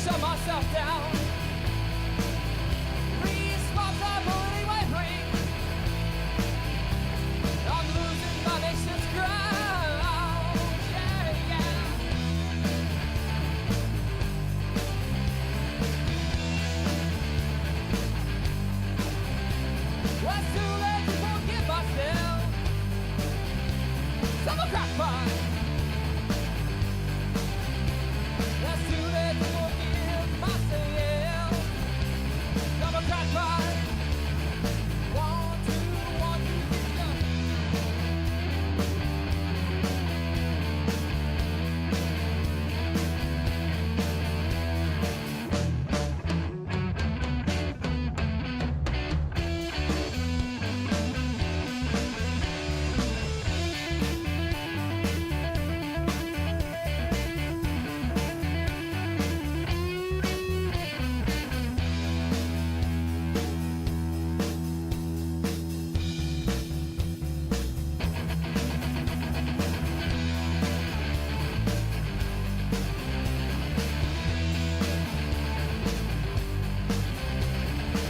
shut myself down. Responsibility wavering. I'm losing my nation's ground. Yeah, yeah. Well, it's too late to forgive myself. I'm a crackpot. That's too late to forgive myself. I'm a crackpot. 1, 2, 1,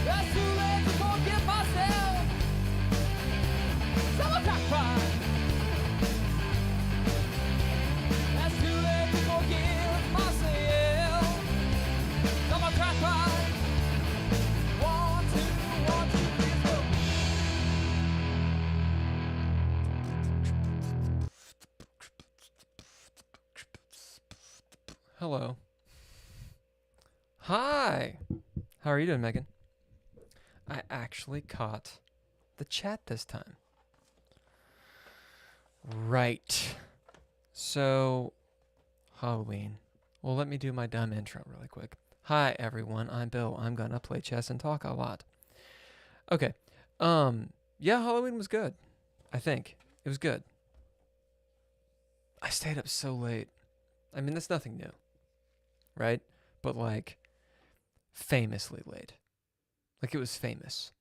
That's too late to forgive myself. I'm a crackpot. That's too late to forgive myself. I'm a crackpot. 1, 2, 1, 2, 3, 4. Hello. Hi. How are you doing, Megan? I actually caught the chat this time. Right. So, Halloween. Well, let me do my dumb intro really quick. Hi, everyone. I'm Bill. I'm gonna play chess and talk a lot. Okay. Yeah, Halloween was good. I think. It was good. I stayed up so late. I mean, that's nothing new. Right? But, like, famously late. Like, it was famous.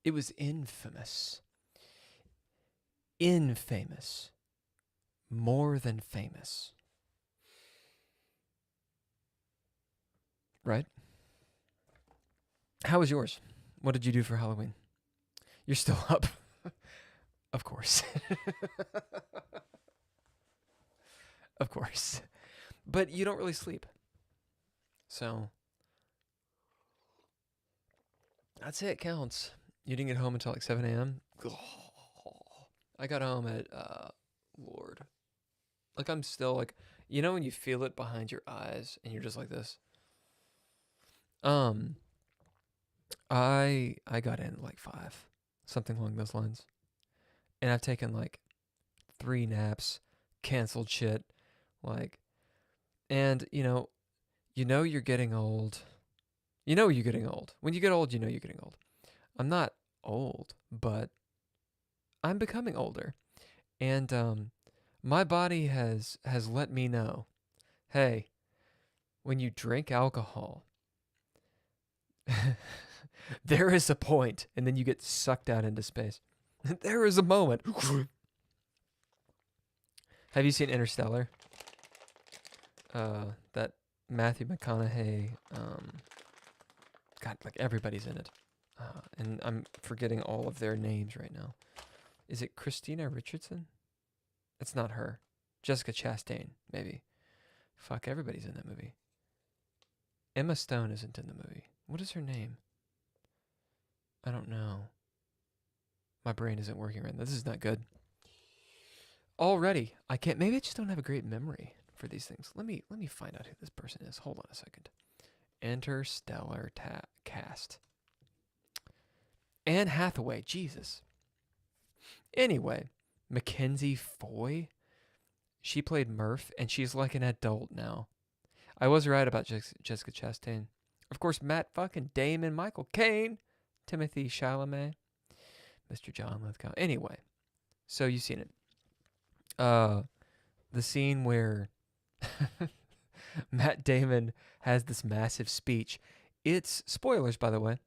It was infamous. Infamous. More than famous. Right? How was yours? What did you do for Halloween? You're still up. Of course. Of course. But you don't really sleep. So, that's it, counts. You didn't get home until like 7 a.m.? I got home at, Lord. Like, I'm still like, you know when you feel it behind your eyes and you're just like this? I got in at like 5. Something along those lines. And I've taken like 3 naps, canceled shit, like, and you know you're getting old. You know you're getting old. When you get old, you know you're getting old. I'm not old, but I'm becoming older. And my body has let me know, hey, when you drink alcohol, there is a point, and then you get sucked out into space. There is a moment. Have you seen Interstellar? That Matthew McConaughey, God, like everybody's in it. And I'm forgetting all of their names right now. Is it Christina Richardson? It's not her. Jessica Chastain, maybe. Fuck, everybody's in that movie. Emma Stone isn't in the movie. What is her name? I don't know. My brain isn't working right now. This is not good. Already, I can't. Maybe I just don't have a great memory for these things. Let me find out who this person is. Hold on a second. Interstellar cast. Anne Hathaway. Jesus. Anyway, Mackenzie Foy. She played Murph, and she's like an adult now. I was right about Jessica Chastain. Of course, Matt fucking Damon, Michael Caine, Timothy Chalamet, Mr. John Lithgow. Anyway, so you've seen it. The scene where Matt Damon has this massive speech. It's spoilers, by the way.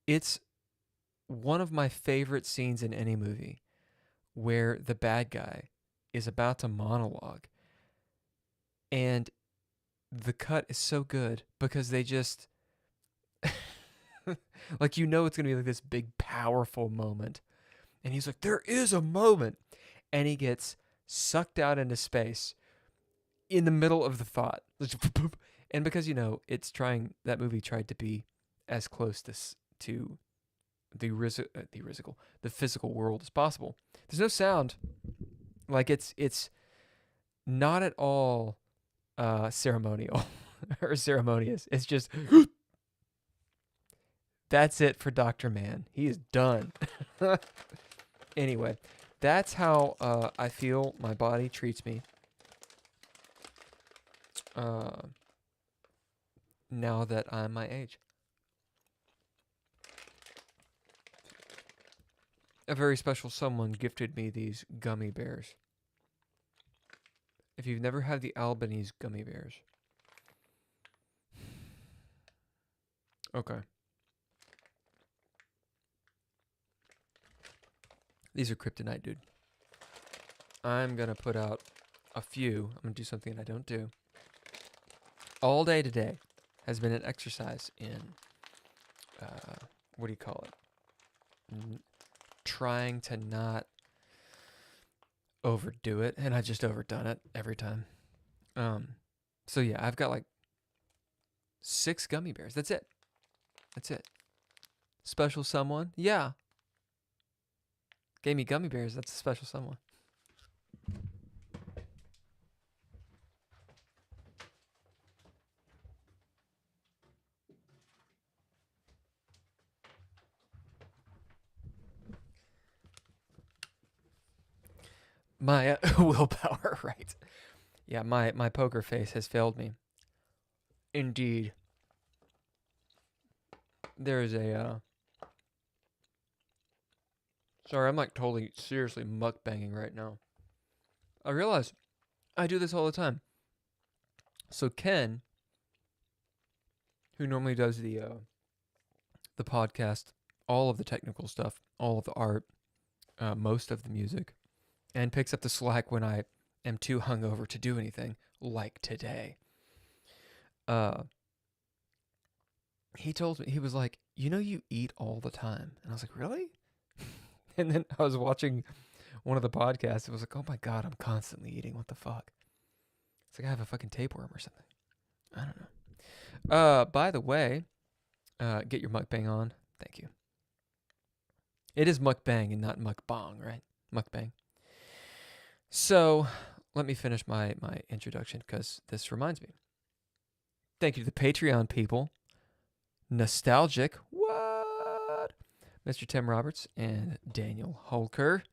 It's one of my favorite scenes in any movie where the bad guy is about to monologue and the cut is so good because they just like it's gonna be like this big powerful moment, and he's like, there is a moment, and he gets sucked out into space in the middle of the thought, and because that movie tried to be as close to the physical world as possible. There's no sound, like it's not at all ceremonial or ceremonious. It's just that's it for Dr. Man. He is done. Anyway, that's how I feel my body treats me. Now that I'm my age. A very special someone gifted me these gummy bears. If you've never had the Albanese gummy bears. Okay. These are kryptonite, dude. I'm going to put out a few. I'm going to do something I don't do. All day today has been an exercise in, what do you call it? Trying to not overdo it, and I just overdone it every time. So yeah, I've got like 6 gummy bears. That's it. Special someone? Yeah. Gave me gummy bears. That's a special someone. My willpower, right? Yeah, my poker face has failed me. Indeed. There is a sorry, I'm like totally seriously mukbanging right now. I realize I do this all the time. So Ken, who normally does the podcast, all of the technical stuff, all of the art, most of the music, and picks up the slack when I am too hungover to do anything, like today. He told me, he was like, you eat all the time. And I was like, really? And then I was watching one of the podcasts. It was like, oh my God, I'm constantly eating. What the fuck? It's like I have a fucking tapeworm or something. I don't know. By the way, get your mukbang on. Thank you. It is mukbang and not mukbang, right? Mukbang. So let me finish my introduction because this reminds me. Thank you to the Patreon people. Nostalgic. What? Mr. Tim Roberts and Daniel Holker.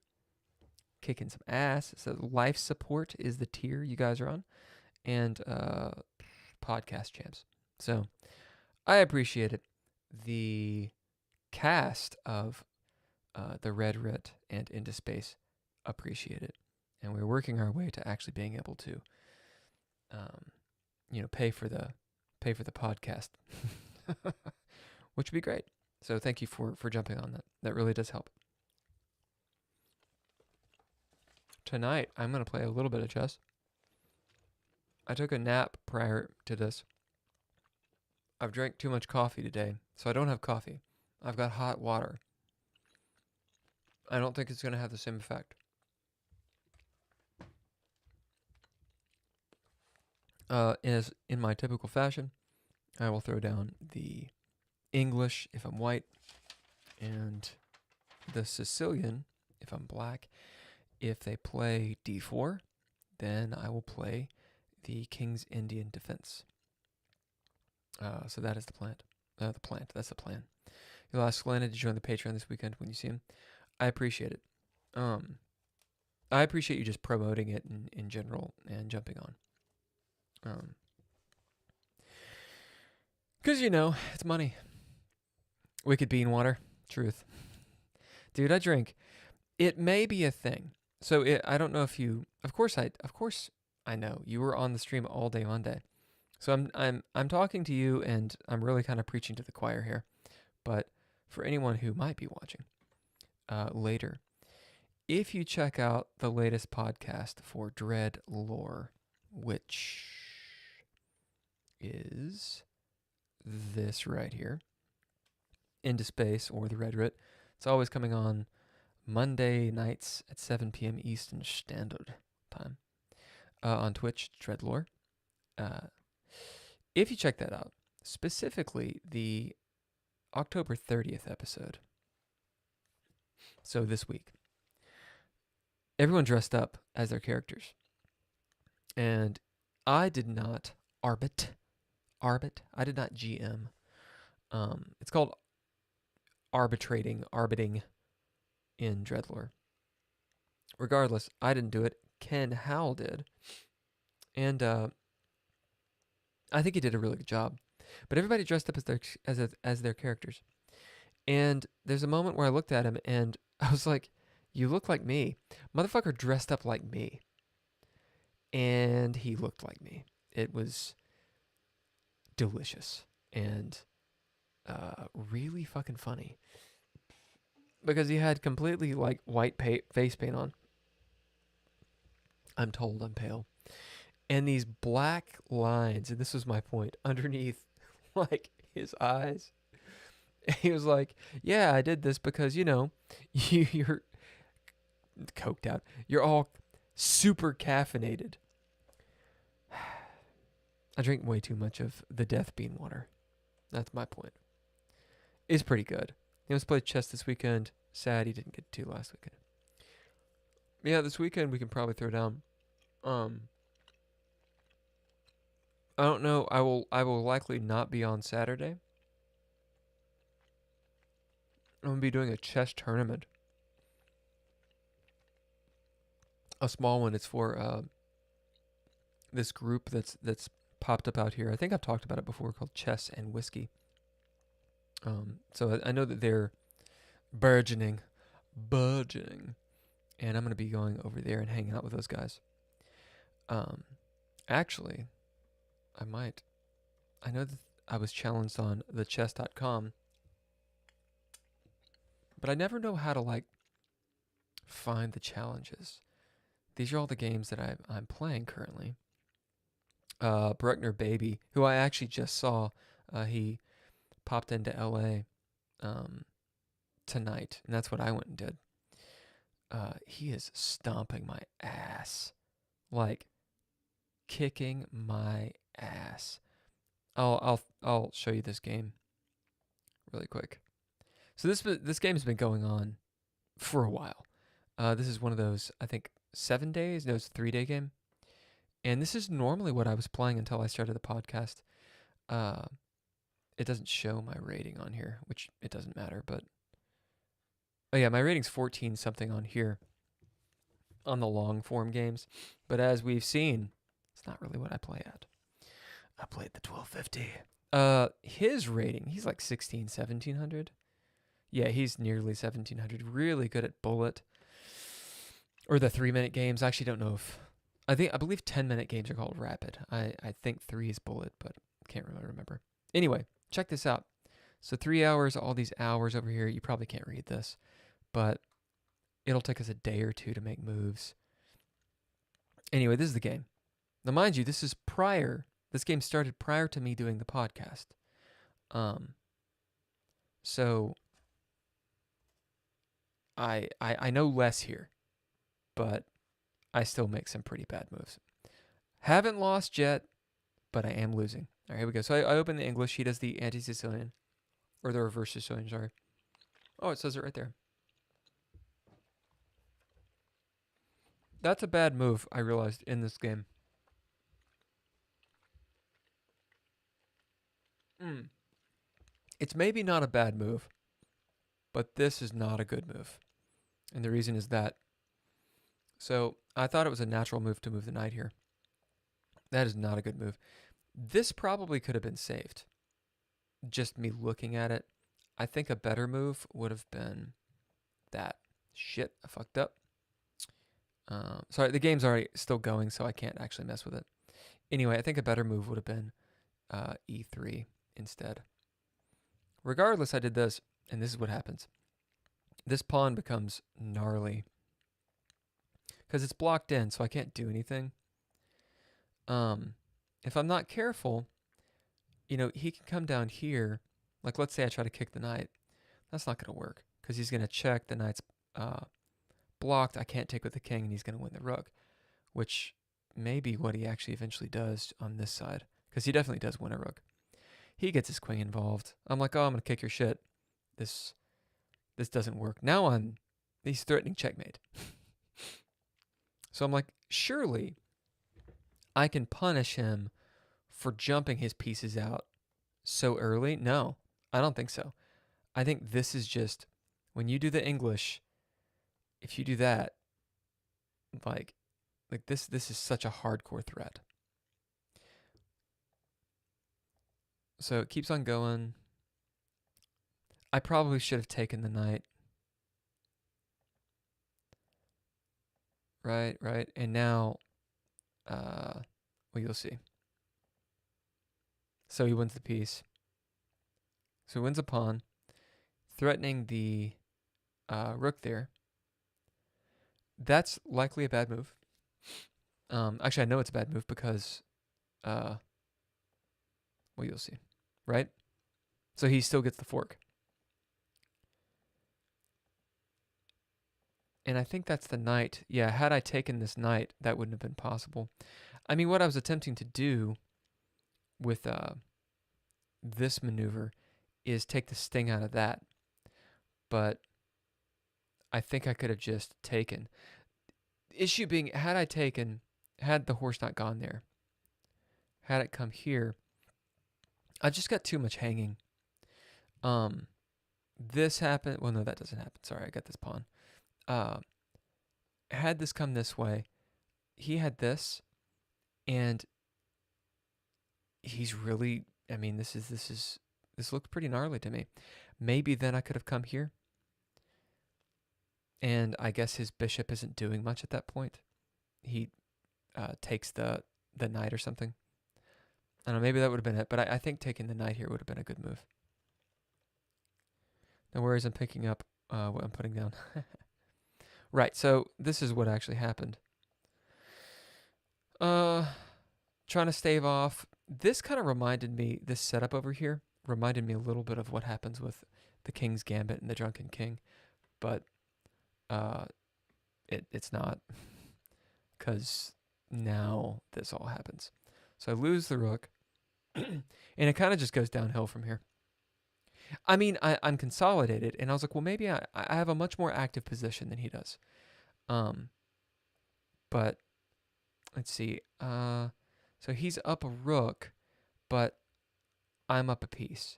Kicking some ass. So life support is the tier you guys are on. And podcast champs. So I appreciate it. The cast of the Red Writ and Into Space appreciate it. And we're working our way to actually being able to pay for the podcast. Which would be great. So thank you for jumping on that. That really does help. Tonight, I'm going to play a little bit of chess. I took a nap prior to this. I've drank too much coffee today, so I don't have coffee. I've got hot water. I don't think it's going to have the same effect. As in my typical fashion, I will throw down the English if I'm white, and the Sicilian if I'm black. If they play d4, then I will play the King's Indian Defense. So that is the plan. That's the plan. You'll ask Lana to join the Patreon this weekend when you see him. I appreciate it. I appreciate you just promoting it in general and jumping on. Because, it's money. Wicked bean water. Truth. Dude, I drink. It may be a thing. So I don't know if you... Of course I know. You were on the stream all day Monday. So I'm talking to you, and I'm really kind of preaching to the choir here. But for anyone who might be watching later, if you check out the latest podcast for Dread Lore, which is this right here, Into Space, or the Red Rit. It's always coming on Monday nights at 7 p.m. Eastern Standard Time on Twitch, Dreadlore. If you check that out, specifically the October 30th episode, so this week, everyone dressed up as their characters. And I did not arbit. I did not GM. It's called arbiting in Dreadlore. Regardless, I didn't do it. Ken Howell did. And I think he did a really good job. But everybody dressed up as their characters. And there's a moment where I looked at him and I was like, you look like me. Motherfucker dressed up like me. And he looked like me. It was delicious and really fucking funny. Because he had completely like white face paint on. I'm told I'm pale. And these black lines, and this was my point, underneath like his eyes. He was like, yeah, I did this because, you know, you're coked out. You're all super caffeinated. I drink way too much of the death bean water. That's my point. It's pretty good. He wants to play chess this weekend. Sad he didn't get to last weekend. Yeah, this weekend we can probably throw down. I don't know. I will likely not be on Saturday. I'm gonna be doing a chess tournament. A small one. It's for this group that's popped up out here. I think I've talked about it before, called Chess and Whiskey. So I know that they're burgeoning, and I'm gonna be going over there and hanging out with those guys. Actually, I might. I know that I was challenged on thechess.com, but I never know how to like find the challenges. These are all the games that I'm playing currently. Bruckner Baby, who I actually just saw, he popped into LA tonight, and that's what I went and did. He is stomping my ass, like kicking my ass. I'll show you this game really quick. So this game's been going on for a while. This is one of those, I think, 7 days. No, it's a 3-day game. And this is normally what I was playing until I started the podcast. It doesn't show my rating on here, which it doesn't matter, but oh yeah, my rating's 14 something on here on the long form games. But as we've seen, it's not really what I play at. I played the 1250. His rating, he's like 1700. Yeah, he's nearly 1700. Really good at Bullet. Or the 3-minute games. I actually don't know if I believe 10-minute games are called Rapid. I think 3 is Bullet, but can't really remember. Anyway, check this out. So 3 hours, all these hours over here. You probably can't read this, but it'll take us a day or two to make moves. Anyway, this is the game. Now, mind you, this game started prior to me doing the podcast. So I know less here, but I still make some pretty bad moves. Haven't lost yet, but I am losing. All right, here we go. So I open the English. He does the anti-Sicilian, or the reverse Sicilian, sorry. Oh, it says it right there. That's a bad move, I realized, in this game. It's maybe not a bad move, but this is not a good move. And the reason is that. So I thought it was a natural move to move the knight here. That is not a good move. This probably could have been saved. Just me looking at it. I think a better move would have been that. Shit, I fucked up. Sorry, the game's already still going, so I can't actually mess with it. Anyway, I think a better move would have been e3 instead. Regardless, I did this, and this is what happens. This pawn becomes gnarly because it's blocked in, so I can't do anything. If I'm not careful, you know, he can come down here. Like, let's say I try to kick the knight. That's not going to work because he's going to check the knight's blocked. I can't take with the king, and he's going to win the rook, which may be what he actually eventually does on this side because he definitely does win a rook. He gets his queen involved. I'm like, oh, I'm going to kick your shit. This doesn't work. Now he's threatening checkmate. So I'm like, surely I can punish him for jumping his pieces out so early. No, I don't think so. I think this is just, when you do the English, if you do that, like this is such a hardcore threat. So it keeps on going. I probably should have taken the knight. Right. And now, well, you'll see. So he wins the piece. So he wins a pawn, threatening the rook there. That's likely a bad move. Actually, I know it's a bad move because, well, you'll see, right? So he still gets the fork. And I think that's the knight. Yeah, had I taken this knight, that wouldn't have been possible. I mean, what I was attempting to do with this maneuver is take the sting out of that. But I think I could have just taken. Issue being, had the horse not gone there, had it come here, I just got too much hanging. This happened. Well, no, that doesn't happen. Sorry, I got this pawn. Had this come this way, he had this, and he's really, I mean, this looked pretty gnarly to me. Maybe then I could have come here, and I guess his bishop isn't doing much at that point. He takes the knight or something. I don't know, maybe that would have been it, but I think taking the knight here would have been a good move. No worries, I'm picking up what I'm putting down. Right, so this is what actually happened. Trying to stave off. This kind of reminded me, this setup over here, reminded me a little bit of what happens with the King's Gambit and the Drunken King. But it's not, because now this all happens. So I lose the rook, and it kind of just goes downhill from here. I mean, I'm consolidated, and I was like, well, maybe I have a much more active position than he does. But let's see. So he's up a rook, but I'm up a piece.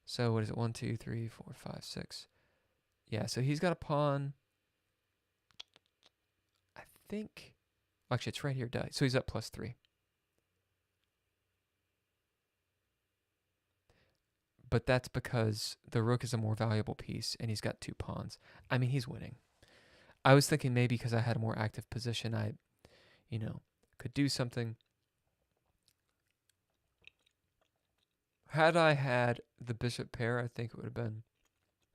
So what is it? 1, 2, 3, 4, 5, 6. Yeah, so he's got a pawn. I think, actually, it's right here. So he's up +3. But that's because the rook is a more valuable piece, and he's got 2 pawns. I mean, he's winning. I was thinking maybe because I had a more active position, I, could do something. Had I had the bishop pair, I think it would have been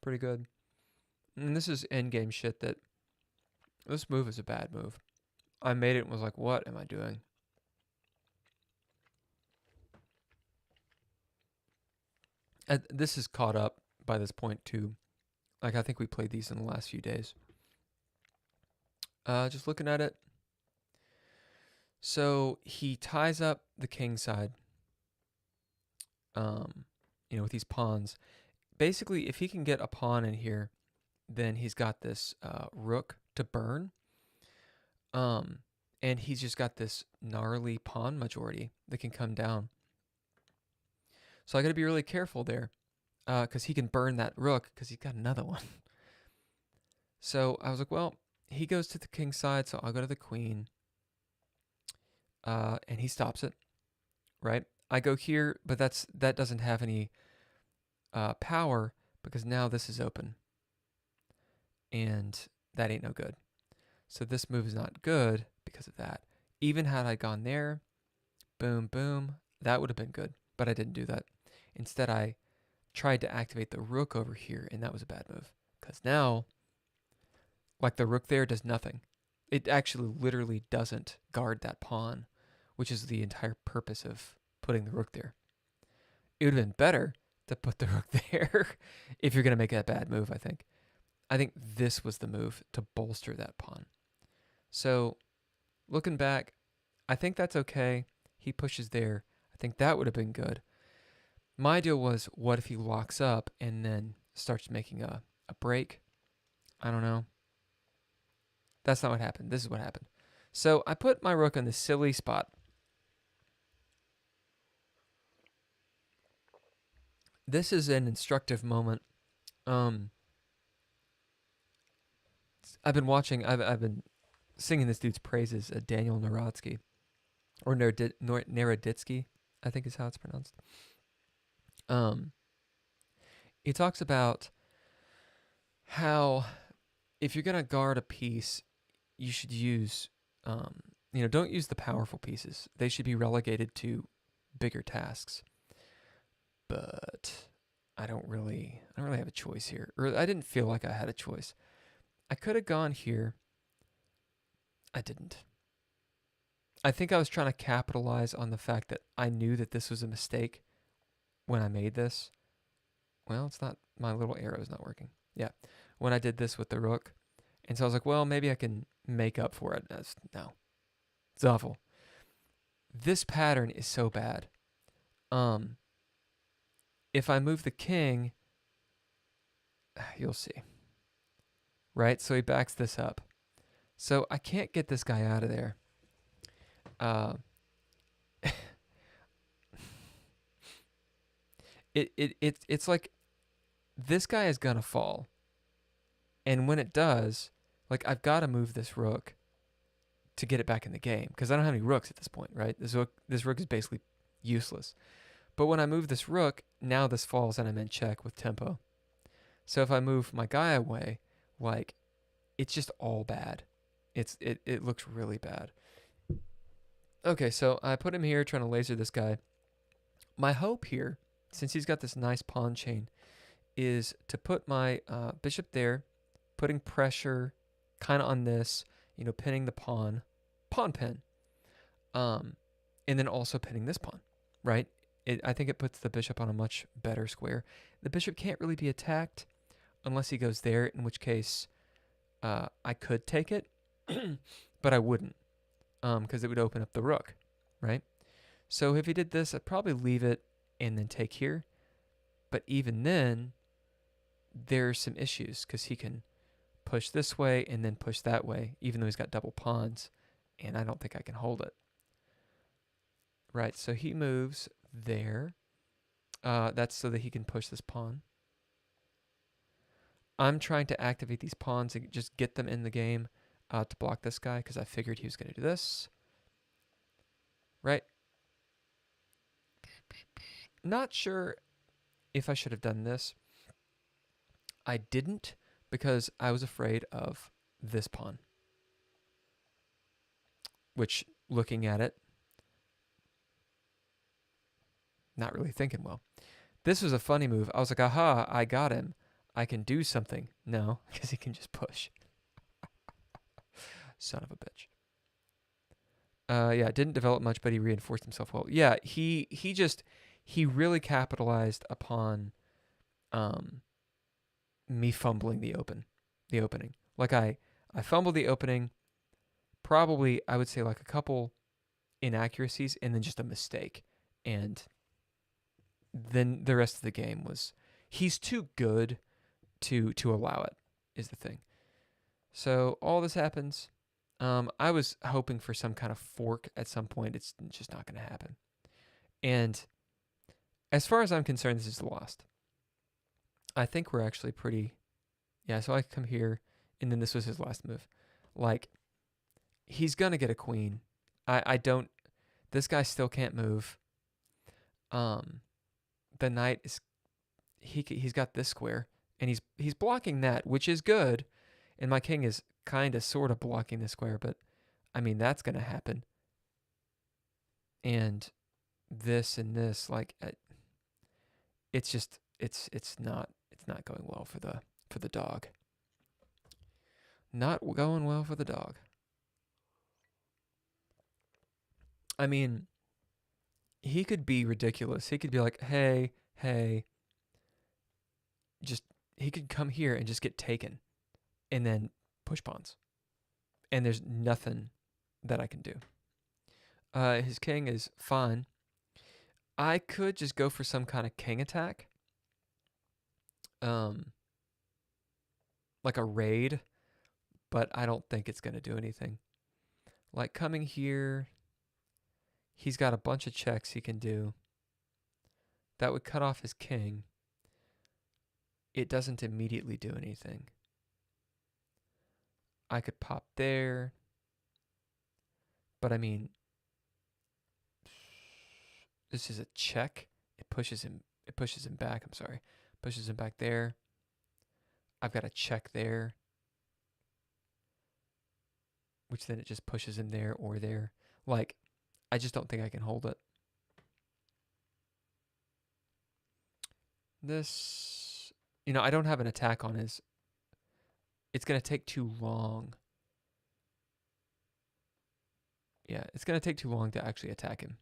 pretty good. And this is endgame shit that this move is a bad move. I made it and was like, what am I doing? And this is caught up by this point too. Like, I think we played these in the last few days. Just looking at it. So he ties up the king side, with these pawns. Basically, if he can get a pawn in here, then he's got this rook to burn. And he's just got this gnarly pawn majority that can come down. So I got to be really careful there, because he can burn that rook because he's got another one. So I was like, well, he goes to the king's side, so I'll go to the queen. And he stops it, right? I go here, but that doesn't have any power because now this is open. And that ain't no good. So this move is not good because of that. Even had I gone there, boom, boom, that would have been good. But I didn't do that. Instead, I tried to activate the rook over here, and that was a bad move. Because now, like, the rook there does nothing. It actually literally doesn't guard that pawn, which is the entire purpose of putting the rook there. It would have been better to put the rook there if you're going to make that bad move, I think. I think this was the move to bolster that pawn. So, looking back, I think that's okay. He pushes there. I think that would have been good. My deal was, what if he locks up and then starts making a break? I don't know. That's not what happened. This is what happened. So I put my rook in this silly spot. This is an instructive moment. I've been watching. I've been singing this dude's praises, Daniel Narodsky, or Naroditsky, I think is how it's pronounced. He talks about how if you're gonna guard a piece, you should use, don't use the powerful pieces. They should be relegated to bigger tasks. But I don't really have a choice here, or I didn't feel like I had a choice. I could have gone here. I didn't. I think I was trying to capitalize on the fact that I knew that this was a mistake when I made this. Well, it's not, my little arrow's not working. Yeah, when I did this with the rook. And so I was like, well, maybe I can make up for it. No, it's awful. This pattern is so bad. If I move the king, you'll see. Right? So he backs this up. So I can't get this guy out of there. It's like this guy is gonna fall. And when it does, like I've got to move this rook to get it back in the game because I don't have any rooks at this point, right? This rook is basically useless. But when I move this rook, now this falls and I'm in check with tempo. So if I move my guy away, like it's just all bad. It looks really bad. Okay, so I put him here trying to laser this guy. My hope here, since he's got this nice pawn chain, is to put my bishop there, putting pressure kind of on this, pinning the pawn pin, and then also pinning this pawn, right? I think it puts the bishop on a much better square. The bishop can't really be attacked unless he goes there, in which case I could take it, but I wouldn't because it would open up the rook, right? So if he did this, I'd probably leave it and then take here. But even then, there's some issues because he can push this way and then push that way, even though he's got double pawns, and I don't think I can hold it. Right, so he moves there. That's so that he can push this pawn. I'm trying to activate these pawns and just get them in the game to block this guy because I figured he was going to do this. Right? Not sure if I should have done this. I didn't because I was afraid of this pawn. Which, looking at it, not really thinking well. This was a funny move. I was like, aha, I got him. I can do something. No, because he can just push. Son of a bitch. Yeah, didn't develop much, but he reinforced himself well. Yeah, he really capitalized upon me fumbling the opening. Like I fumbled the opening, probably I would say like a couple inaccuracies and then just a mistake. And then the rest of the game was, he's too good to allow it, is the thing. So all this happens. I was hoping for some kind of fork at some point. It's just not going to happen. And as far as I'm concerned, this is lost. I think we're actually pretty... Yeah, so I come here, and then this was his last move. Like, he's going to get a queen. I don't... This guy still can't move. The knight is... He's got this square, and he's blocking that, which is good. And my king is kind of sort of blocking the square, but I mean, that's going to happen. And this and this, like, it's just, it's not going well for the dog. Not going well for the dog. I mean, he could be ridiculous. He could be like, hey, just, he could come here and just get taken and then push pawns. And there's nothing that I can do. His king is fine. I could just go for some kind of king attack. Like a raid, but I don't think it's going to do anything. Like coming here, he's got a bunch of checks he can do. That would cut off his king. It doesn't immediately do anything. I could pop there. But I mean, this is a check. It pushes him back, I'm sorry. Pushes him back there. I've got a check there. Which then it just pushes him there or there. Like, I just don't think I can hold it. This, I don't have an attack on his. It's going to take too long. Yeah, it's going to take too long to actually attack him.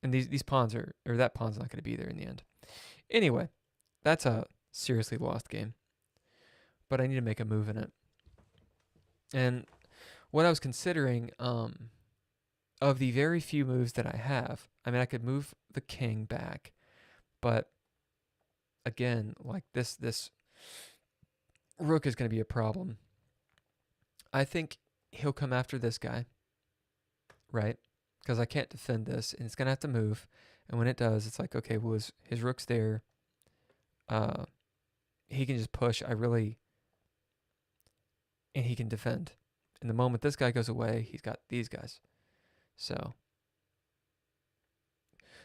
And these pawns or that pawn's not going to be there in the end. Anyway, that's a seriously lost game. But I need to make a move in it. And what I was considering, of the very few moves that I have, I mean, I could move the king back, but again, like this rook is going to be a problem. I think he'll come after this guy, right? Because I can't defend this, and it's going to have to move. And when it does, it's like, okay, well, his rook's there. He can just push. And he can defend. And the moment this guy goes away, he's got these guys. So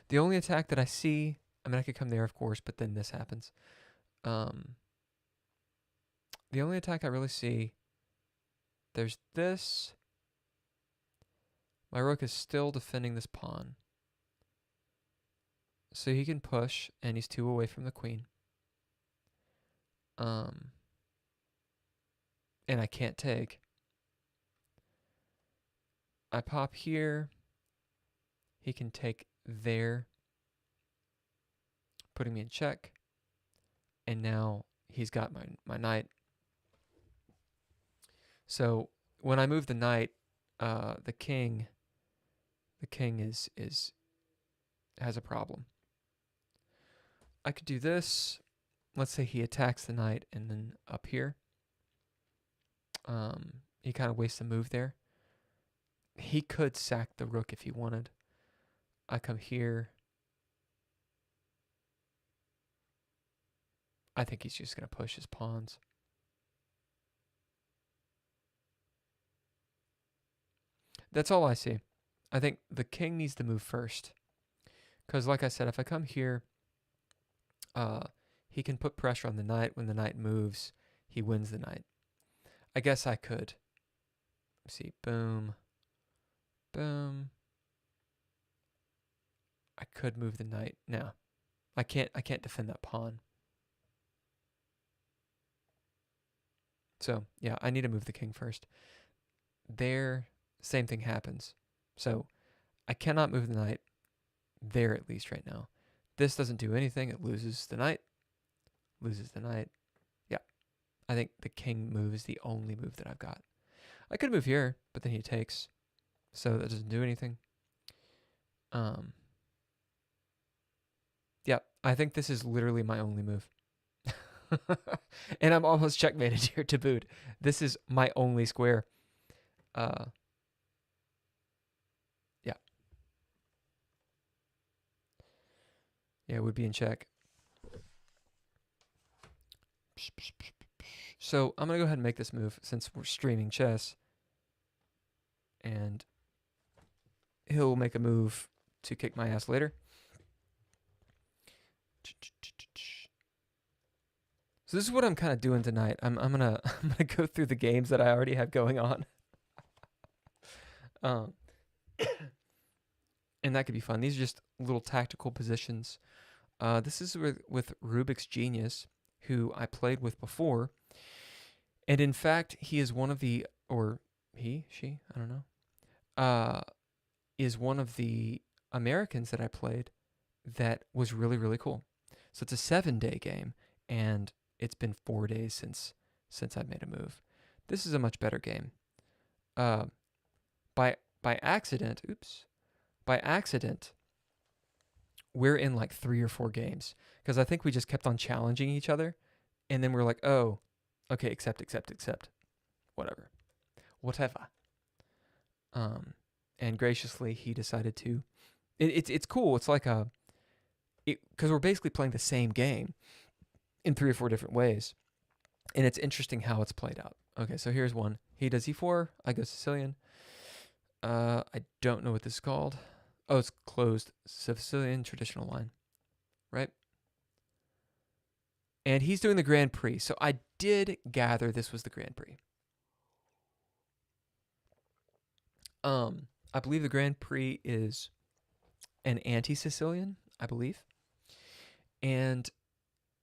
the only attack that I see, I mean, I could come there, of course, but then this happens. The only attack I really see, there's this. My rook is still defending this pawn. So he can push, and he's 2 away from the queen. And I can't take. I pop here. He can take there, putting me in check. And now he's got my knight. So when I move the knight, the king has a problem. I could do this. Let's say he attacks the knight, and then up here, he kind of wastes a move there. He could sack the rook if he wanted. I come here. I think he's just going to push his pawns. That's all I see. I think the king needs to move first. Because like I said, if I come here, he can put pressure on the knight. When the knight moves, he wins the knight. I guess I could. See, boom. Boom. I could move the knight. No. I can't defend that pawn. So, yeah, I need to move the king first. There, same thing happens. So, I cannot move the knight there, at least right now. This doesn't do anything. It loses the knight. Loses the knight. Yeah. I think the king move is the only move that I've got. I could move here, but then he takes. So that doesn't do anything. Yeah, I think this is literally my only move. And I'm almost checkmated here to boot. This is my only square. Yeah. Yeah, it would be in check. So I'm going to go ahead and make this move since we're streaming chess. And he'll make a move to kick my ass later. So this is what I'm kind of doing tonight. I'm gonna go through the games that I already have going on. And that could be fun. These are just little tactical positions. This is with Rubik's Genius, who I played with before. And in fact, he is one of the, or he, she, I don't know. uh, is one of the Americans that I played that was really, really cool. So it's a 7-day game, and it's been 4 days since I made a move. This is a much better game. Uh, by accident, by accident, we're in like 3 or 4 games because I think we just kept on challenging each other, and then we're like, oh, okay, accept, whatever. And graciously he decided to. It's cool. It's like because we're basically playing the same game in 3 or 4 different ways, and it's interesting how it's played out. Okay, so here's one. He does e4. I go Sicilian. I don't know what this is called. Oh, it's closed. Sicilian traditional line, right? And he's doing the Grand Prix. So I did gather this was the Grand Prix. I believe the Grand Prix is an anti-Sicilian, I believe. And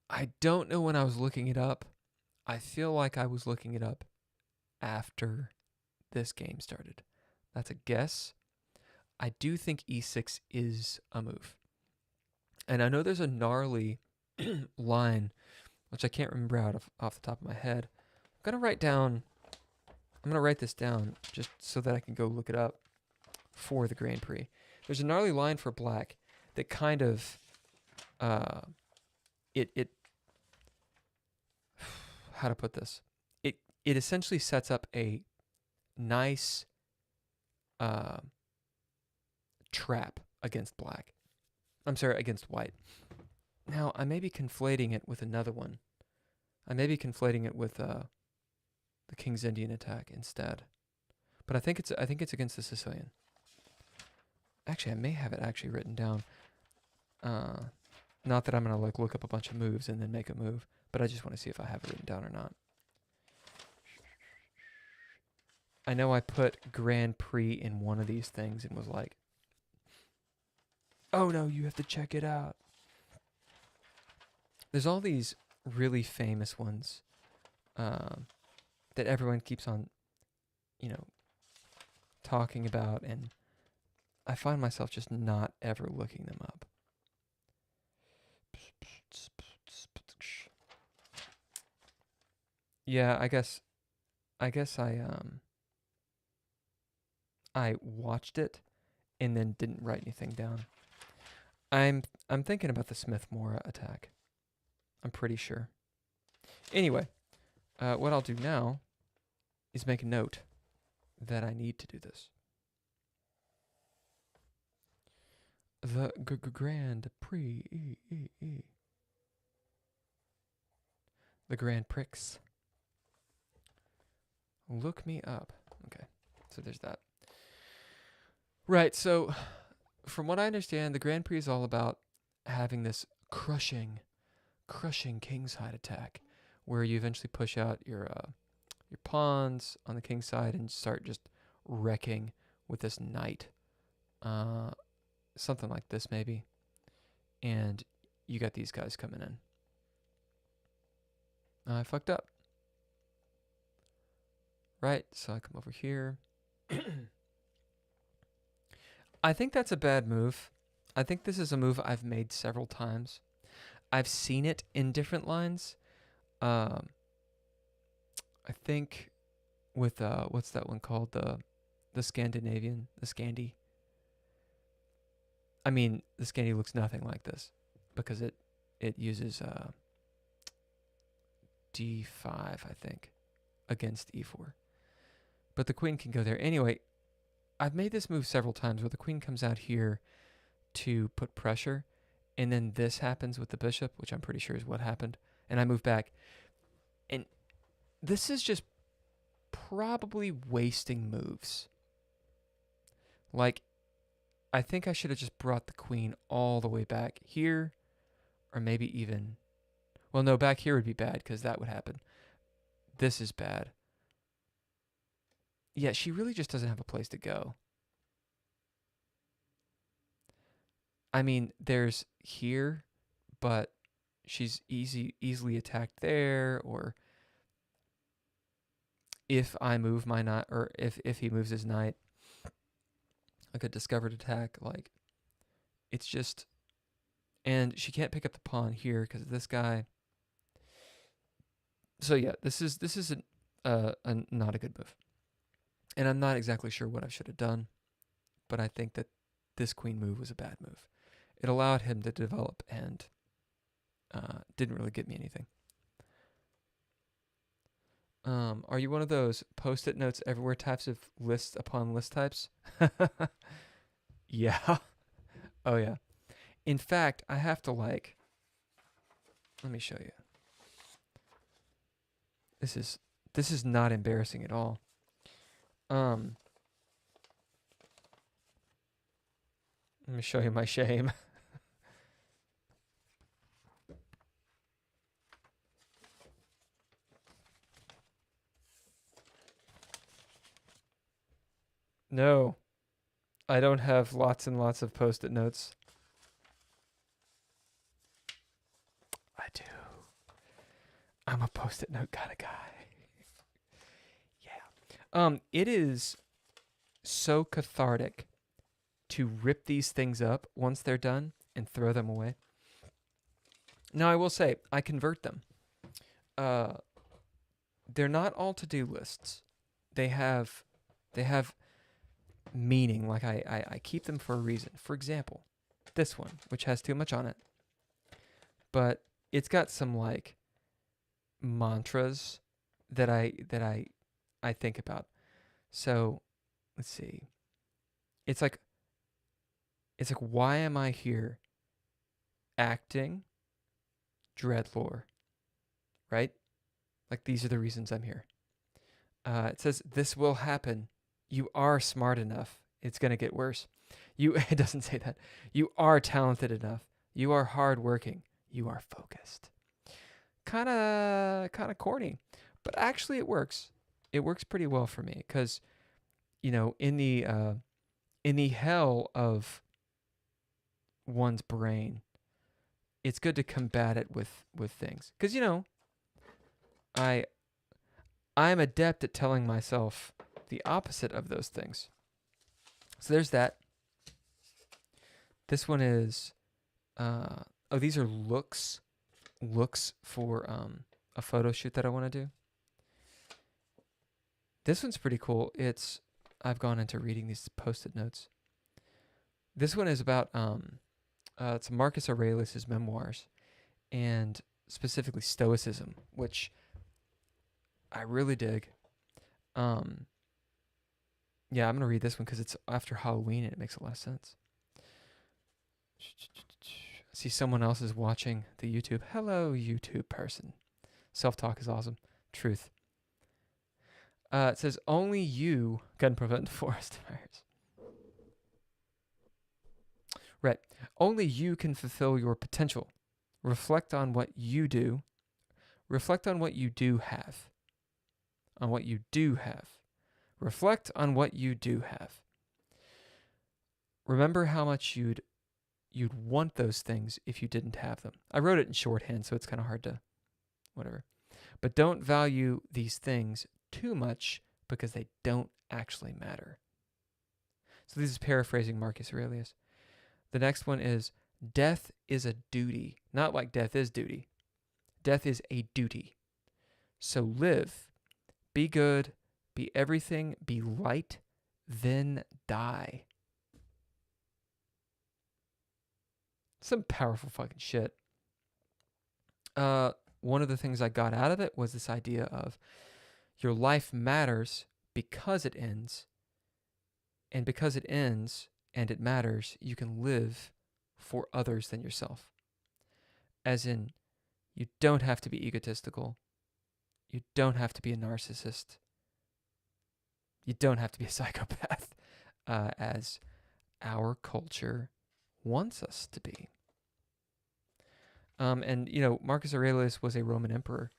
I don't know when I was looking it up. I feel like I was looking it up after this game started. That's a guess. I do think e6 is a move. And I know there's a gnarly line, which I can't remember off the top of my head. I'm going to write this down just so that I can go look it up for the Grand Prix. There's a gnarly line for black that kind of, how to put this? It essentially sets up a nice trap against black. I'm sorry, against white. Now, I may be conflating it with another one. I may be conflating it with the King's Indian attack instead. But I think it's against the Sicilian. Actually, I may have it actually written down. Not that I'm going to like look up a bunch of moves and then make a move, but I just want to see if I have it written down or not. I know I put Grand Prix in one of these things and was like, oh no, you have to check it out. There's all these really famous ones that everyone keeps on, talking about, and I find myself just not ever looking them up. Yeah, I guess I watched it and then didn't write anything down. I'm thinking about the Smith-Morra attack. I'm pretty sure. Anyway, what I'll do now is make a note that I need to do this. The Grand Prix. The Grand Prix. Look me up. Okay, so there's that. Right, so from what I understand, the Grand Prix is all about having this crushing king's side attack, where you eventually push out your pawns on the king's side and start just wrecking with this knight. Something like this maybe. And you got these guys coming in. I fucked up. Right, so I come over here. I think that's a bad move. I think this is a move I've made several times. I've seen it in different lines. I think with what's that one called? The Scandinavian, the Scandi. I mean, the Scandi looks nothing like this because it uses d5, I think, against e4. But the queen can go there. Anyway, I've made this move several times where the queen comes out here to put pressure, and then this happens with the bishop, which I'm pretty sure is what happened, and I move back. And this is just probably wasting moves. Like, I think I should have just brought the queen all the way back here, or maybe even... Well, no, back here would be bad because that would happen. This is bad. Yeah, she really just doesn't have a place to go. I mean, there's here, but she's easily attacked there, or if I move my knight, or if he moves his knight, like a discovered attack. Like, it's just, and she can't pick up the pawn here because of this guy. So yeah, this is not a good move, and I'm not exactly sure what I should have done, but I think that this queen move was a bad move. It allowed him to develop and didn't really get me anything. Are you one of those post-it notes everywhere types of list upon list types? Yeah. Oh yeah. In fact, I have to let me show you. This is not embarrassing at all. Let me show you my shame. No, I don't have lots and lots of post-it notes. I do. I'm a post-it note kind of guy. Yeah. It is so cathartic to rip these things up once they're done and throw them away. Now, I will say, I convert them. They're not all to-do lists. They have meaning. Like, I keep them for a reason. For example, this one, which has too much on it, but it's got some like mantras that I think about. So let's see. It's like why am I here? Acting dreadlore, right? Like, these are the reasons I'm here. It says this will happen. You are smart enough. It's gonna get worse. It doesn't say that. You are talented enough. You are hardworking. You are focused. Kind of corny, but actually it works. It works pretty well for me because, in the hell of one's brain, it's good to combat it with things. Because I'm adept at telling myself the opposite of those things. So there's that. This one is these are looks for a photo shoot that I want to do. This one's pretty cool. I've gone into reading these post-it notes. This one is about it's Marcus Aurelius' memoirs, and specifically Stoicism, which I really dig. Yeah, I'm gonna read this one because it's after Halloween and it makes a lot of sense. I see someone else is watching the YouTube. Hello, YouTube person. Self-talk is awesome. Truth. It says, only you can prevent forest fires. Right. Only you can fulfill your potential. Reflect on what you do. Reflect on what you do have. On what you do have. Reflect on what you do have. Remember how much you'd want those things if you didn't have them. I wrote it in shorthand, so it's kind of hard to whatever. But don't value these things too much because they don't actually matter. So this is paraphrasing Marcus Aurelius. The next one is, death is a duty. Not like death is duty. Death is a duty. So live, be good, be everything, be light, then die. Some powerful fucking shit. One of the things I got out of it was this idea of your life matters because it ends. And because it ends and it matters, you can live for others than yourself. As in, you don't have to be egotistical. You don't have to be a narcissist. You don't have to be a psychopath, as our culture wants us to be. And, Marcus Aurelius was a Roman emperor.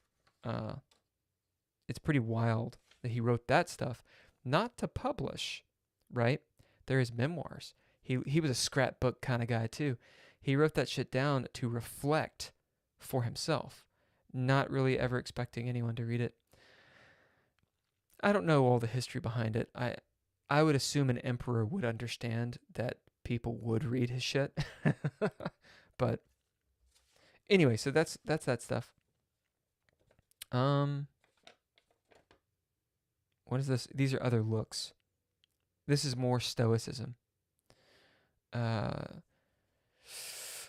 It's pretty wild that he wrote that stuff, not to publish, right? They're his memoirs. He was a scrapbook kind of guy, too. He wrote that shit down to reflect for himself, not really ever expecting anyone to read it. I don't know all the history behind it. I would assume an emperor would understand that people would read his shit. But anyway, so that's that stuff. What is this? These are other looks. This is more stoicism.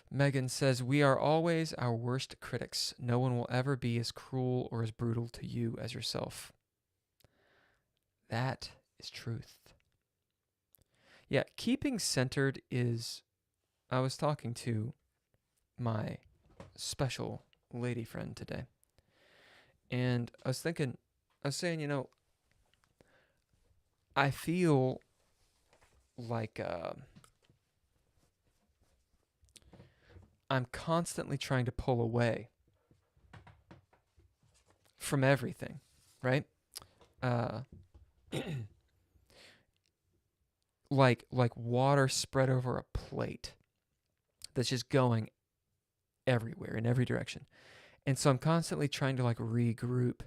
Megan says, "We are always our worst critics. No one will ever be as cruel or as brutal to you as yourself." That is truth. Yeah, keeping centered is... I was talking to my special lady friend today, and I was saying, I feel like I'm constantly trying to pull away from everything, right? Like water spread over a plate that's just going everywhere in every direction. And so I'm constantly trying to like regroup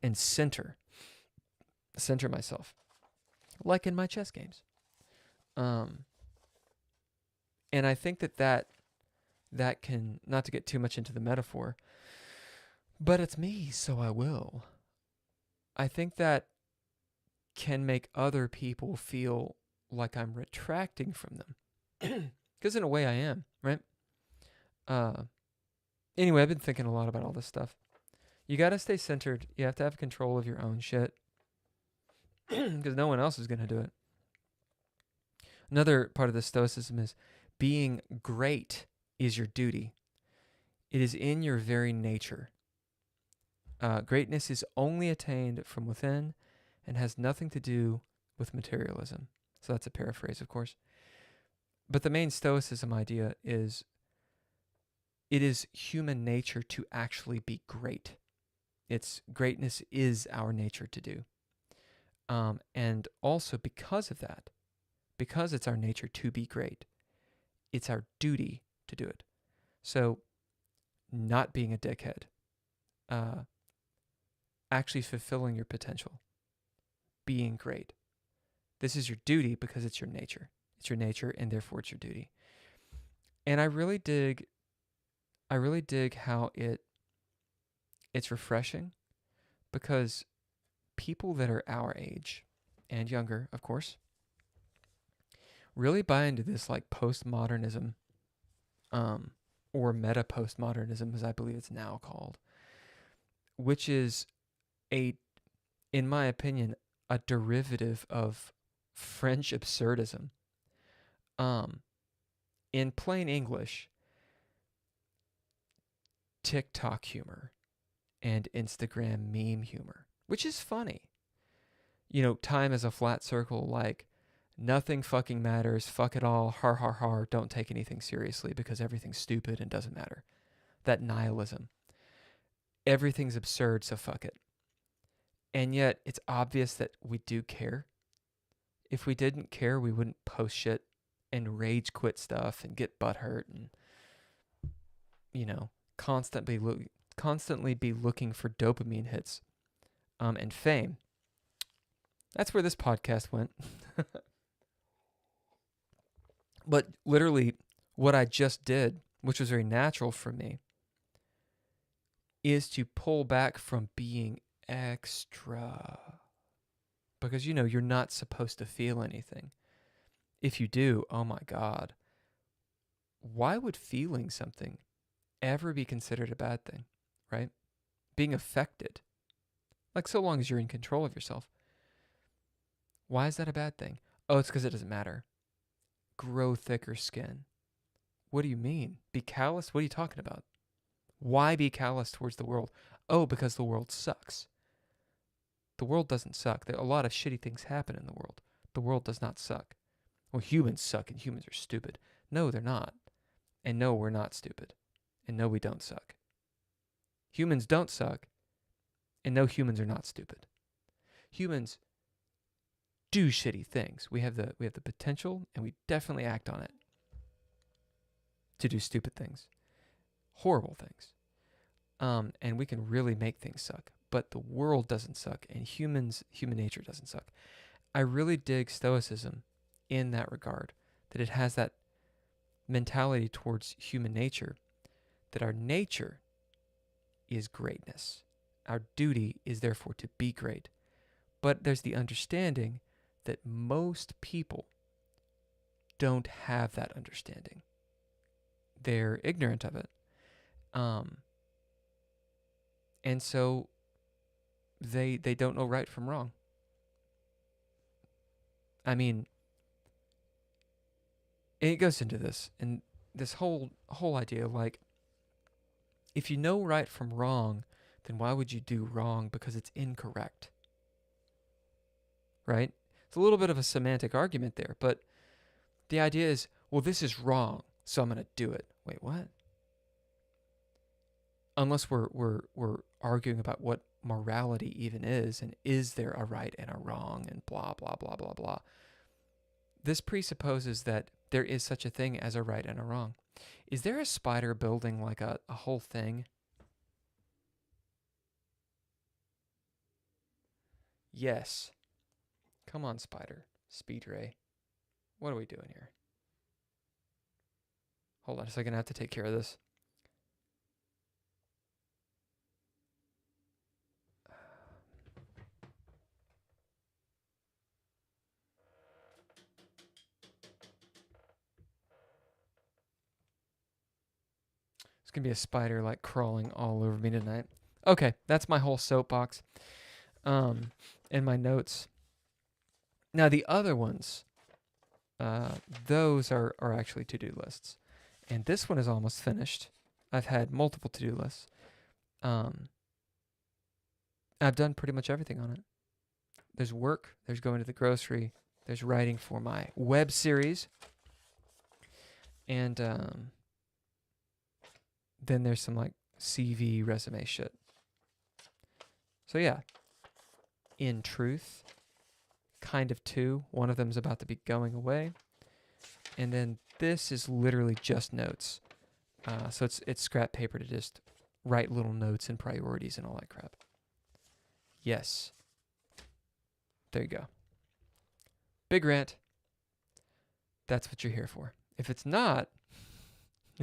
and center myself, like in my chess games. And I think that can, not to get too much into the metaphor, but it's me, so I will. I think that can make other people feel like I'm retracting from them. Because in a way I am, right? Anyway, I've been thinking a lot about all this stuff. You got to stay centered. You have to have control of your own shit. Because no one else is going to do it. Another part of the stoicism is being great is your duty. It is in your very nature. Greatness is only attained from within and has nothing to do with materialism. So that's a paraphrase, of course. But the main stoicism idea is it is human nature to actually be great. Greatness is our nature to do. And also because of that, because it's our nature to be great, it's our duty to do it. So not being a dickhead, actually fulfilling your potential, being great. This is your duty because it's your nature. It's your nature, and therefore it's your duty. And I really dig how it's refreshing, because people that are our age and younger, of course, really buy into this like postmodernism, or meta postmodernism, as I believe it's now called, which is in my opinion, a derivative of French absurdism. In plain English, TikTok humor and Instagram meme humor, which is funny. Time is a flat circle, like nothing fucking matters, fuck it all, har har har, don't take anything seriously because everything's stupid and doesn't matter. That nihilism. Everything's absurd, so fuck it. And yet, it's obvious that we do care. If we didn't care, we wouldn't post shit and rage quit stuff and get butthurt and, constantly be looking for dopamine hits, and fame. That's where this podcast went. But literally, what I just did, which was very natural for me, is to pull back from being extra. Because, you're not supposed to feel anything. If you do, oh my God. Why would feeling something ever be considered a bad thing, right? Being affected. Like, so long as you're in control of yourself. Why is that a bad thing? Oh, it's because it doesn't matter. Grow thicker skin. What do you mean? Be callous? What are you talking about? Why be callous towards the world? Oh, because the world sucks. The world doesn't suck. A lot of shitty things happen in the world. The world does not suck. Well, humans suck and humans are stupid. No, they're not. And no, we're not stupid. And no, we don't suck. Humans don't suck. And no, humans are not stupid. Humans do shitty things. We have the potential, and we definitely act on it to do stupid things, horrible things. And we can really make things suck. But the world doesn't suck, and human nature doesn't suck. I really dig Stoicism in that regard, that it has that mentality towards human nature, that our nature is greatness. Our duty is therefore to be great. But there's the understanding that most people don't have that understanding. They're ignorant of it. And so they don't know right from wrong. I mean, it goes into this, and this whole idea, like, if you know right from wrong, then why would you do wrong? Because it's incorrect. Right? It's a little bit of a semantic argument there, but the idea is, well, this is wrong, so I'm going to do it. Wait, what? Unless we're arguing about what morality even is, and is there a right and a wrong, and blah, blah, blah, blah, blah. This presupposes that there is such a thing as a right and a wrong. Is there a spider building like a whole thing? Yes. Come on, spider. Speed ray. What are we doing here? Hold on a second, I have to take care of this. It's going to be a spider like crawling all over me tonight. Okay, that's my whole soapbox. And my notes. Now the other ones, those are actually to-do lists. And this one is almost finished. I've had multiple to-do lists. I've done pretty much everything on it. There's work, there's going to the grocery, there's writing for my web series, and then there's some like CV resume shit. So yeah, in truth, kind of two. One of them's about to be going away, and then this is literally just notes. So it's scrap paper to just write little notes and priorities and all that crap. Yes. There you go. Big rant. That's what you're here for. If it's not,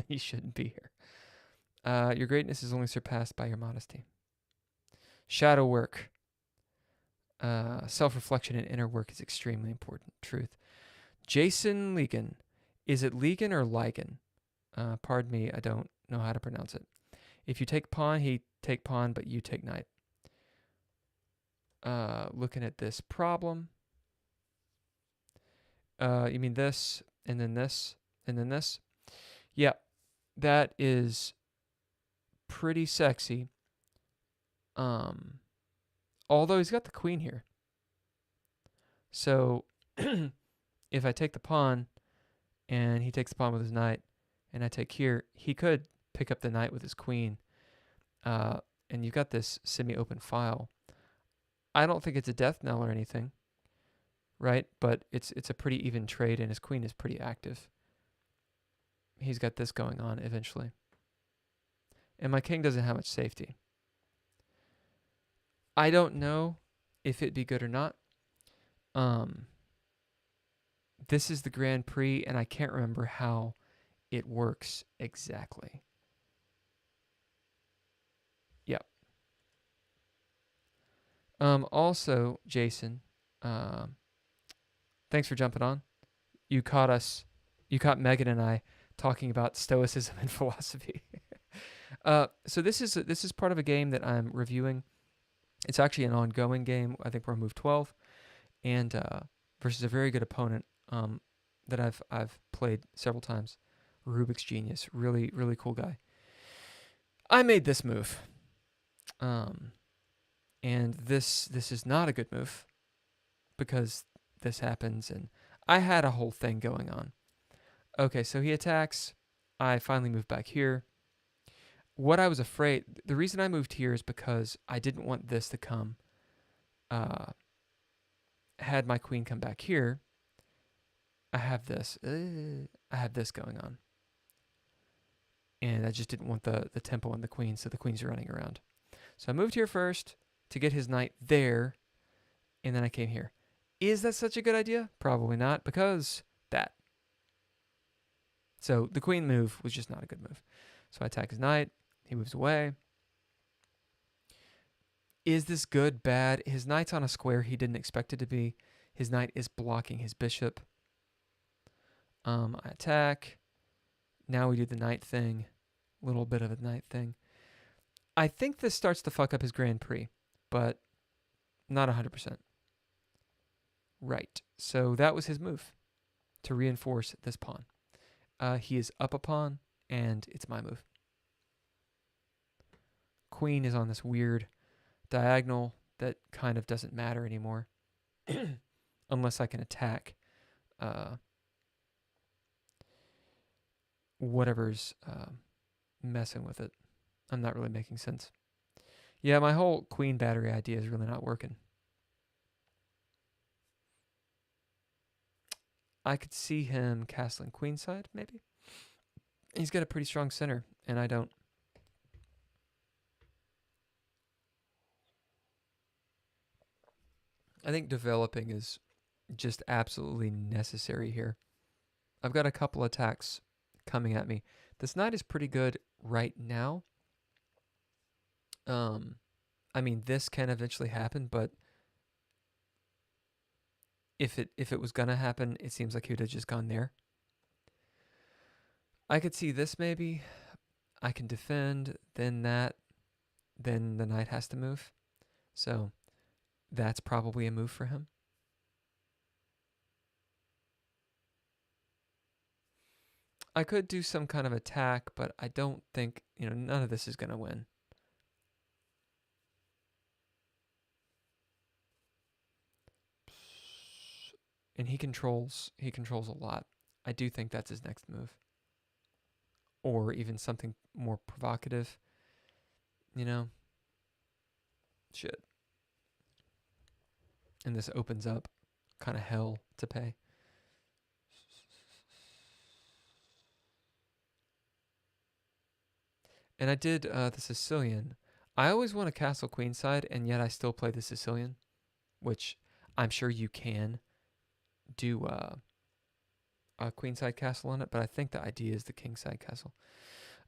you shouldn't be here. Your greatness is only surpassed by your modesty. Shadow work. Self-reflection and inner work is extremely important. Truth. Jason Legan. Is it Legan or Ligan? Pardon me, I don't know how to pronounce it. If you take pawn, he take pawn, but you take knight. Looking at this problem. You mean this, and then this, and then this? Yeah, that is pretty sexy. Although he's got the queen here. So if I take the pawn and he takes the pawn with his knight and I take here, he could pick up the knight with his queen. And you've got this semi-open file. I don't think it's a death knell or anything, right? But it's a pretty even trade, and his queen is pretty active. He's got this going on eventually. And my king doesn't have much safety. I don't know if it'd be good or not. This is the Grand Prix, and I can't remember how it works exactly. Yep. Also, Jason, thanks for jumping on. You caught Megan and I talking about stoicism and philosophy. So this is part of a game that I'm reviewing. It's actually an ongoing game. I think we're on move 12, and versus a very good opponent that I've played several times. Rubik's Genius, really really cool guy. I made this move, and this is not a good move because this happens, and I had a whole thing going on. Okay, so he attacks. I finally move back here. What I was afraid, the reason I moved here is because I didn't want this to come. Had my queen come back here, I have this going on. And I just didn't want the tempo on the queen, so the queen's running around. So I moved here first to get his knight there, and then I came here. Is that such a good idea? Probably not, because that. So the queen move was just not a good move. So I attack his knight. He moves away. Is this good, bad? His knight's on a square he didn't expect it to be. His knight is blocking his bishop. I attack. Now we do the knight thing. A little bit of a knight thing. I think this starts to fuck up his Grand Prix, but not 100%. Right. So that was his move to reinforce this pawn. He is up a pawn, and it's my move. Queen is on this weird diagonal that kind of doesn't matter anymore unless I can attack whatever's messing with it. I'm not really making sense. Yeah, my whole queen battery idea is really not working. I could see him castling queenside, maybe. He's got a pretty strong center, and I don't. I think developing is just absolutely necessary here. I've got a couple attacks coming at me. This knight is pretty good right now. I mean, this can eventually happen, but if it was gonna happen, it seems like he would have just gone there. I could see this maybe. I can defend, then that, then the knight has to move. So that's probably a move for him. I could do some kind of attack, but I don't think, none of this is going to win. And he controls a lot. I do think that's his next move. Or even something more provocative. Shit. And this opens up kind of hell to pay. And I did the Sicilian. I always want a castle queenside, and yet I still play the Sicilian, which I'm sure you can do a queenside castle on it, but I think the idea is the kingside castle.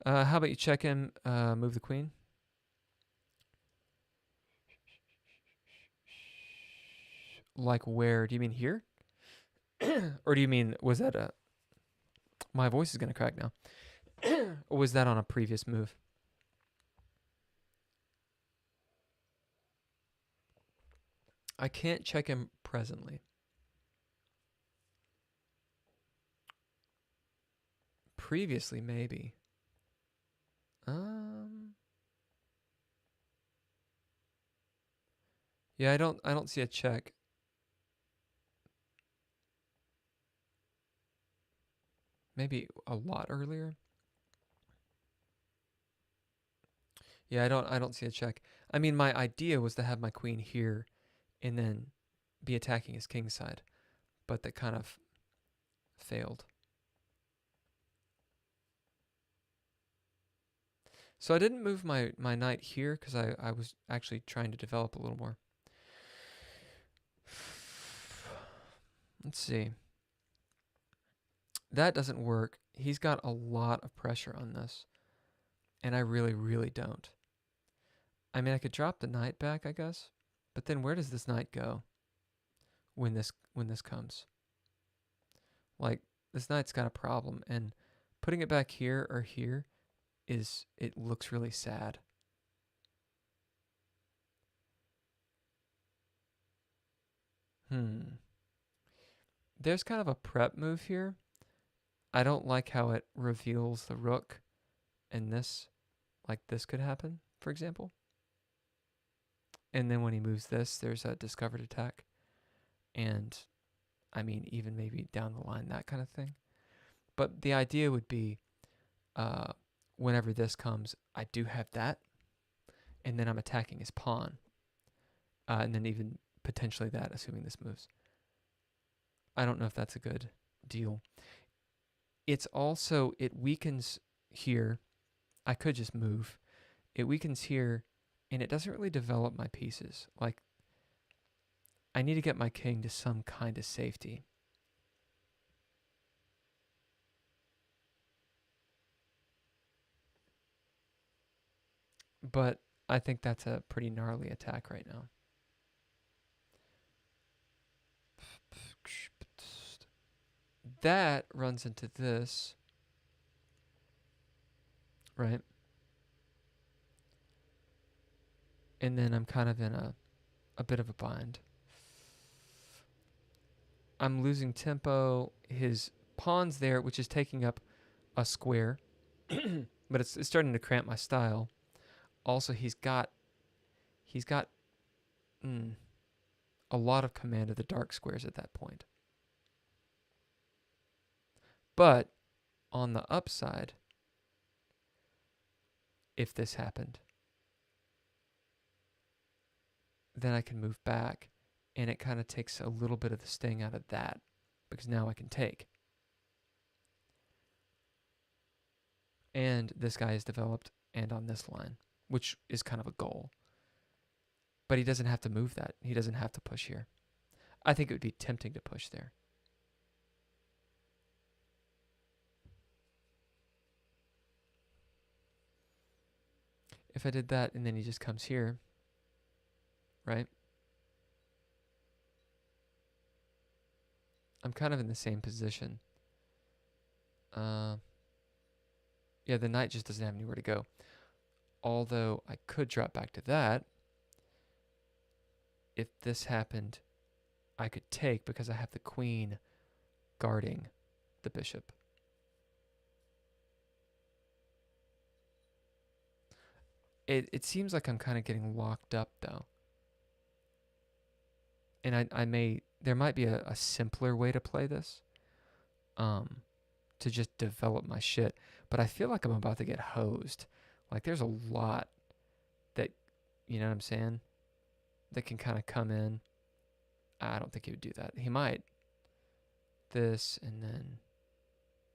How about you check him, move the queen? Like where? Do you mean here? Or do you mean, was that a... My voice is going to crack now. Or was that on a previous move? I can't check him presently. Previously, maybe. Yeah, I don't see a check. Maybe a lot earlier. Yeah, I don't see a check. I mean, my idea was to have my queen here and then be attacking his king side, but that kind of failed. So I didn't move my knight here because I was actually trying to develop a little more. Let's see. That doesn't work. He's got a lot of pressure on this, and I really, really don't. I mean, I could drop the knight back, I guess, but then where does this knight go when this comes? Like, this knight's got a problem, and putting it back here or here it looks really sad. There's kind of a prep move here. I don't like how it reveals the rook, and this, like this could happen, for example. And then when he moves this, there's a discovered attack. And, I mean, even maybe down the line, that kind of thing. But the idea would be, whenever this comes, I do have that. And then I'm attacking his pawn. And then even potentially that, assuming this moves. I don't know if that's a good deal. It's also, it weakens here. I could just move. It weakens here, and it doesn't really develop my pieces. Like, I need to get my king to some kind of safety. But I think that's a pretty gnarly attack right now. That runs into this, right? And then I'm kind of in a bit of a bind. I'm losing tempo. His pawn's there, which is taking up a square, but it's starting to cramp my style. Also, he's got a lot of command of the dark squares at that point. But on the upside, if this happened, then I can move back, and it kind of takes a little bit of the sting out of that, because now I can take. And this guy is developed and on this line, which is kind of a goal. But he doesn't have to move that. He doesn't have to push here. I think it would be tempting to push there. If I did that and then he just comes here, right? I'm kind of in the same position. Yeah, the knight just doesn't have anywhere to go. Although I could drop back to that. If this happened, I could take because I have the queen guarding the bishop. It seems like I'm kind of getting locked up though. And there might be a simpler way to play this. To just develop my shit. But I feel like I'm about to get hosed. Like there's a lot that, you know what I'm saying, that can kind of come in. I don't think he would do that. He might. This, and then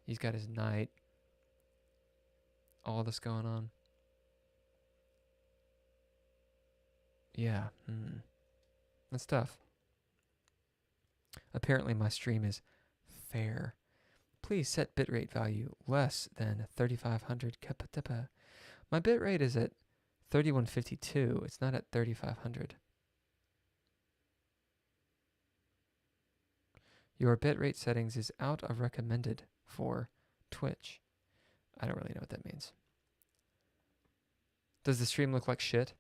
he's got his knight. All this going on. Yeah. That's tough. Apparently my stream is fair. Please set bitrate value less than 3500 kappa. My bitrate is at 3152. It's not at 3500. Your bitrate settings is out of recommended for Twitch. I don't really know what that means. Does the stream look like shit?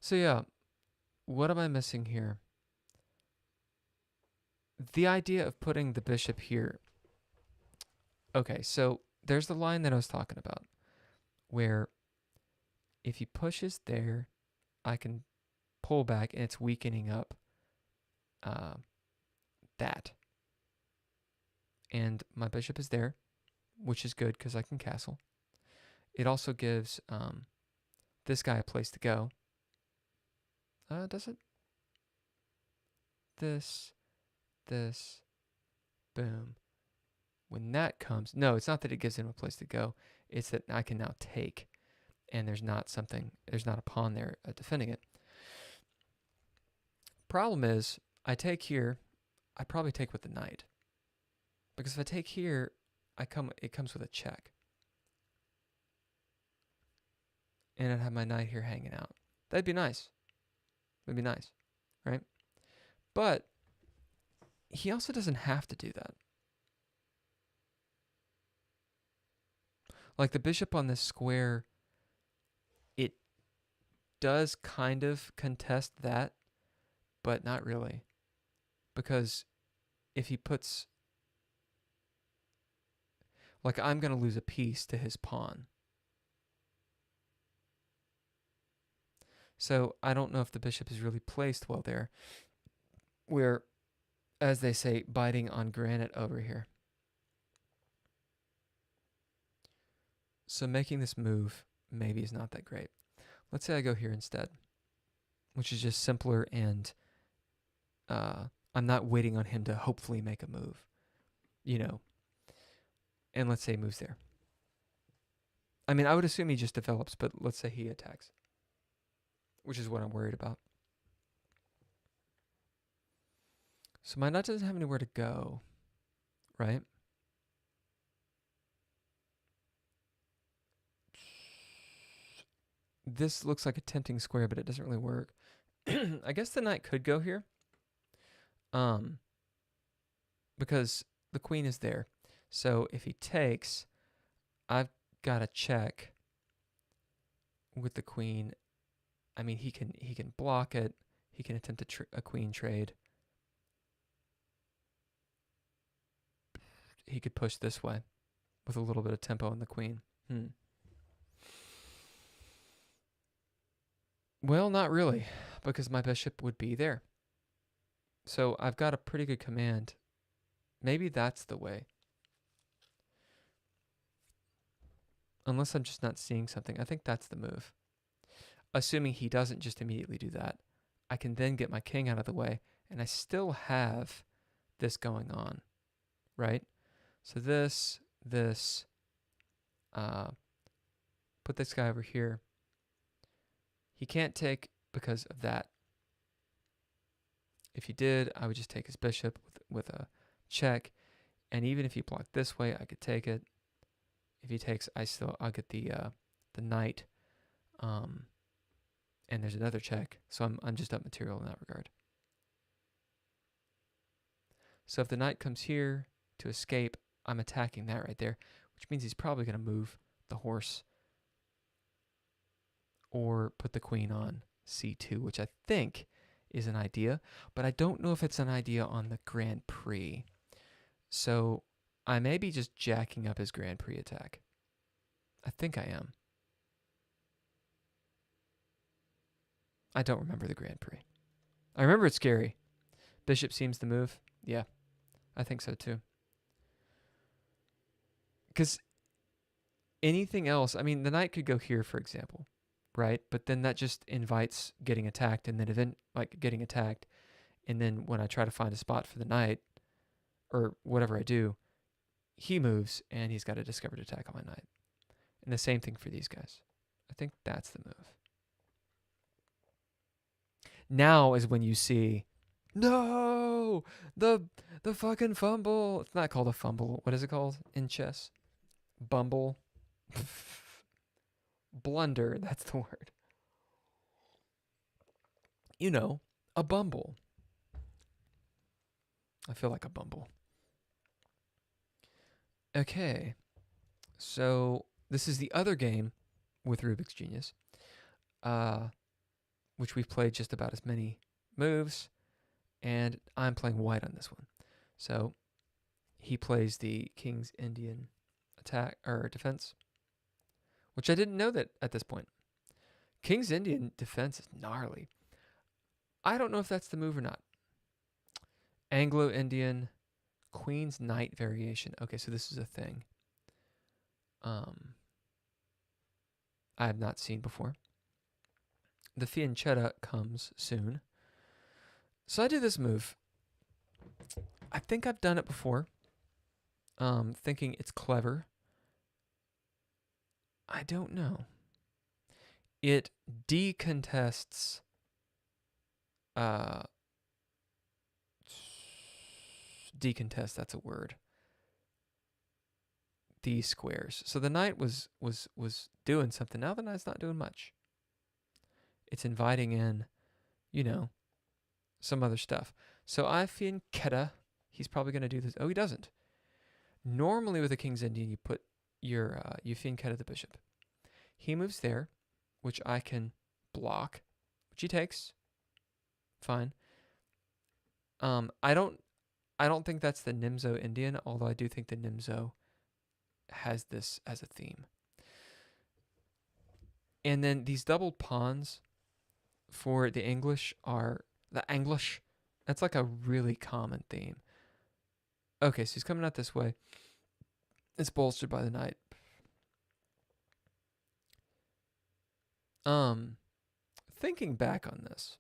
So yeah, what am I missing here? The idea of putting the bishop here. Okay, so there's the line that I was talking about, where if he pushes there, I can pull back, and it's weakening up that. And my bishop is there, which is good because I can castle. It also gives this guy a place to go. Does it? This, boom. When that comes, no, it's not that it gives him a place to go. It's that I can now take, and there's not a pawn there defending it. Problem is, I take here, I probably take with the knight. Because if I take here, it comes with a check. And I'd have my knight here hanging out. That'd be nice. That'd be nice, right? But he also doesn't have to do that. Like the bishop on this square, it does kind of contest that, but not really. Because if he puts, like, I'm going to lose a piece to his pawn. So I don't know if the bishop is really placed well there. We're, as they say, biting on granite over here. So making this move maybe is not that great. Let's say I go here instead, which is just simpler, and I'm not waiting on him to hopefully make a move, you know. And let's say he moves there. I mean, I would assume he just develops, but let's say he attacks. which is what I'm worried about. So my knight doesn't have anywhere to go, right? This looks like a tempting square, but it doesn't really work. I guess the knight could go here. Because the queen is there. So if he takes, I've got to check with the queen. I mean, he can block it. He can attempt a queen trade. He could push this way with a little bit of tempo on the queen. Well, not really, because my bishop would be there. So I've got a pretty good command. Maybe that's the way. Unless I'm just not seeing something. I think that's the move. Assuming he doesn't just immediately do that. I can then get my king out of the way, and I still have this going on, right? So this, put this guy over here. He can't take because of that. If he did, I would just take his bishop with a check, and even if he blocked this way, I could take it. If he takes, I'll get the knight, and there's another check. So I'm just up material in that regard. So if the knight comes here to escape, I'm attacking that right there, which means he's probably going to move the horse or put the queen on c2, which I think is an idea, but I don't know if it's an idea on the Grand Prix. So I may be just jacking up his Grand Prix attack. I think I am. I don't remember the Grand Prix. I remember it's scary. Bishop seems to move. Yeah, I think so too. Because anything else, I mean, the knight could go here, for example, right? But then that just invites getting attacked, and then getting attacked, and then when I try to find a spot for the knight, or whatever I do, he moves, and he's got a discovered attack on my knight. And the same thing for these guys. I think that's the move. Now is when you see, no, the fucking fumble. It's not called a fumble. What is it called in chess? Bumble. Blunder, that's the word. You know, a bumble. I feel like a bumble. Okay, so this is the other game with Rubik's Genius, which we've played just about as many moves, and I'm playing white on this one. So he plays the King's Indian attack or defense, which I didn't know that at this point. King's Indian defense is gnarly. I don't know if that's the move or not. Anglo-Indian Queen's Knight variation. Okay, so this is a thing I have not seen before. The fiancetta comes soon. So I do this move. I think I've done it before. Thinking it's clever. I don't know. It decontests decontest, that's a word. These squares. So the knight was doing something. Now the knight's not doing much. It's inviting in, you know, some other stuff. So I fiancetta. He's probably going to do this. Oh, he doesn't. Normally with a King's Indian, you put your you fiancetta the bishop. He moves there, which I can block, which he takes. Fine. I don't think that's the Nimzo Indian, although I do think the Nimzo has this as a theme. And then these doubled pawns for the English are the English. That's like a really common theme. Okay, so he's coming out this way. It's bolstered by the knight. Thinking back on this.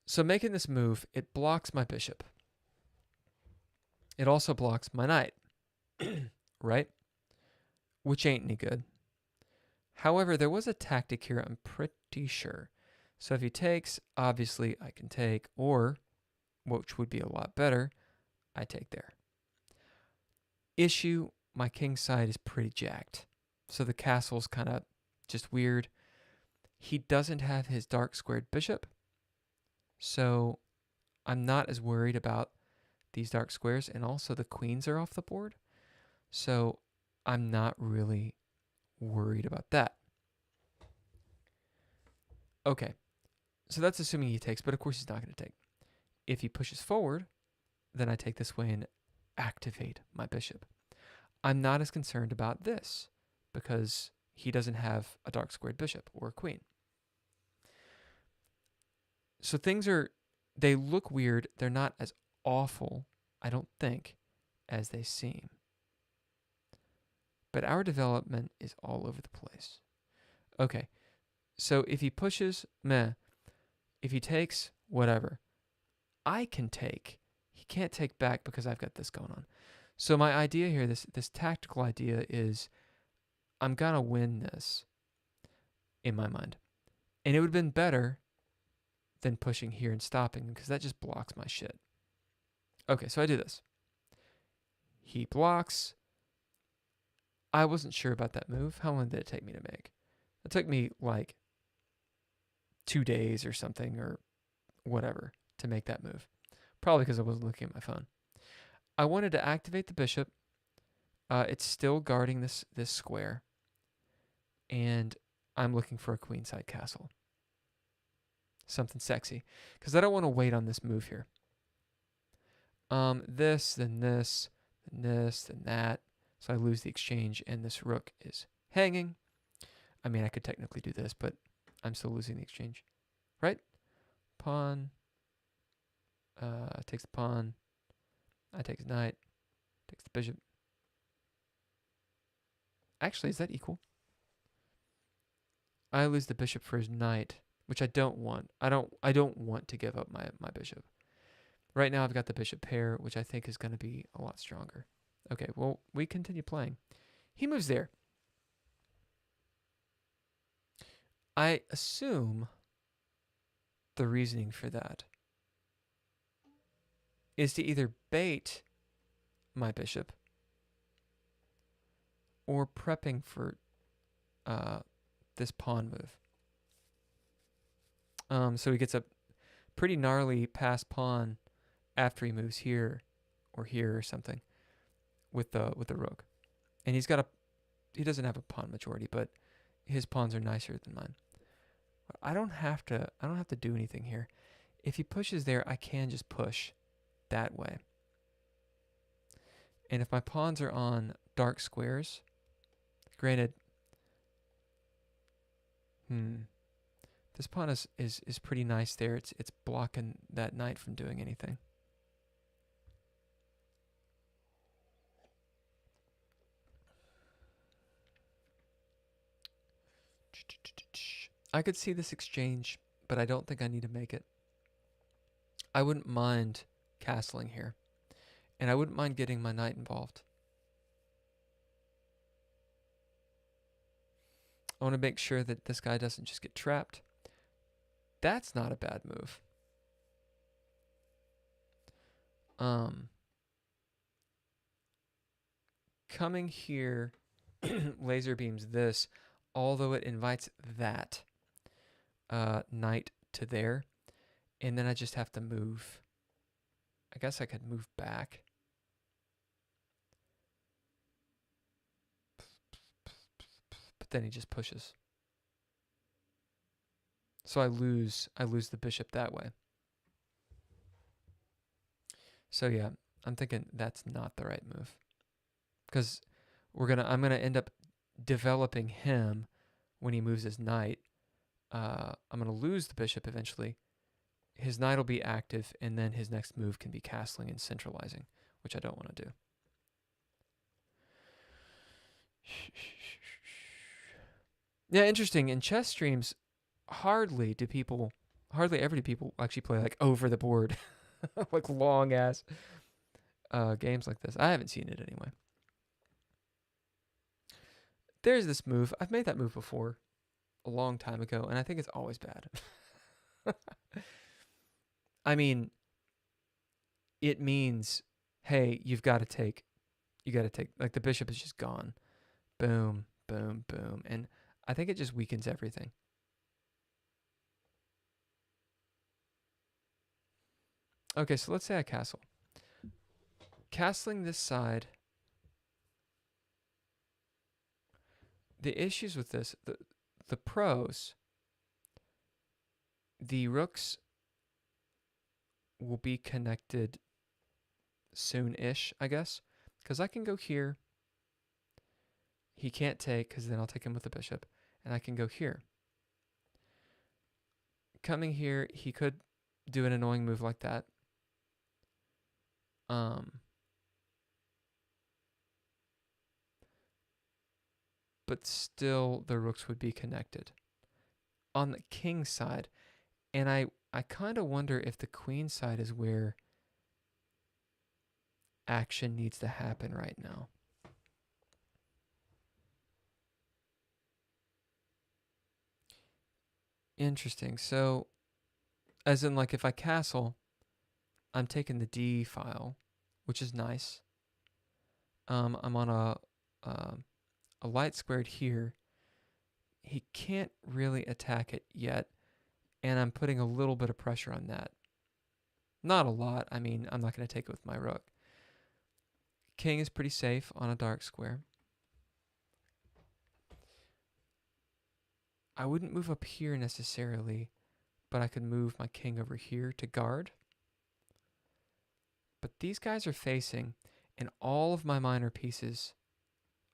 So making this move, it blocks my bishop. It also blocks my knight, right? Which ain't any good. However, there was a tactic here, I'm pretty sure. So if he takes, obviously I can take, or, which would be a lot better, I take there. Issue, my king side is pretty jacked. So the castle's kind of just weird. He doesn't have his dark squared bishop, so I'm not as worried about these dark squares, and also the queens are off the board, so I'm not really worried about that. Okay, so that's assuming he takes, but of course he's not going to take. If he pushes forward, then I take this way and activate my bishop. I'm not as concerned about this because he doesn't have a dark squared bishop or a queen. So they look weird. They're not as awful, I don't think, as they seem. But our development is all over the place. Okay, so if he pushes, meh. If he takes, whatever. I can take. He can't take back because I've got this going on. So my idea here, this tactical idea is I'm going to win this in my mind. And it would have been better than pushing here and stopping because that just blocks my shit. Okay, so I do this. He blocks. I wasn't sure about that move. How long did it take me to make? It took me like 2 days or something or whatever to make that move. Probably because I wasn't looking at my phone. I wanted to activate the bishop. It's still guarding this square. And I'm looking for a queenside castle. Something sexy. Because I don't want to wait on this move here. This, then this, then this, then that. So I lose the exchange and this rook is hanging. I mean, I could technically do this, but I'm still losing the exchange. Right? Pawn. Takes the pawn. I take his knight. Takes the bishop. Actually, is that equal? I lose the bishop for his knight, which I don't want. I don't want to give up my bishop. Right now I've got the bishop pair, which I think is going to be a lot stronger. Okay, well, we continue playing. He moves there. I assume the reasoning for that is to either bait my bishop or prepping for this pawn move. So he gets a pretty gnarly pass pawn after he moves here or here or something with the rook. And he doesn't have a pawn majority, but his pawns are nicer than mine. I don't have to do anything here. If he pushes there, I can just push that way. And if my pawns are on dark squares, granted, this pawn is pretty nice there. It's blocking that knight from doing anything. I could see this exchange, but I don't think I need to make it. I wouldn't mind castling here, and I wouldn't mind getting my knight involved. I want to make sure that this guy doesn't just get trapped. That's not a bad move. Coming here, laser beams this, although it invites that knight to there, and then I just have to move. I guess I could move back. But then he just pushes. So I lose the bishop that way. So yeah, I'm thinking that's not the right move. Because I'm gonna end up developing him when he moves his knight. I'm gonna lose the bishop eventually. His knight will be active, and then his next move can be castling and centralizing, which I don't want to do. Yeah, interesting. In chess streams, hardly ever do people actually play like over the board, like long ass games like this. I haven't seen it anyway. there's this move. I've made that move before a long time ago, and I think it's always bad. I mean, it means, hey, you got to take, like the bishop is just gone. Boom, boom, boom. And I think it just weakens everything. Okay, so let's say I castle. Castling this side, the issues with this, the pros, the rooks will be connected soon-ish, I guess, because I can go here. He can't take, because then I'll take him with the bishop, and I can go here. Coming here, he could do an annoying move like that. But still, the rooks would be connected. On the king side, and I kind of wonder if the queen side is where action needs to happen right now. Interesting. So, as in, like, if I castle, I'm taking the D file, which is nice. I'm on a light squared here. He can't really attack it yet, and I'm putting a little bit of pressure on that. Not a lot. I mean, I'm not going to take it with my rook. King is pretty safe on a dark square. I wouldn't move up here necessarily, but I could move my king over here to guard. But these guys are facing, and all of my minor pieces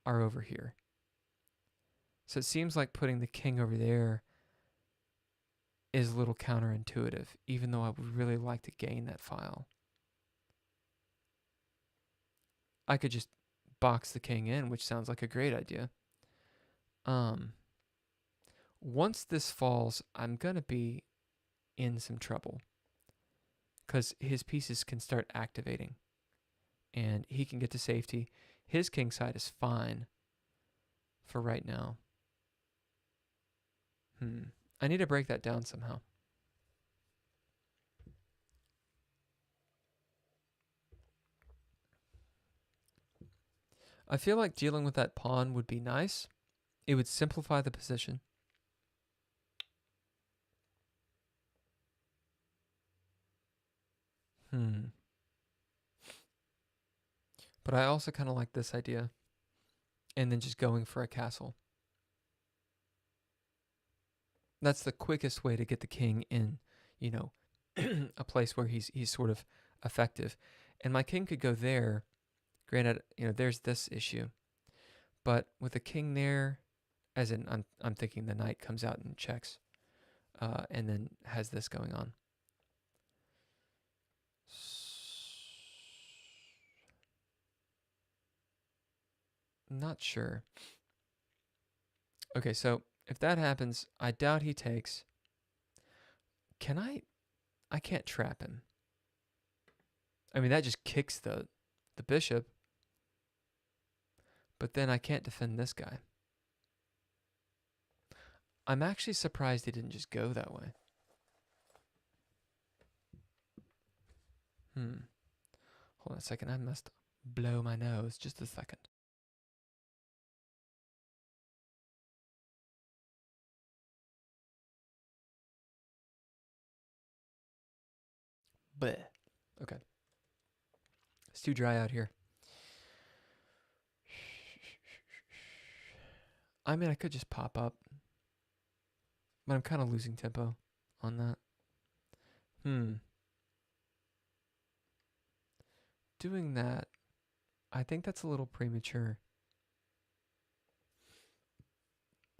are over here. So it seems like putting the king over there is a little counterintuitive, even though I would really like to gain that file. I could just box the king in, which sounds like a great idea. Once this falls, I'm going to be in some trouble, because his pieces can start activating, and he can get to safety. His king side is fine for right now. I need to break that down somehow. I feel like dealing with that pawn would be nice. It would simplify the position. But I also kind of like this idea. And then just going for a castle. That's the quickest way to get the king in, you know, a place where he's sort of effective. And my king could go there. Granted, you know, there's this issue. But with the king there, as in I'm thinking the knight comes out and checks, and then has this going on. Not sure. Okay, so if that happens, I doubt he takes. Can I can't trap him. I mean, that just kicks the bishop. But then I can't defend this guy. I'm actually surprised he didn't just go that way. Hold on a second. I must blow my nose. Just a second. Bleh. Okay. It's too dry out here. I mean, I could just pop up. But I'm kind of losing tempo on that. Doing that, I think that's a little premature.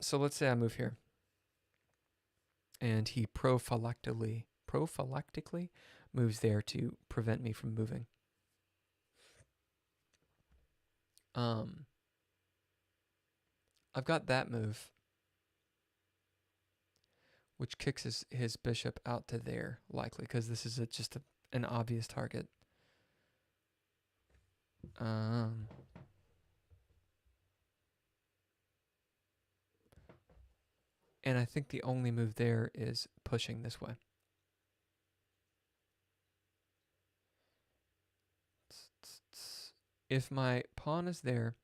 So let's say I move here. And he prophylactically moves there to prevent me from moving. I've got that move, which kicks his bishop out to there, likely, because this is just an obvious target. And I think the only move there is pushing this way. If my pawn is there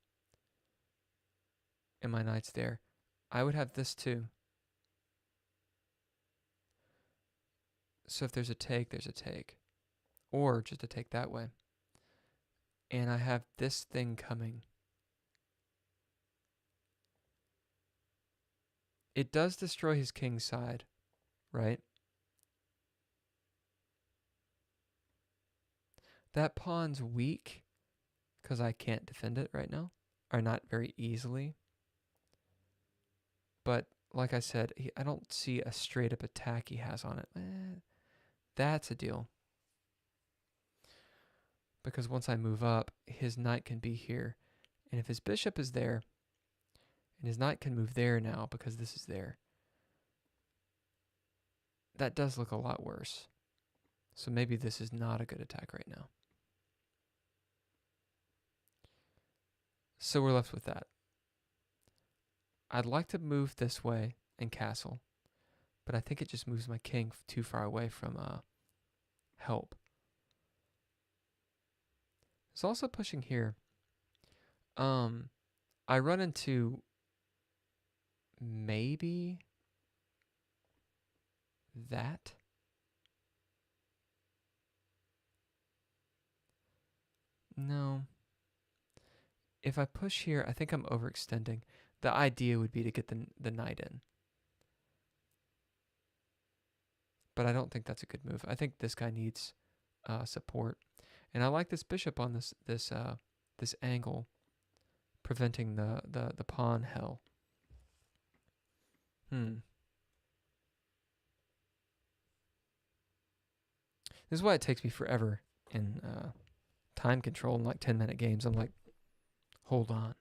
and my knight's there, I would have this too. So if there's a take, there's a take. Or just a take that way. And I have this thing coming. It does destroy his king's side, right? That pawn's weak because I can't defend it right now, or not very easily. But like I said, I don't see a straight up attack he has on it. That's a deal. Because once I move up, his knight can be here. And if his bishop is there, and his knight can move there now because this is there, that does look a lot worse. So maybe this is not a good attack right now. So we're left with that. I'd like to move this way and castle, but I think it just moves my king too far away from help. It's also pushing here. I run into maybe that. No. If I push here, I think I'm overextending. The idea would be to get the knight in. But I don't think that's a good move. I think this guy needs support. And I like this bishop on this angle, preventing the pawn hell. This is why it takes me forever in time control in like 10-minute games. I'm like, hold on.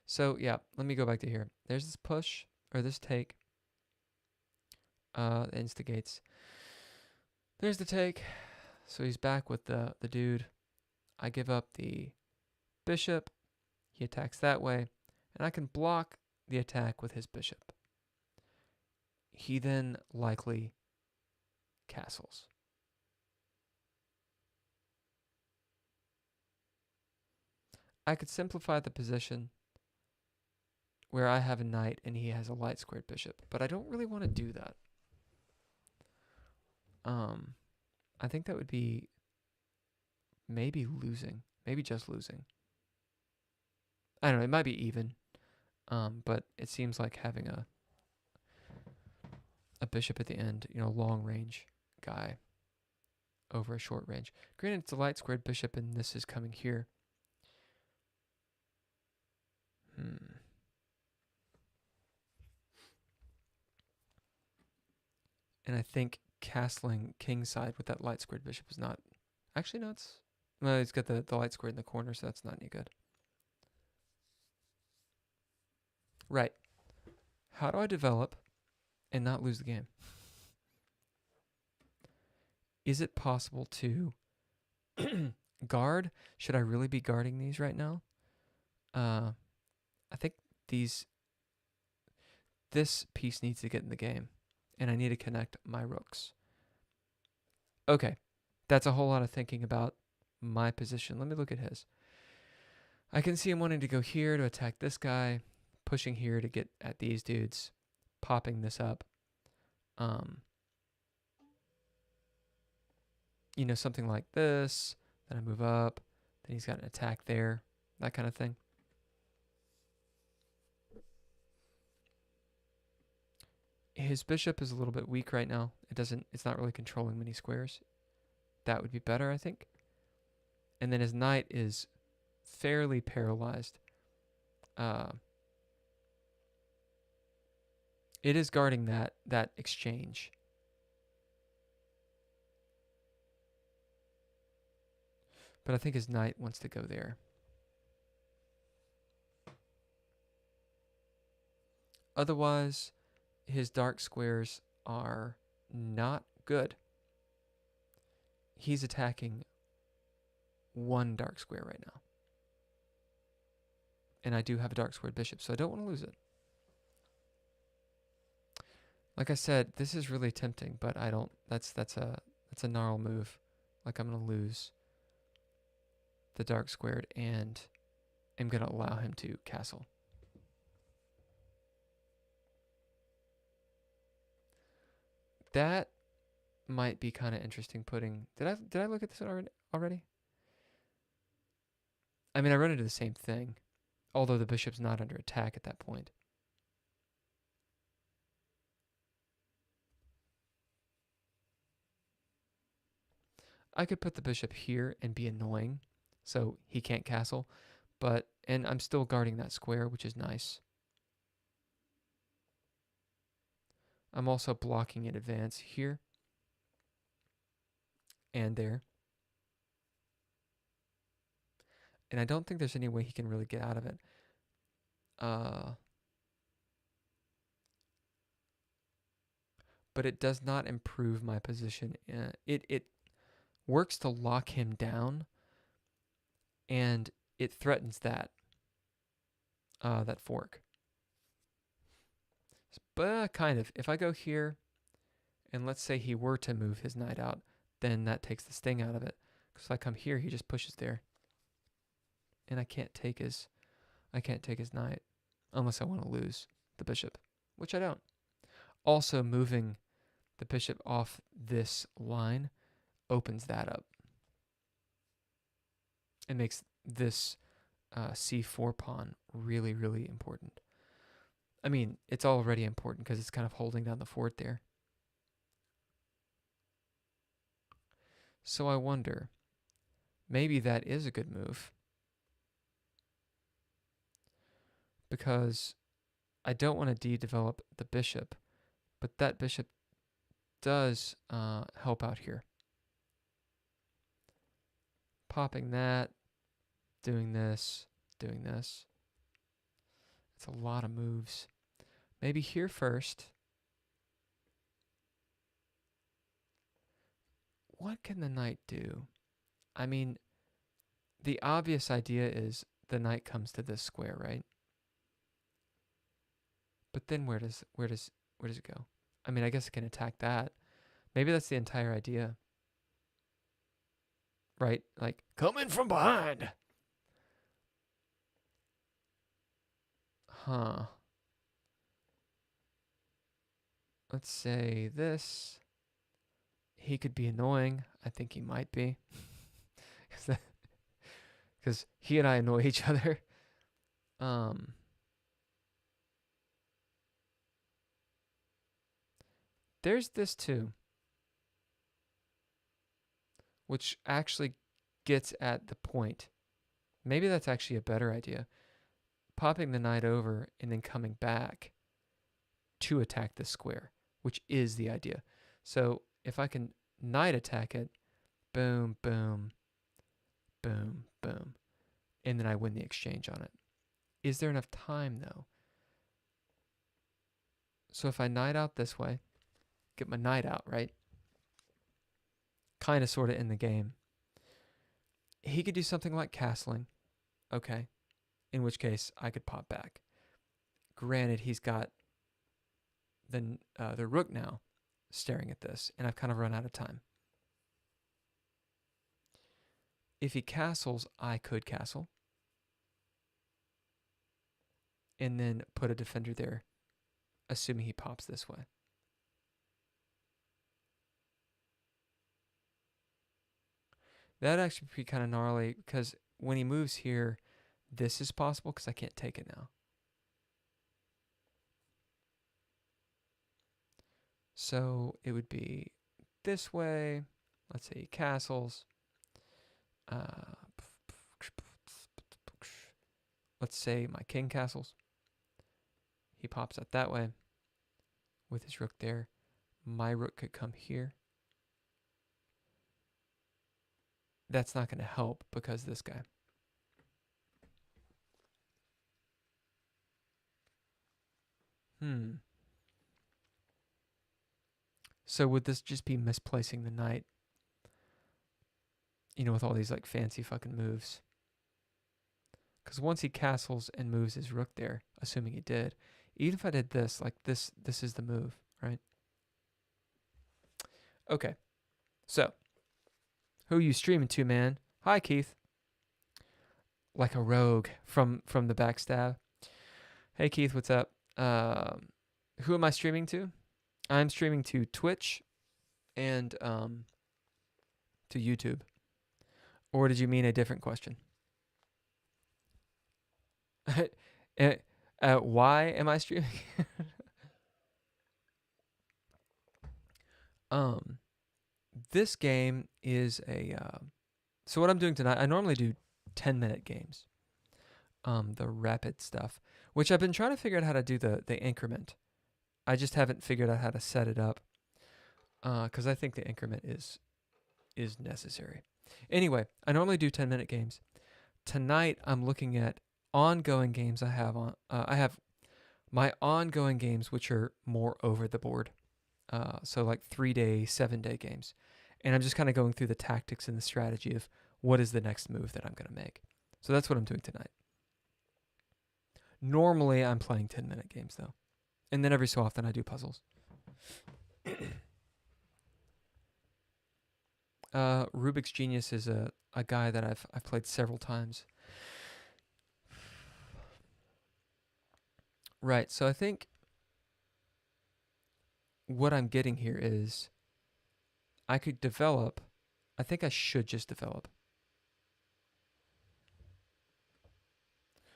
So yeah, let me go back to here. There's this push or this take. Instigates. There's the take. So he's back with the dude. I give up the bishop. He attacks that way, and I can block the attack with his bishop. He then likely castles. I could simplify the position where I have a knight and he has a light squared bishop, but I don't really want to do that. I think that would be maybe losing, maybe just losing. I don't know, it might be even, but it seems like having a bishop at the end, long range guy over a short range. Granted, it's a light squared bishop and this is coming here. And I think castling kingside with that light squared bishop is not... Actually, no, he's got the light squared in the corner, so that's not any good. Right. How do I develop and not lose the game? Is it possible to guard? Should I really be guarding these right now? I think this piece needs to get in the game, and I need to connect my rooks. Okay, that's a whole lot of thinking about my position. Let me look at his. I can see him wanting to go here to attack this guy, pushing here to get at these dudes, popping this up. Something like this. Then I move up. Then he's got an attack there. That kind of thing. His bishop is a little bit weak right now. It's not really controlling many squares. That would be better, I think. And then his knight is fairly paralyzed. It is guarding that exchange. But I think his knight wants to go there. Otherwise, his dark squares are not good. He's attacking one dark square right now. And I do have a dark squared bishop, so I don't want to lose it. Like I said, this is really tempting, but I don't. That's a gnarl move. Like I'm gonna lose the dark squared, and I'm gonna allow him to castle. That might be kind of interesting. Putting did I look at this already? I mean, I run into the same thing, although the bishop's not under attack at that point. I could put the bishop here and be annoying, so he can't castle, and I'm still guarding that square, which is nice. I'm also blocking in advance here and there. And I don't think there's any way he can really get out of it. But it does not improve my position. It works to lock him down, and it threatens that fork. But kind of. If I go here, and let's say he were to move his knight out, then that takes the sting out of it. Because if I come here, he just pushes there, and I can't take his knight unless I want to lose the bishop, which I don't. Also, moving the bishop off this line opens that up. It makes this c4 pawn really, really important. I mean, it's already important because it's kind of holding down the fort there. So I wonder, maybe that is a good move, because I don't want to de-develop the bishop, but that bishop does help out here. Popping that, doing this, doing this. It's a lot of moves. Maybe here first. What can the knight do? I mean, the obvious idea is the knight comes to this square, right? But then where does it go? I mean, I guess it can attack that. Maybe that's the entire idea. Right? Like, come in from behind. Huh. Let's say this. He could be annoying. I think he might be. Because he and I annoy each other. There's this too, which actually gets at the point. Maybe that's actually a better idea. Popping the knight over and then coming back to attack this square, which is the idea. So if I can knight attack it, boom, boom, boom, boom, and then I win the exchange on it. Is there enough time, though? So if I knight out this way, get my knight out, right? Kind of, sort of in the game. He could do something like castling. Okay. In which case, I could pop back. Granted, he's got the rook now staring at this, and I've kind of run out of time. If he castles, I could castle. And then put a defender there, assuming he pops this way. That'd actually be kind of gnarly, because when he moves here, this is possible because I can't take it now. So it would be this way. Let's say he castles. Let's say my king castles. He pops out that way with his rook there. My rook could come here. That's not going to help because this guy. So would this just be misplacing the knight? You know, with all these like fancy fucking moves. Because once he castles and moves his rook there, assuming he did, even if I did this, like this is the move, right? Okay, so who are you streaming to, man? Hi, Keith. Like a rogue from the backstab. Hey, Keith, what's up? Who am I streaming to? I'm streaming to Twitch and to YouTube. Or did you mean a different question? Why am I streaming? um, this game is a. So what I'm doing tonight, I normally do 10-minute games. The rapid stuff, which I've been trying to figure out how to do the increment. I just haven't figured out how to set it up. Because I think the increment is necessary. Anyway, I normally do 10-minute games. Tonight I'm looking at ongoing games I have on. I have my ongoing games, which are more over the board. So like 3-day, 7-day games. And I'm just kind of going through the tactics and the strategy of what is the next move that I'm going to make. So that's what I'm doing tonight. Normally I'm playing 10-minute games though. And then every so often I do puzzles. Rubik's Genius is a guy that I've played several times. Right, so I think what I'm getting here is I could develop. I think I should just develop.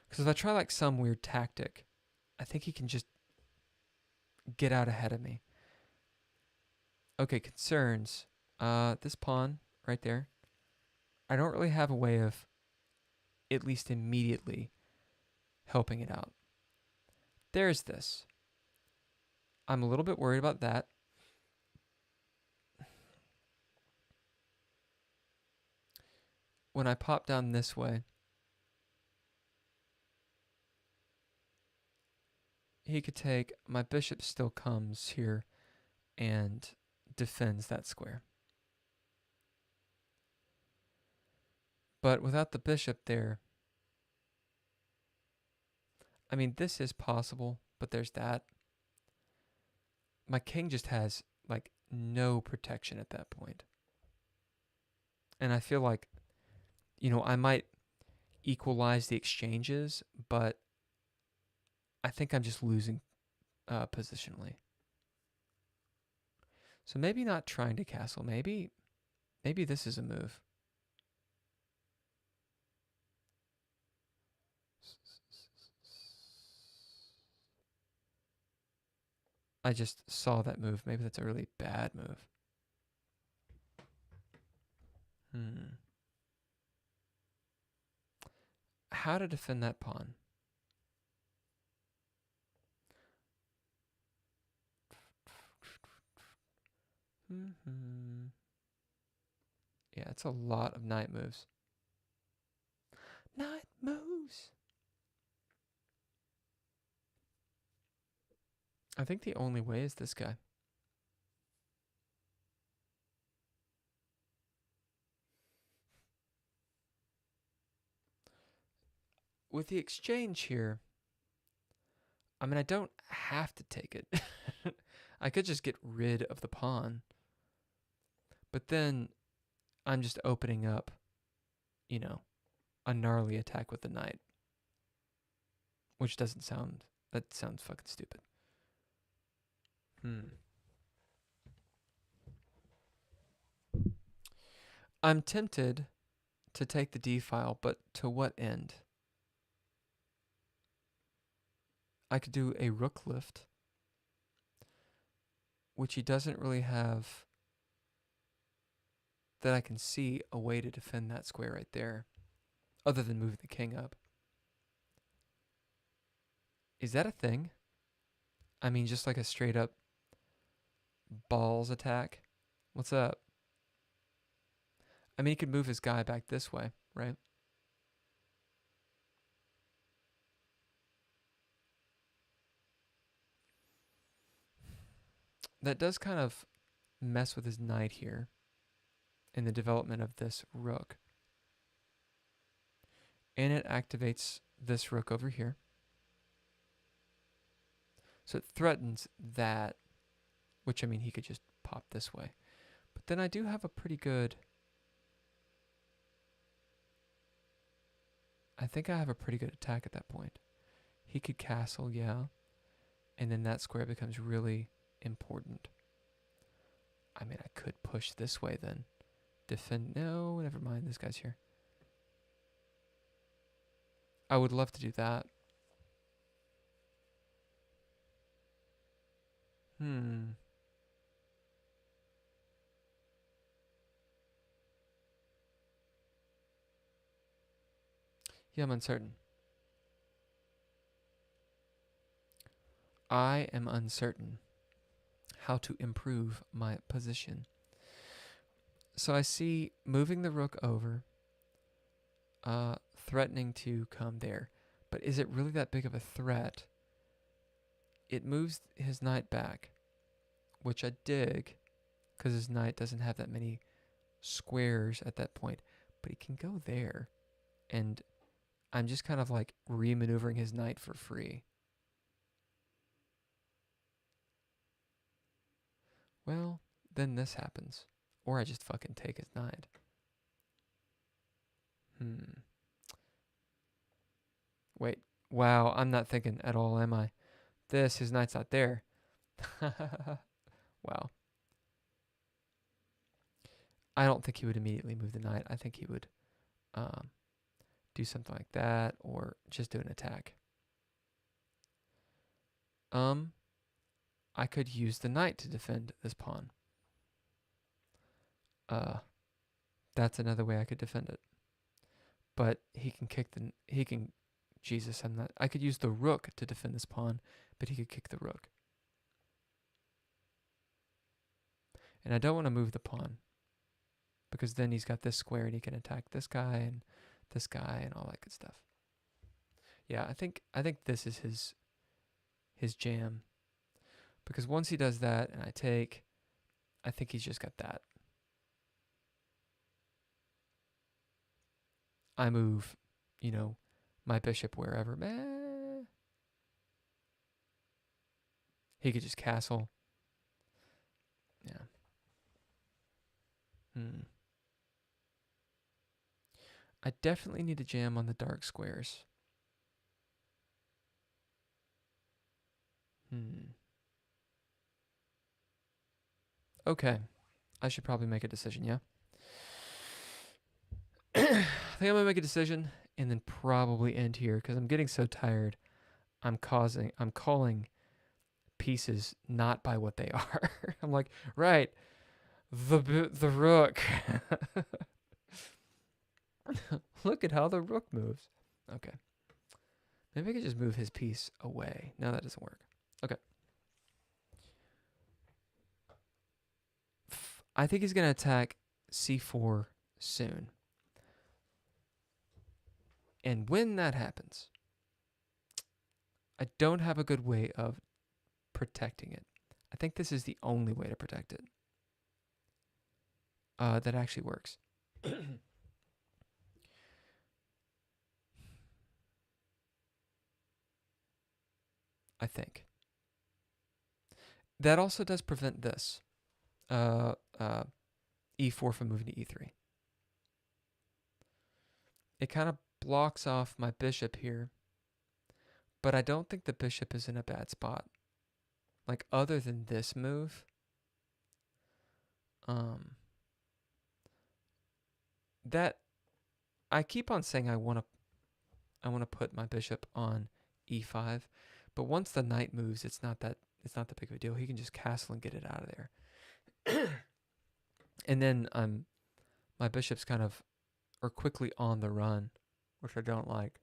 Because if I try like some weird tactic, I think he can just get out ahead of me. Okay, concerns. This pawn right there. I don't really have a way of at least immediately helping it out. There's this. I'm a little bit worried about that. When I pop down this way, he could take, my bishop still comes here and defends that square. But without the bishop there, I mean, this is possible, but there's that. My king just has, like, no protection at that point. And I feel like, I might equalize the exchanges, but I think I'm just losing positionally. So maybe not trying to castle. Maybe this is a move. I just saw that move. Maybe that's a really bad move. How to defend that pawn? Yeah, it's a lot of knight moves. Knight moves! I think the only way is this guy. With the exchange here, I mean, I don't have to take it. I could just get rid of the pawn. But then I'm just opening up, a gnarly attack with the knight. Which that sounds fucking stupid. I'm tempted to take the d file, but to what end? I could do a rook lift, which he doesn't really have, that I can see a way to defend that square right there, other than moving the king up. Is that a thing? I mean, just like a straight up balls attack? What's up? I mean, he could move his guy back this way, right? That does kind of mess with his knight here in the development of this rook. And it activates this rook over here. So it threatens that, which, I mean, he could just pop this way. But then I do have a pretty good... I think I have a pretty good attack at that point. He could castle, yeah. And then that square becomes really important. I mean, I could push this way then. Defend... No, never mind. This guy's here. I would love to do that. Yeah, I'm uncertain. I am uncertain how to improve my position. So I see moving the rook over, threatening to come there. But is it really that big of a threat? It moves his knight back, which I dig, because his knight doesn't have that many squares at that point. But he can go there, and I'm just kind of like re-maneuvering his knight for free. Well, then this happens. Or I just fucking take his knight. Wait. Wow, I'm not thinking at all, am I? His knight's not there. Wow. I don't think he would immediately move the knight. I think he would do something like that, or just do an attack. I could use the knight to defend this pawn. That's another way I could defend it. But he can kick Jesus, I could use the rook to defend this pawn, but he could kick the rook. And I don't want to move the pawn, because then he's got this square and he can attack this guy and all that good stuff. Yeah, I think this is his jam. Because once he does that and I take, I think he's just got that. I move, my bishop wherever. He could just castle. Yeah. I definitely need to jam on the dark squares. Okay. I should probably make a decision, yeah? I think I'm going to make a decision and then probably end here because I'm getting so tired. I'm calling pieces not by what they are. I'm like, right, the rook. Look at how the rook moves. Okay. Maybe I could just move his piece away. No, that doesn't work. Okay. I think he's going to attack c4 soon. And when that happens, I don't have a good way of protecting it. I think this is the only way to protect it. That actually works. I think. That also does prevent this. E4 from moving to E3. It kind of blocks off my bishop here. But I don't think the bishop is in a bad spot. Like, other than this move. That I keep on saying I want to put my bishop on E5, but once the knight moves, it's not that big of a deal. He can just castle and get it out of there. And then my bishop's are quickly on the run, which I don't like.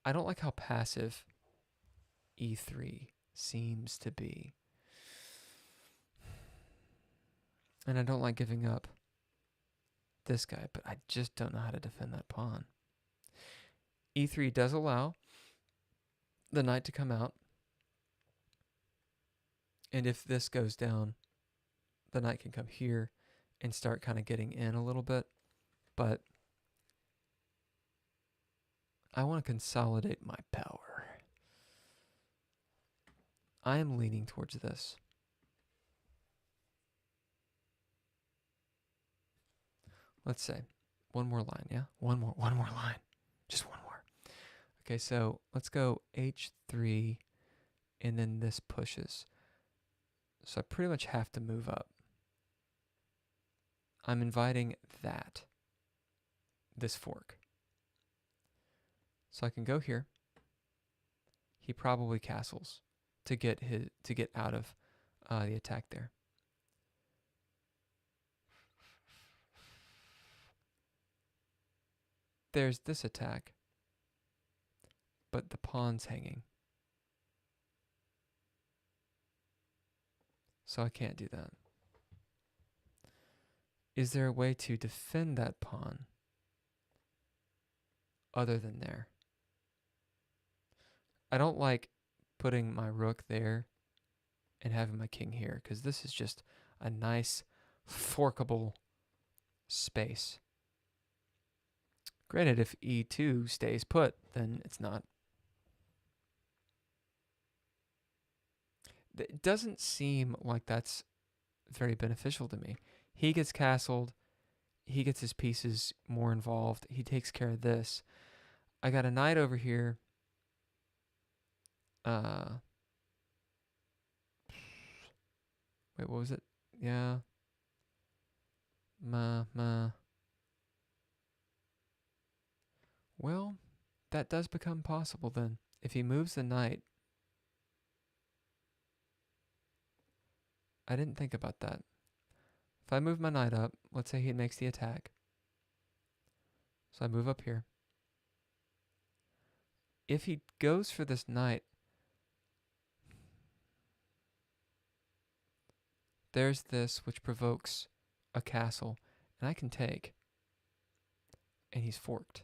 I don't like how passive E3 seems to be. And I don't like giving up this guy, but I just don't know how to defend that pawn. E3 does allow the knight to come out. And if this goes down, the knight can come here and start kind of getting in a little bit. But I want to consolidate my power. I am leaning towards this. Let's say one more line, yeah? One more line. Just one more. Okay, so let's go h3, and then this pushes. So I pretty much have to move up. I'm inviting this fork. So I can go here. He probably castles to get out of the attack there. There's this attack, but the pawn's hanging. So I can't do that. Is there a way to defend that pawn other than there? I don't like putting my rook there and having my king here, because this is just a nice forkable space. Granted, if e2 stays put, then it's not. It doesn't seem like that's very beneficial to me. He gets castled. He gets his pieces more involved. He takes care of this. I got a knight over here. Wait, what was it? Yeah. Well, that does become possible then. If he moves the knight. I didn't think about that. If I move my knight up, let's say he makes the attack. So I move up here. If he goes for this knight, there's this which provokes a castle, and I can take. And he's forked.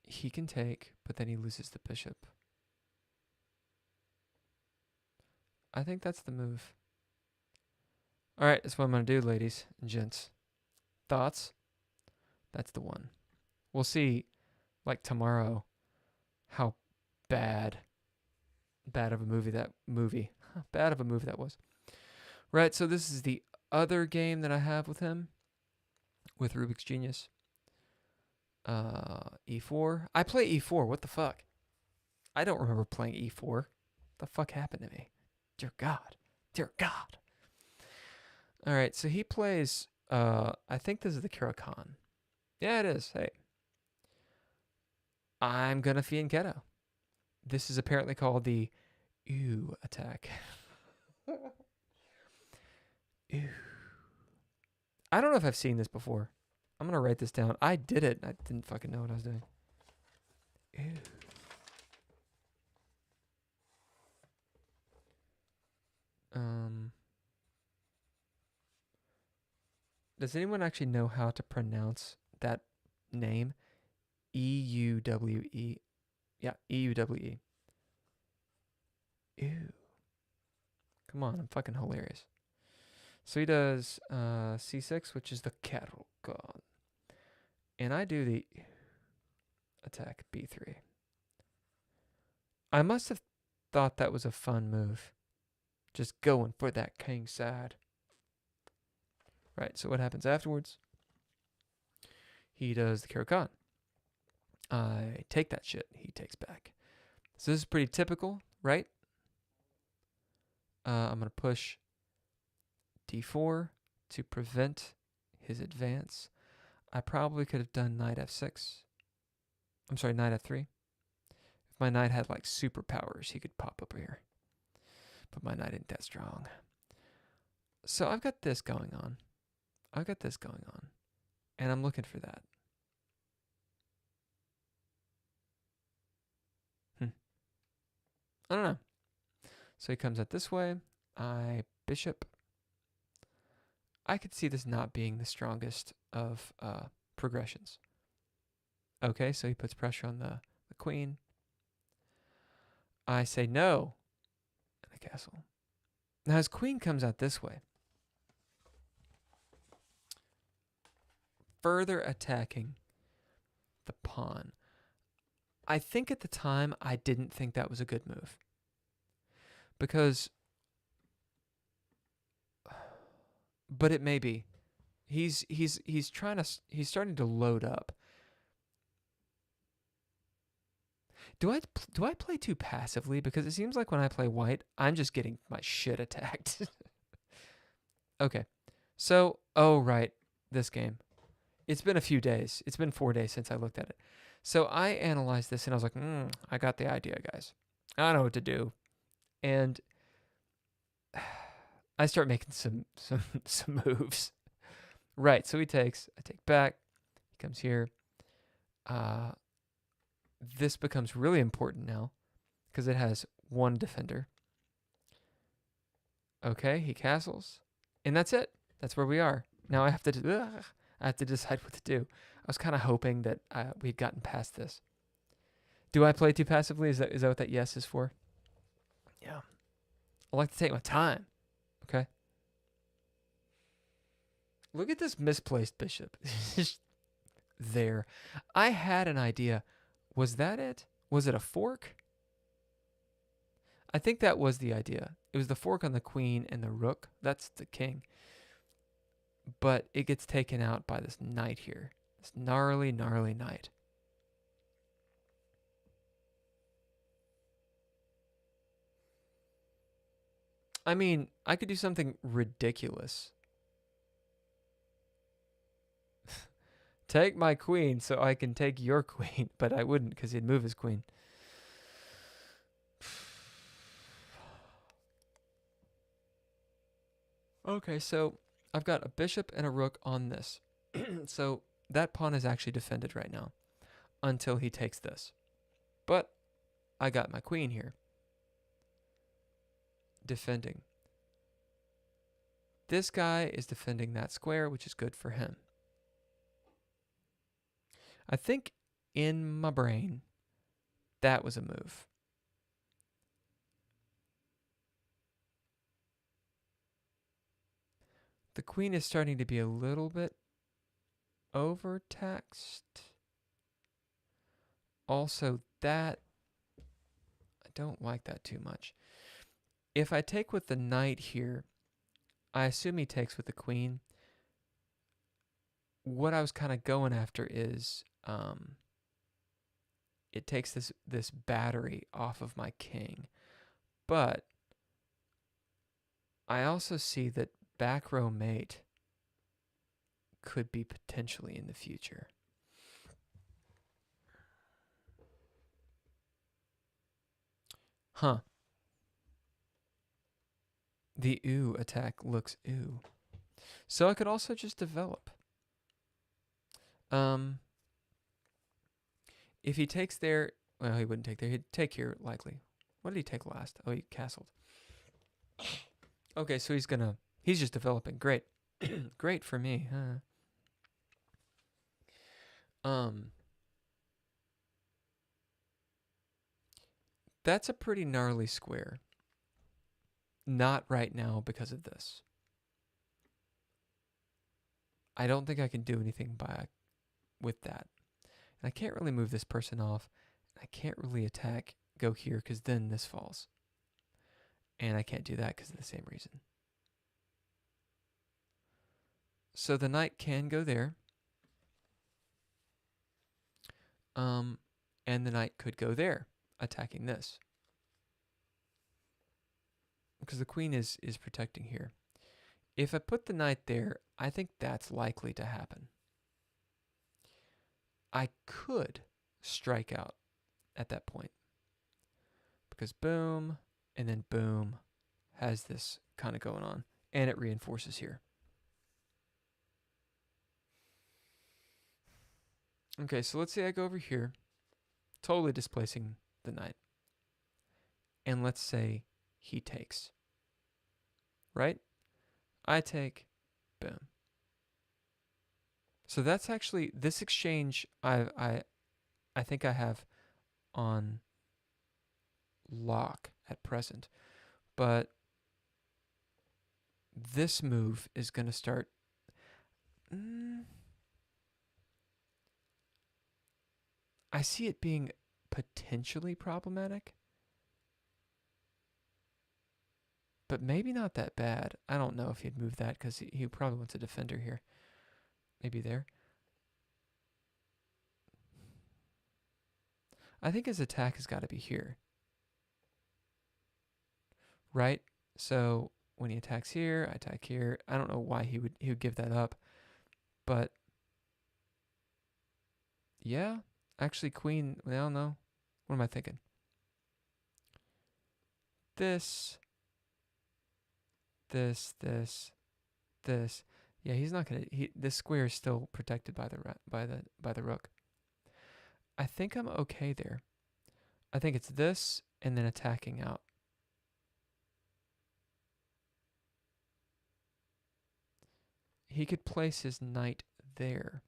He can take, but then he loses the bishop. I think that's the move. All right, that's what I'm going to do, ladies and gents. Thoughts? That's the one. We'll see, like tomorrow, how bad of a movie that was. Right, so this is the other game that I have with him, with Rubik's Genius. E4. I play E4. What the fuck? I don't remember playing E4. What the fuck happened to me? Dear God. Dear God. All right, so he plays, I think this is the Caro-Kann. Yeah, it is. Hey. I'm going to fianchetto. This is apparently called the Ooh attack. Ooh. I don't know if I've seen this before. I'm going to write this down. I did it. I didn't fucking know what I was doing. Ooh. Does anyone actually know how to pronounce that name? E-U-W-E. Yeah, E-U-W-E. Ew. Come on, I'm fucking hilarious. So he does C6, which is the Caro-Kann. And I do the attack B3. I must have thought that was a fun move. Just going for that king side. Right, so what happens afterwards? He does the Caro-Kann. I take that shit. He takes back. So this is pretty typical, right? I'm going to push D4 to prevent his advance. I probably could have done knight F6. I'm sorry, knight F3. If my knight had like superpowers, he could pop up here. But my knight isn't that strong. So I've got this going on. And I'm looking for that. I don't know. So he comes out this way. I bishop. I could see this not being the strongest of progressions. Okay, so he puts pressure on the queen. I say no. And the castle. Now his queen comes out this way. Further attacking the pawn. I think at the time I didn't think that was a good move. Because, but it may be. He's starting to load up. Do I play too passively? Because it seems like when I play white, I'm just getting my shit attacked. Okay. So, oh right, this game. It's been a few days. It's been 4 days since I looked at it. So I analyzed this and I was like, I got the idea, guys. I know what to do. And I start making some moves. Right. So he takes. I take back. He comes here. This becomes really important now because it has one defender. Okay, he castles, and that's it. That's where we are. Now I have to decide what to do. I was kind of hoping that we'd gotten past this. Do I play too passively? Is that what that yes is for? Yeah. I like to take my time. Okay. Look at this misplaced bishop. There. I had an idea. Was that it? Was it a fork? I think that was the idea. It was the fork on the queen and the rook. That's the king. But it gets taken out by this knight here. This gnarly, gnarly knight. I mean, I could do something ridiculous. Take my queen so I can take your queen. But I wouldn't because he'd move his queen. Okay, so I've got a bishop and a rook on this. So that pawn is actually defended right now until he takes this. But I got my queen here. Defending. This guy is defending that square, which is good for him. I think in my brain, that was a move. The queen is starting to be a little bit overtaxed. Also, that, I don't like that too much. If I take with the knight here, I assume he takes with the queen. What I was kind of going after is it takes this battery off of my king. But I also see that back row mate could be potentially in the future. Huh. The ooh attack looks ooh. So I could also just develop. If he takes there, well, he wouldn't take there. He'd take here, likely. What did he take last? Oh, he castled. Okay, so he's just developing. Great. Great for me, huh? That's a pretty gnarly square. Not right now because of this. I don't think I can do anything with that. And I can't really move this person off. I can't really attack, go here, because then this falls. And I can't do that because of the same reason. So the knight can go there. And the knight could go there, attacking this. Because the queen is protecting here. If I put the knight there, I think that's likely to happen. I could strike out at that point. Because boom, and then boom, has this kind of going on. And it reinforces here. Okay, so let's say I go over here, totally displacing the knight. And let's say he takes. Right? I take, boom. So that's actually, this exchange I think I have on lock at present. But this move is going to start... I see it being potentially problematic. But maybe not that bad. I don't know if he'd move that because he probably wants a defender here. Maybe there. I think his attack has got to be here. Right? So when he attacks here, I attack here. I don't know why he would give that up. But yeah, actually queen, I don't know. What am I thinking? This. Yeah, he's not gonna. This square is still protected by the rook. I think I'm okay there. I think it's this and then attacking out. He could place his knight there.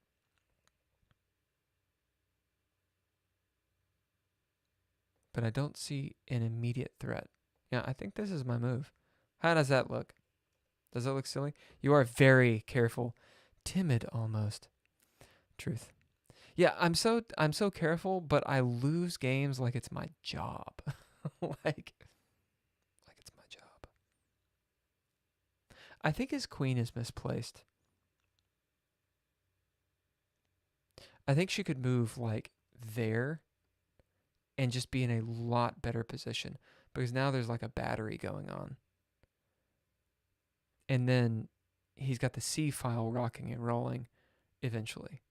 But I don't see an immediate threat. Yeah, I think this is my move. How does that look? Does that look silly? You are very careful. Timid almost. Truth. Yeah, I'm so careful, but I lose games like it's my job. like it's my job. I think his queen is misplaced. I think she could move like there and just be in a lot better position because now there's like a battery going on. And then he's got the C file rocking and rolling eventually.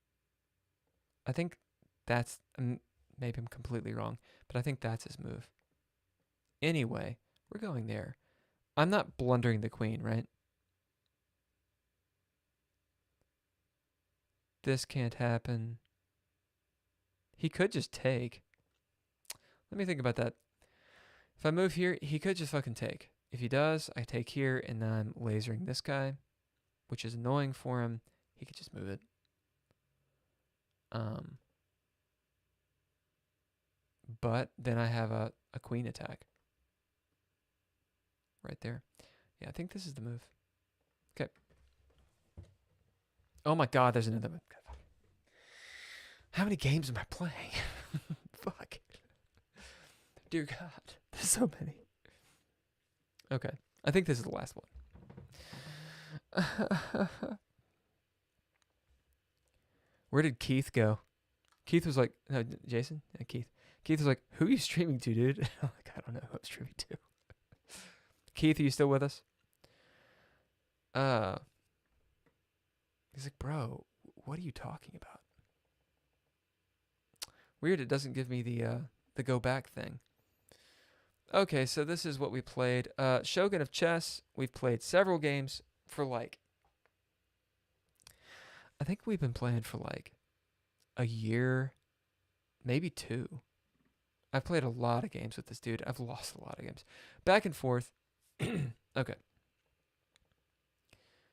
I think that's, maybe I'm completely wrong, but I think that's his move. Anyway, we're going there. I'm not blundering the queen, right? This can't happen. He could just take. Let me think about that. If I move here, he could just fucking take. If he does, I take here, and then I'm lasering this guy, which is annoying for him. He could just move it. But then I have a queen attack. Right there. Yeah, I think this is the move. Okay. Oh my god, there's another move. How many games am I playing? Fuck. Dear God, there's so many. Okay, I think this is the last one. Where did Keith go? Keith was like, no, Jason? Yeah, Keith. Keith was like, who are you streaming to, dude? I'm like, I don't know who I'm streaming to. Keith, are you still with us? He's like, bro, what are you talking about? Weird, it doesn't give me the go back thing. Okay, so this is what we played. Shogun of Chess. We've played several games for like, I think we've been playing for like a year, maybe 2. I've played a lot of games with this dude. I've lost a lot of games. Back and forth. Okay.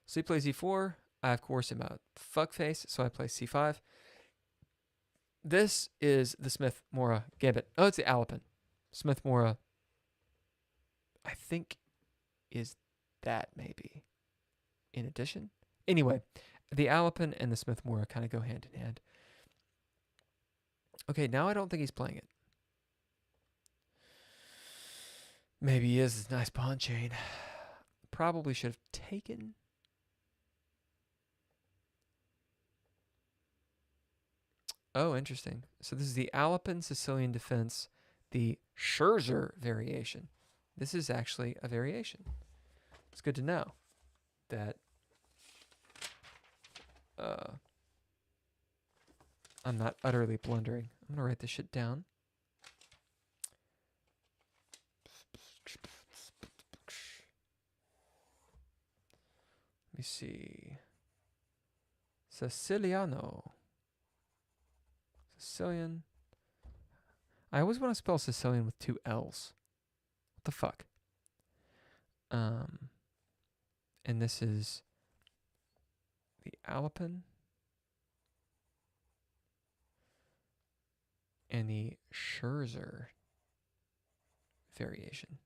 So he plays e4. I, of course, am a fuckface, so I play c5. This is the Smith-Morra Gambit. Oh, it's the Alapin. Smith-Morra, I think, is that maybe in addition. Anyway, the Alapin and the Smith-Morra kind of go hand in hand. Okay, now I don't think he's playing it. Maybe he is. It's a nice pawn chain. Probably should have taken. Oh, interesting. So this is the Alapin Sicilian defense, the Scherzer variation. This is actually a variation. It's good to know that I'm not utterly blundering. I'm going to write this shit down. Let me see. Siciliano. Sicilian. I always want to spell Sicilian with 2 L's. What the fuck? And this is the Alapin and the Scherzer variation.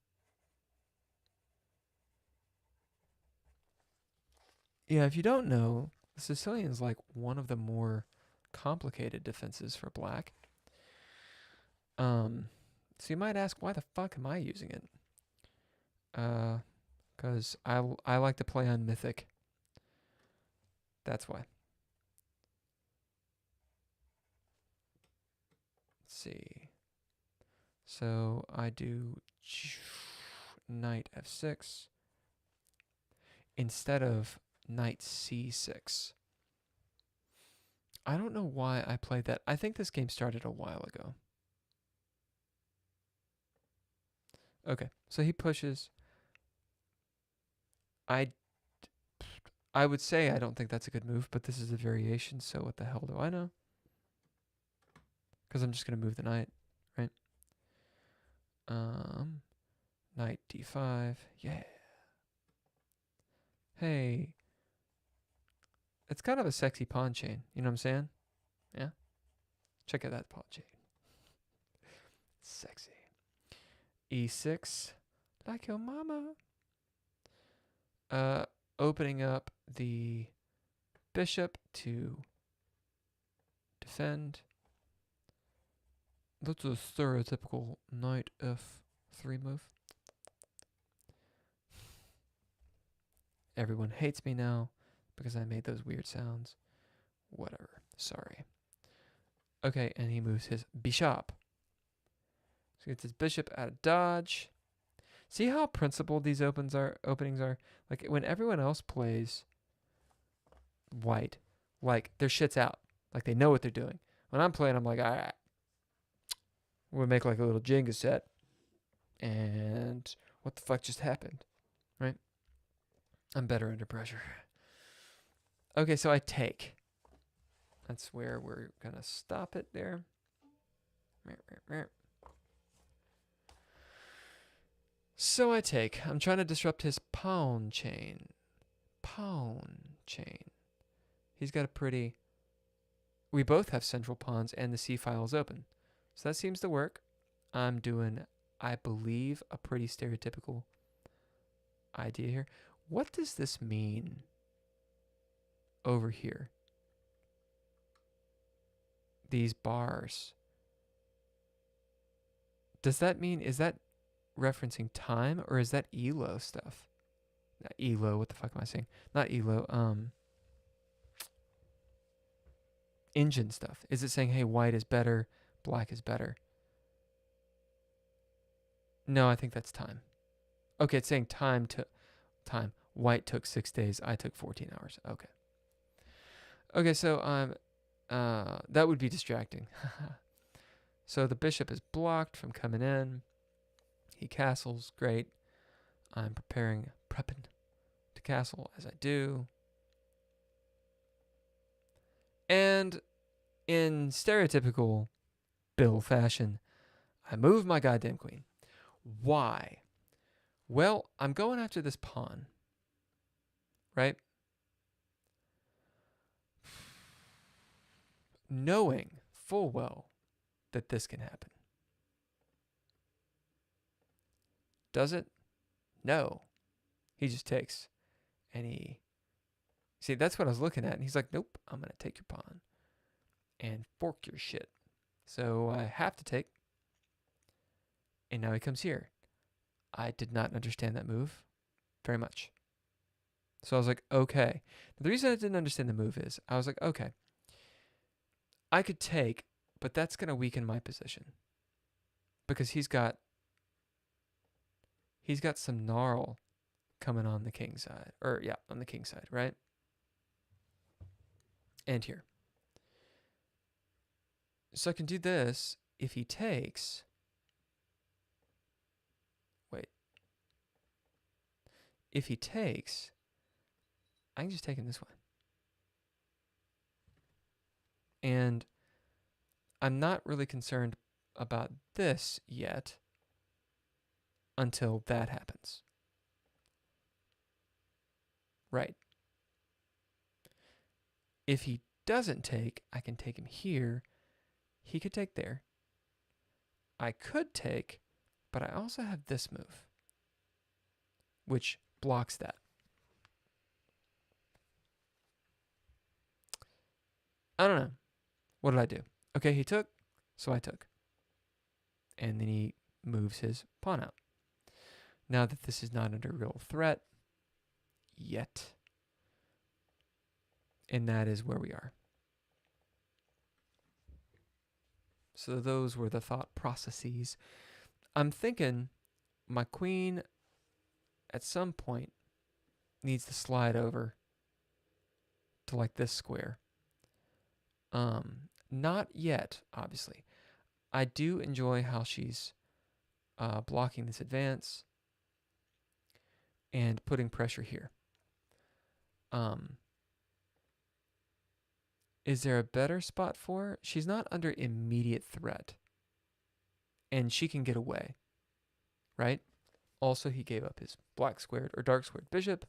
Yeah, if you don't know, the Sicilian is like one of the more complicated defenses for black. So you might ask, why the fuck am I using it? Because I like to play on Mythic. That's why. Let's see. So I do knight f6 instead of knight c6. I don't know why I played that. I think this game started a while ago. Okay, so he pushes. I would say I don't think that's a good move, but this is a variation, so what the hell do I know? Because I'm just going to move the knight, right? Knight d5. Yeah. Hey. It's kind of a sexy pawn chain. You know what I'm saying? Yeah? Check out that pawn chain. Sexy. e6. Like your mama. Opening up the bishop to defend. That's a stereotypical knight f3 move. Everyone hates me now because I made those weird sounds. Whatever. Sorry. Okay, and he moves his bishop. So he gets his bishop out of dodge. See how principled these openings are? Like when everyone else plays white, like their shit's out. Like they know what they're doing. When I'm playing, I'm like, all right, we'll make like a little Jenga set. And what the fuck just happened? Right? I'm better under pressure. Okay, so I take. That's where we're going to stop it there. So I take. I'm trying to disrupt his pawn chain. Pawn chain. He's got a pretty... We both have central pawns and the C file is open. So that seems to work. I'm doing, I believe, a pretty stereotypical idea here. What does this mean over here? These bars. Does that mean, is that referencing time or is that ELO stuff? Not ELO, what the fuck am I saying? Not ELO, engine stuff. Is it saying, hey, white is better, black is better? No, I think that's time. Okay, it's saying time. White took 6 days, I took 14 hours. Okay. Okay, so that would be distracting. So the bishop is blocked from coming in. He castles, great. I'm prepping to castle as I do. And in stereotypical Bill fashion, I move my goddamn queen. Why? Well, I'm going after this pawn, right? Knowing full well that this can happen. Does it? No. He just takes. And he... See, that's what I was looking at. And he's like, nope, I'm going to take your pawn and fork your shit. So I have to take. And now he comes here. I did not understand that move very much. So I was like, okay. The reason I didn't understand the move is I was like, okay, I could take, but that's going to weaken my position. Because he's got some gnarl coming on the king side. Or, yeah, on the king side, right? And here. So I can do this. If he takes... Wait. If he takes, I can just take him this way. And I'm not really concerned about this yet until that happens. Right. If he doesn't take, I can take him here. He could take there. I could take, but I also have this move, which blocks that. I don't know. What did I do? Okay, he took, so I took. and then he moves his pawn out. Now that this is not under real threat yet, and that is where we are. So those were the thought processes. I'm thinking my queen at some point needs to slide over to like this square. Not yet, obviously. I do enjoy how she's blocking this advance and putting pressure here. Is there a better spot for her? She's not under immediate threat, and she can get away, right? Also, he gave up his black squared or dark squared bishop,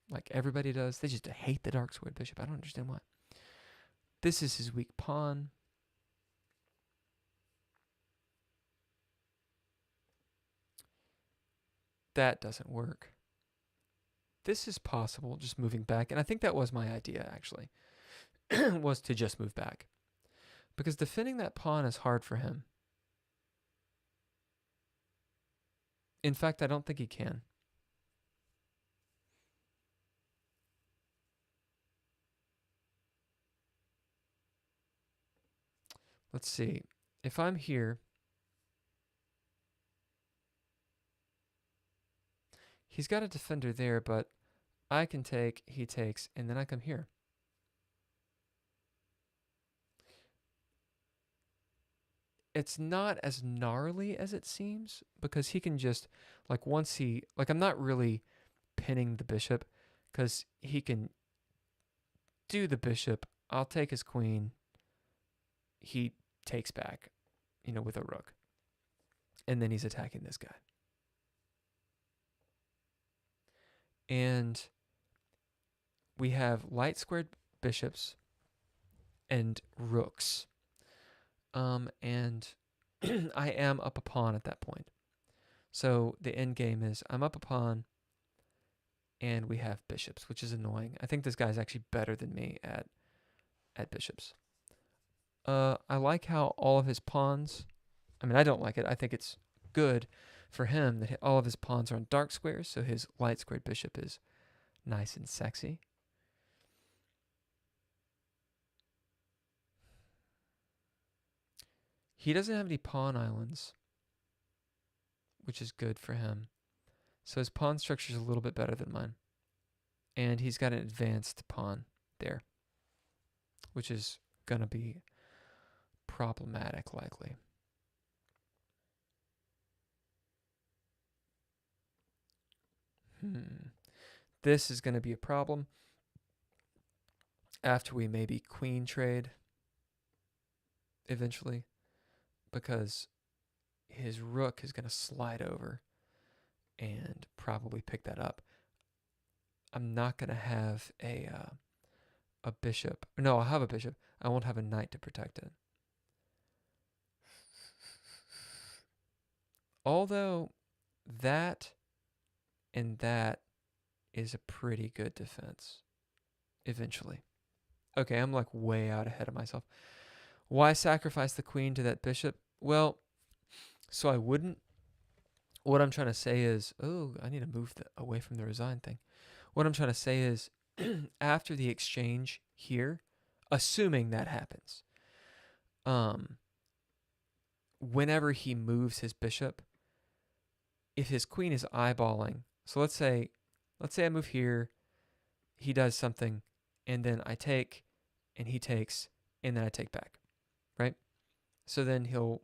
like everybody does. They just hate the dark squared bishop. I don't understand why. This is his weak pawn. That doesn't work. This is possible, just moving back. And I think that was my idea, actually, was to just move back. Because defending that pawn is hard for him. In fact, I don't think he can. Let's see. If I'm here, he's got a defender there, but I can take, he takes, and then I come here. It's not as gnarly as it seems, because he can just, like once he, like I'm not really pinning the bishop, because he can do the bishop. I'll take his queen. He takes back, with a rook. And then he's attacking this guy. And we have light squared bishops and rooks. And I am up a pawn at that point. So the end game is I'm up a pawn and we have bishops, which is annoying. I think this guy's actually better than me at bishops. I like how all of his pawns, I don't like it. I think it's good for him that all of his pawns are on dark squares, so his light squared bishop is nice and sexy. He doesn't have any pawn islands, which is good for him. So his pawn structure is a little bit better than mine. And he's got an advanced pawn there, which is going to be problematic likely. This is going to be a problem after we maybe queen trade eventually, because his rook is going to slide over and probably pick that up. I'm not going to have a bishop. No, I'll have a bishop. I won't have a knight to protect it. Although that and that is a pretty good defense eventually. Okay, I'm like way out ahead of myself. Why sacrifice the queen to that bishop? Well, so I wouldn't. What I'm trying to say is, I need to move away from the resign thing. What I'm trying to say is, after the exchange here, assuming that happens, whenever he moves his bishop, if his queen is eyeballing, so let's say I move here, he does something, and then I take, and he takes, and then I take back, right? So then he'll,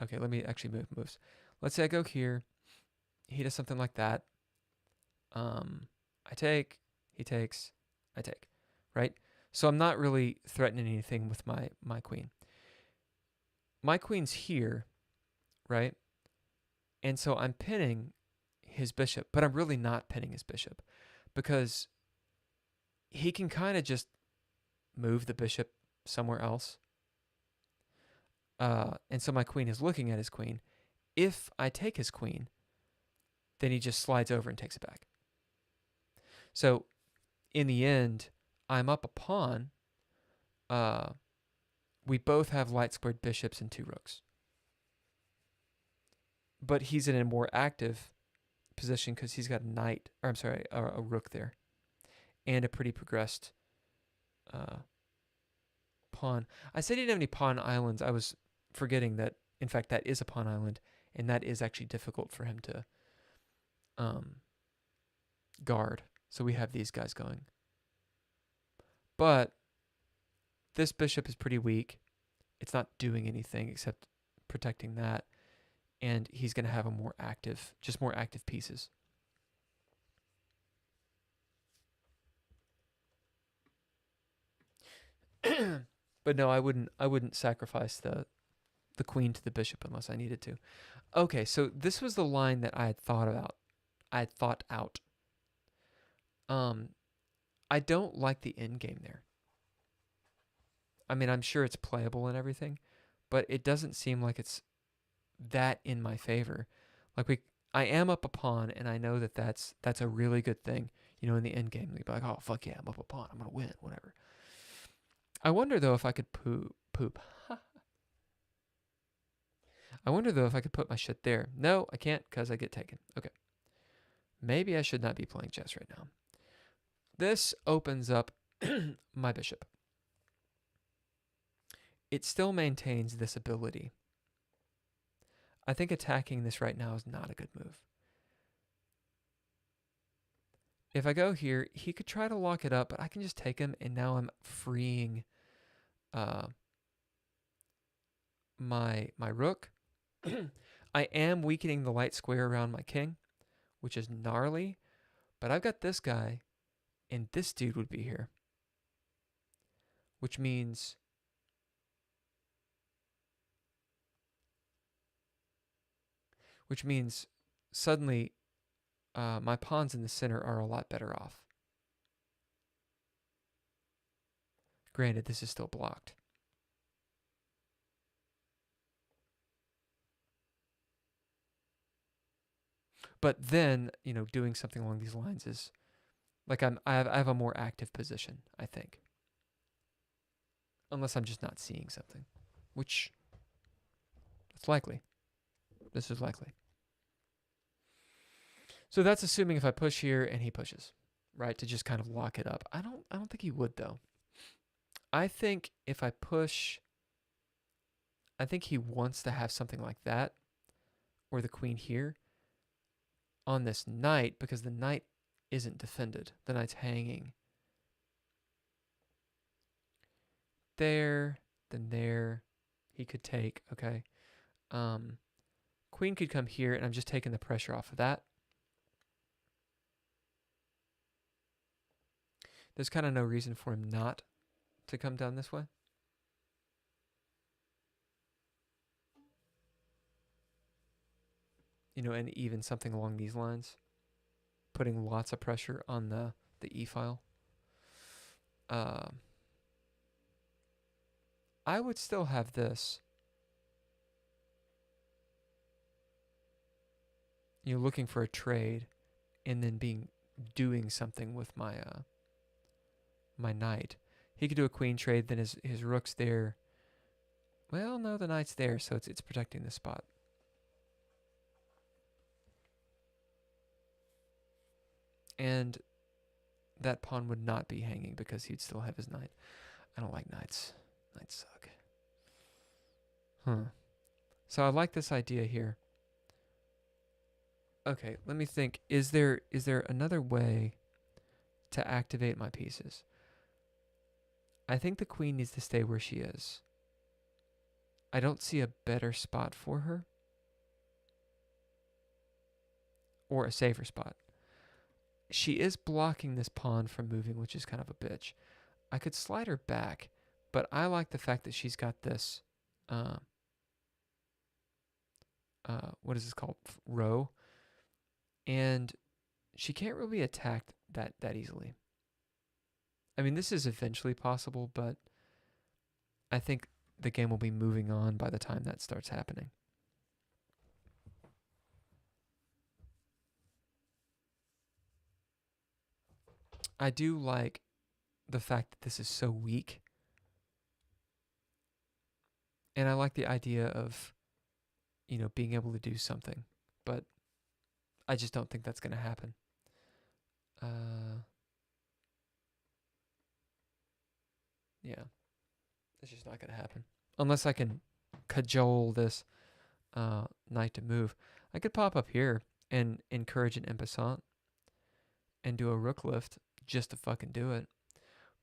okay, let me actually move moves. Let's say I go here, he does something like that. I take, he takes, I take, right? So I'm not really threatening anything with my queen. My queen's here, right? And so I'm pinning his bishop, but I'm really not pinning his bishop because he can kind of just move the bishop somewhere else. And so my queen is looking at his queen. If I take his queen, then he just slides over and takes it back. So in the end, I'm up a pawn we both have light squared bishops and 2 rooks. But he's in a more active position because he's got a knight, or I'm sorry, a rook there, and a pretty progressed pawn. I said he didn't have any pawn islands. I was forgetting that, in fact, that is a pawn island, and that is actually difficult for him to guard. So we have these guys going. But this bishop is pretty weak. It's not doing anything except protecting that. And he's going to have a more active, just more active pieces. But no, I wouldn't sacrifice the queen to the bishop unless I needed to. Okay, so this was the line that I had thought about. I had thought out. I don't like the end game there. I mean, I'm sure it's playable and everything, but it doesn't seem like it's that in my favor. Like I am up a pawn, and I know that that's a really good thing. You know, in the end game, you'd be like, oh fuck yeah, I'm up a pawn, I'm gonna win, whatever. I wonder though if I could poop. I wonder though if I could put my shit there. No, I can't because I get taken. Okay. Maybe I should not be playing chess right now. This opens up my bishop. It still maintains this ability. I think attacking this right now is not a good move. If I go here, he could try to lock it up, but I can just take him, and now I'm freeing my rook. I am weakening the light square around my king, which is gnarly, but I've got this guy, and this dude would be here, which means suddenly my pawns in the center are a lot better off. Granted, this is still blocked. But then, you know, doing something along these lines is like I have a more active position, I think. Unless I'm just not seeing something, which it's likely. This is likely. So that's assuming if I push here and he pushes, right, to just kind of lock it up. I don't think he would though. I think if I push, I think he wants to have something like that, or the queen here on this knight, because the knight isn't defended. The knight's hanging there, then there. He could take, okay. Queen could come here, and I'm just taking the pressure off of that. There's kind of no reason for him not to come down this way. You know, and even something along these lines, putting lots of pressure on the E file. I would still have this. You know, looking for a trade, and then doing something with my my knight. He could do a queen trade, then his rook's there. Well, no, the knight's there, so it's protecting this spot. And that pawn would not be hanging because he'd still have his knight. I don't like knights. Knights suck. Huh. So I like this idea here. Okay, let me think. Is there another way to activate my pieces? I think the queen needs to stay where she is. I don't see a better spot for her. Or a safer spot. She is blocking this pawn from moving, which is kind of a bitch. I could slide her back, but I like the fact that she's got this, what is this called? Row. And she can't really attack that easily. I mean, this is eventually possible, but I think the game will be moving on by the time that starts happening. I do like the fact that this is so weak. And I like the idea of, being able to do something. But I just don't think that's going to happen. Yeah, it's just not going to happen. Unless I can cajole this knight to move. I could pop up here and encourage an en passant and do a rook lift just to fucking do it.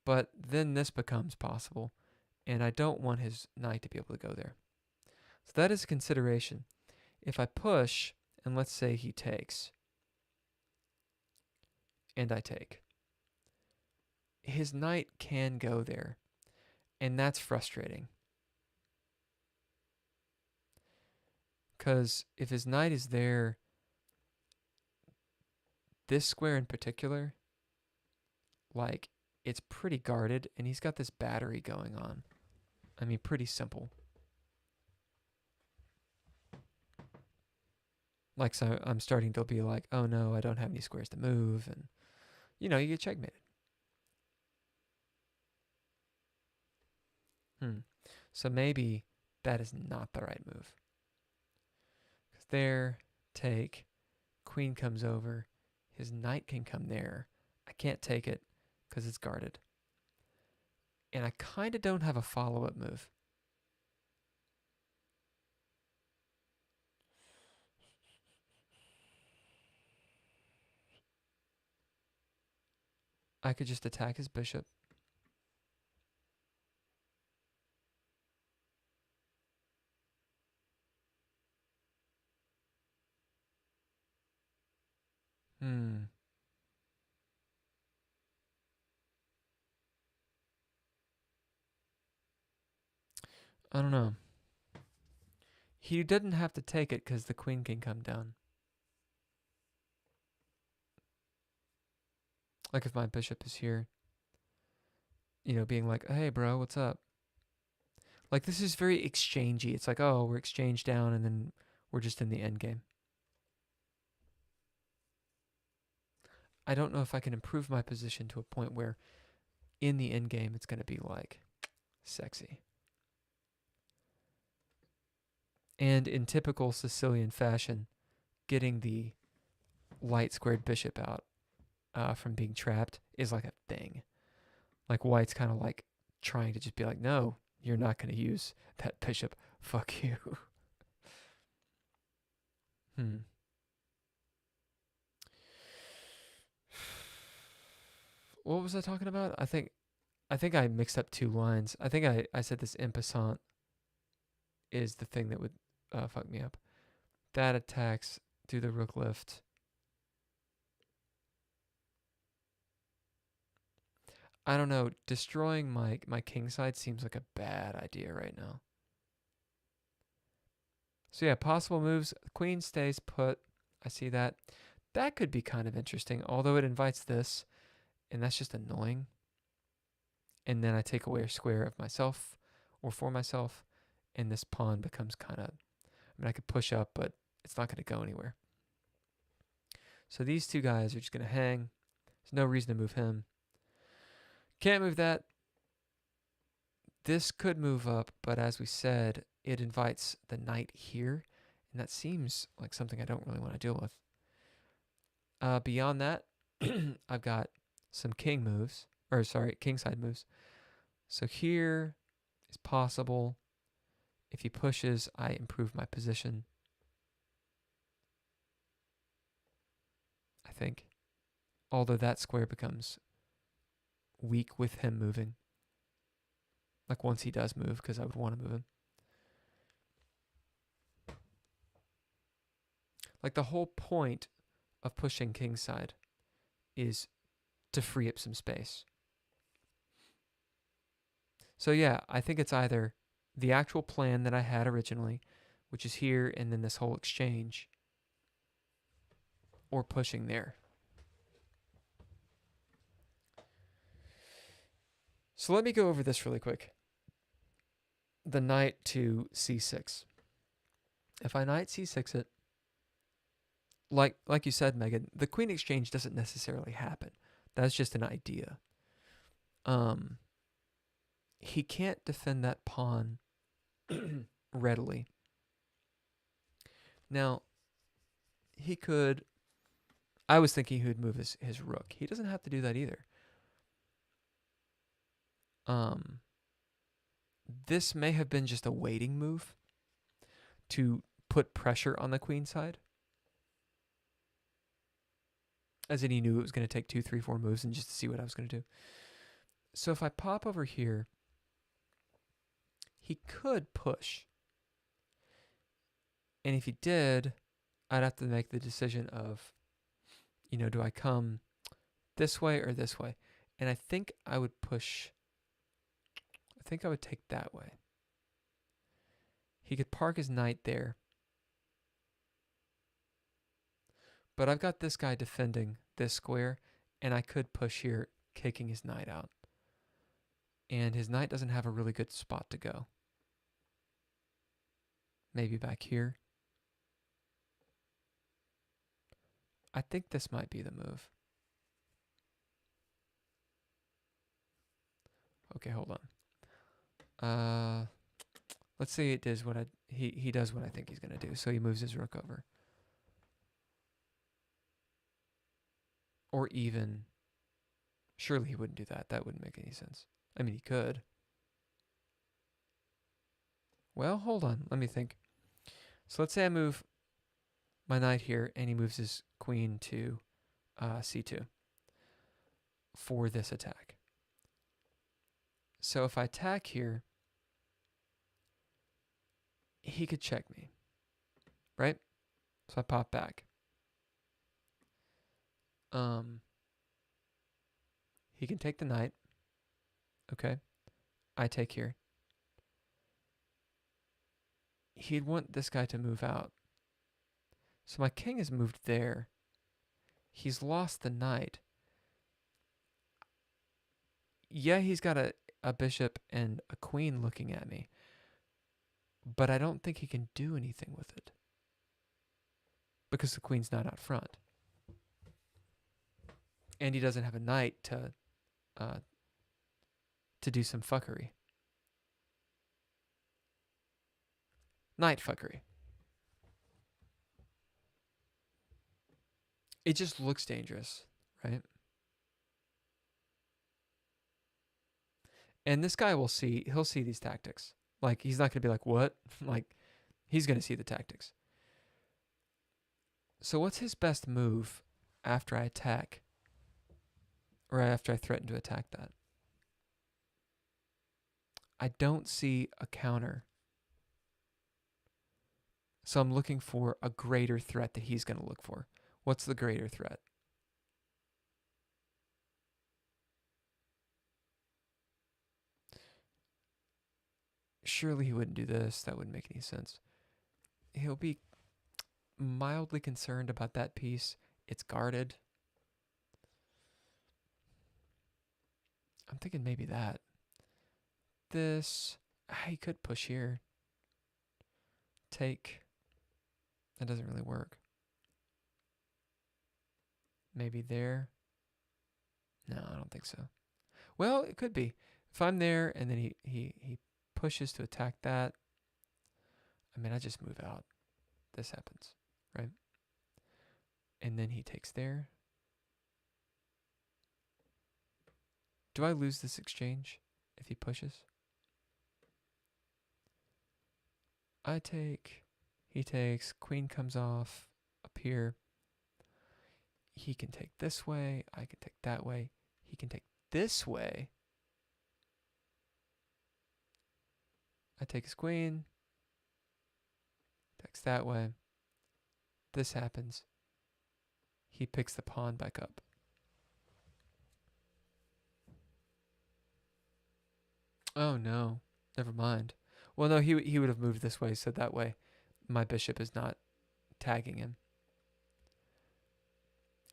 But then this becomes possible, and I don't want his knight to be able to go there. So that is a consideration. If I push, and let's say he takes, and I take, his knight can go there, and that's frustrating. Because if his knight is there, this square in particular, like, it's pretty guarded, and he's got this battery going on. I mean, pretty simple. Like, so I'm starting to be like, oh no, I don't have any squares to move, and, you get checkmated. So maybe that is not the right move. Because there, take, queen comes over, his knight can come there. I can't take it because it's guarded. And I kind of don't have a follow-up move. I could just attack his bishop. I don't know. He didn't have to take it because the queen can come down. Like if my bishop is here, being like, hey, bro, what's up? Like, this is very exchangey. It's like, oh, we're exchanged down, and then we're just in the end game. I don't know if I can improve my position to a point where in the end game it's going to be, like, sexy. And in typical Sicilian fashion, getting the light squared bishop out from being trapped is like a thing. Like, white's kind of like trying to just be like, no, you're not going to use that bishop. Fuck you. What was I talking about? I think I mixed up two lines. I think I said this en passant is the thing that would fuck me up. That attacks, do the rook lift. I don't know. Destroying my king side seems like a bad idea right now. So yeah, possible moves. Queen stays put. I see that. That could be kind of interesting, although it invites this, and that's just annoying. And then I take away a square of myself or for myself, and this pawn becomes kind of, I could push up, but it's not going to go anywhere. So these two guys are just going to hang. There's no reason to move him. Can't move that. This could move up, but as we said, it invites the knight here, and that seems like something I don't really want to deal with. Beyond that, I've got some king side moves. So here is possible. If he pushes, I improve my position. I think. Although that square becomes weak with him moving. Like once he does move, because I would want to move him. Like the whole point of pushing kingside is to free up some space. So yeah, I think it's either the actual plan that I had originally, which is here and then this whole exchange, or pushing there. So let me go over this really quick. The knight to c6. If I knight c6 it, like you said, Megan, the queen exchange doesn't necessarily happen. That's just an idea. He can't defend that pawn readily. Now, he could... I was thinking he would move his rook. He doesn't have to do that either. This may have been just a waiting move to put pressure on the queen side. As in he knew it was going to take 2, 3, 4 moves and just to see what I was going to do. So if I pop over here, he could push. And if he did, I'd have to make the decision of, you know, do I come this way or this way? And I think I would push... I think I would take that way. He could park his knight there. But I've got this guy defending this square, and I could push here, kicking his knight out. And his knight doesn't have a really good spot to go. Maybe back here. I think this might be the move. Okay, hold on. Let's say it does what he does what I think he's gonna do. So he moves his rook over. Or even, surely he wouldn't do that. That wouldn't make any sense. I mean, he could. Well, hold on. Let me think. So let's say I move my knight here, and he moves his queen to c2 for this attack. So if I attack here, he could check me, right? So I pop back. He can take the knight. Okay. I take here. He'd want this guy to move out. So my king has moved there. He's lost the knight. Yeah, he's got a bishop and a queen looking at me. But I don't think he can do anything with it. Because the queen's not out front. And he doesn't have a knight to do some fuckery. Knight fuckery. It just looks dangerous, right? And this guy will see, he'll see these tactics. Like, he's not going to be like, what? Like, he's going to see the tactics. So what's his best move after I attack? Or after I threaten to attack that? I don't see a counter. So I'm looking for a greater threat that he's going to look for. What's the greater threat? Surely he wouldn't do this. That wouldn't make any sense. He'll be mildly concerned about that piece. It's guarded. I'm thinking maybe that. This, he could push here. Take. That doesn't really work. Maybe there. No, I don't think so. Well, it could be. If I'm there and then he pushes to attack that, I mean, I just move out. This happens, right? And then he takes there. Do I lose this exchange if he pushes? I take, he takes, queen comes off up here. He can take this way, I can take that way. He can take this way. I take his queen. Takes that way. This happens. He picks the pawn back up. Oh no, never mind. Well, no, he would have moved this way, so that way my bishop is not tagging him.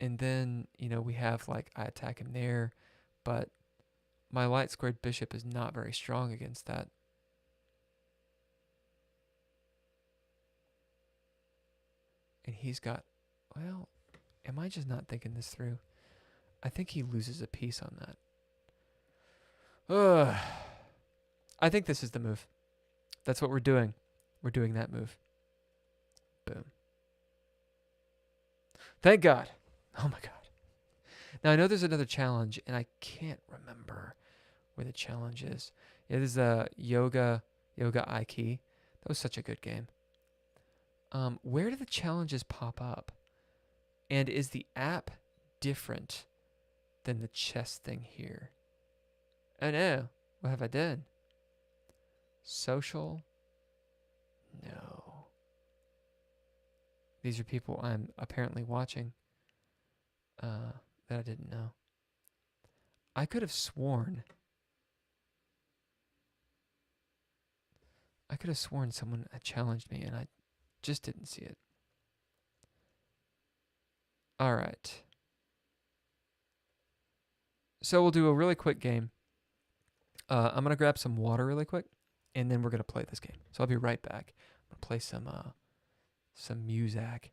And then, you know, we have like I attack him there, but my light squared bishop is not very strong against that. And he's got, well, am I just not thinking this through? I think he loses a piece on that. Ugh. I think this is the move. That's what we're doing. We're doing that move. Boom. Thank God. Oh my God. Now I know there's another challenge, and I can't remember where the challenge is. Yeah, this is a yoga Aiki. That was such a good game. Where do the challenges pop up? And is the app different than the chess thing here? Oh no. What have I done? Social? No. These are people I'm apparently watching that I didn't know. I could have sworn someone had challenged me and I just didn't see it. All right. So we'll do a really quick game. I'm going to grab some water really quick, and then we're going to play this game. So I'll be right back. I'm going to play some music.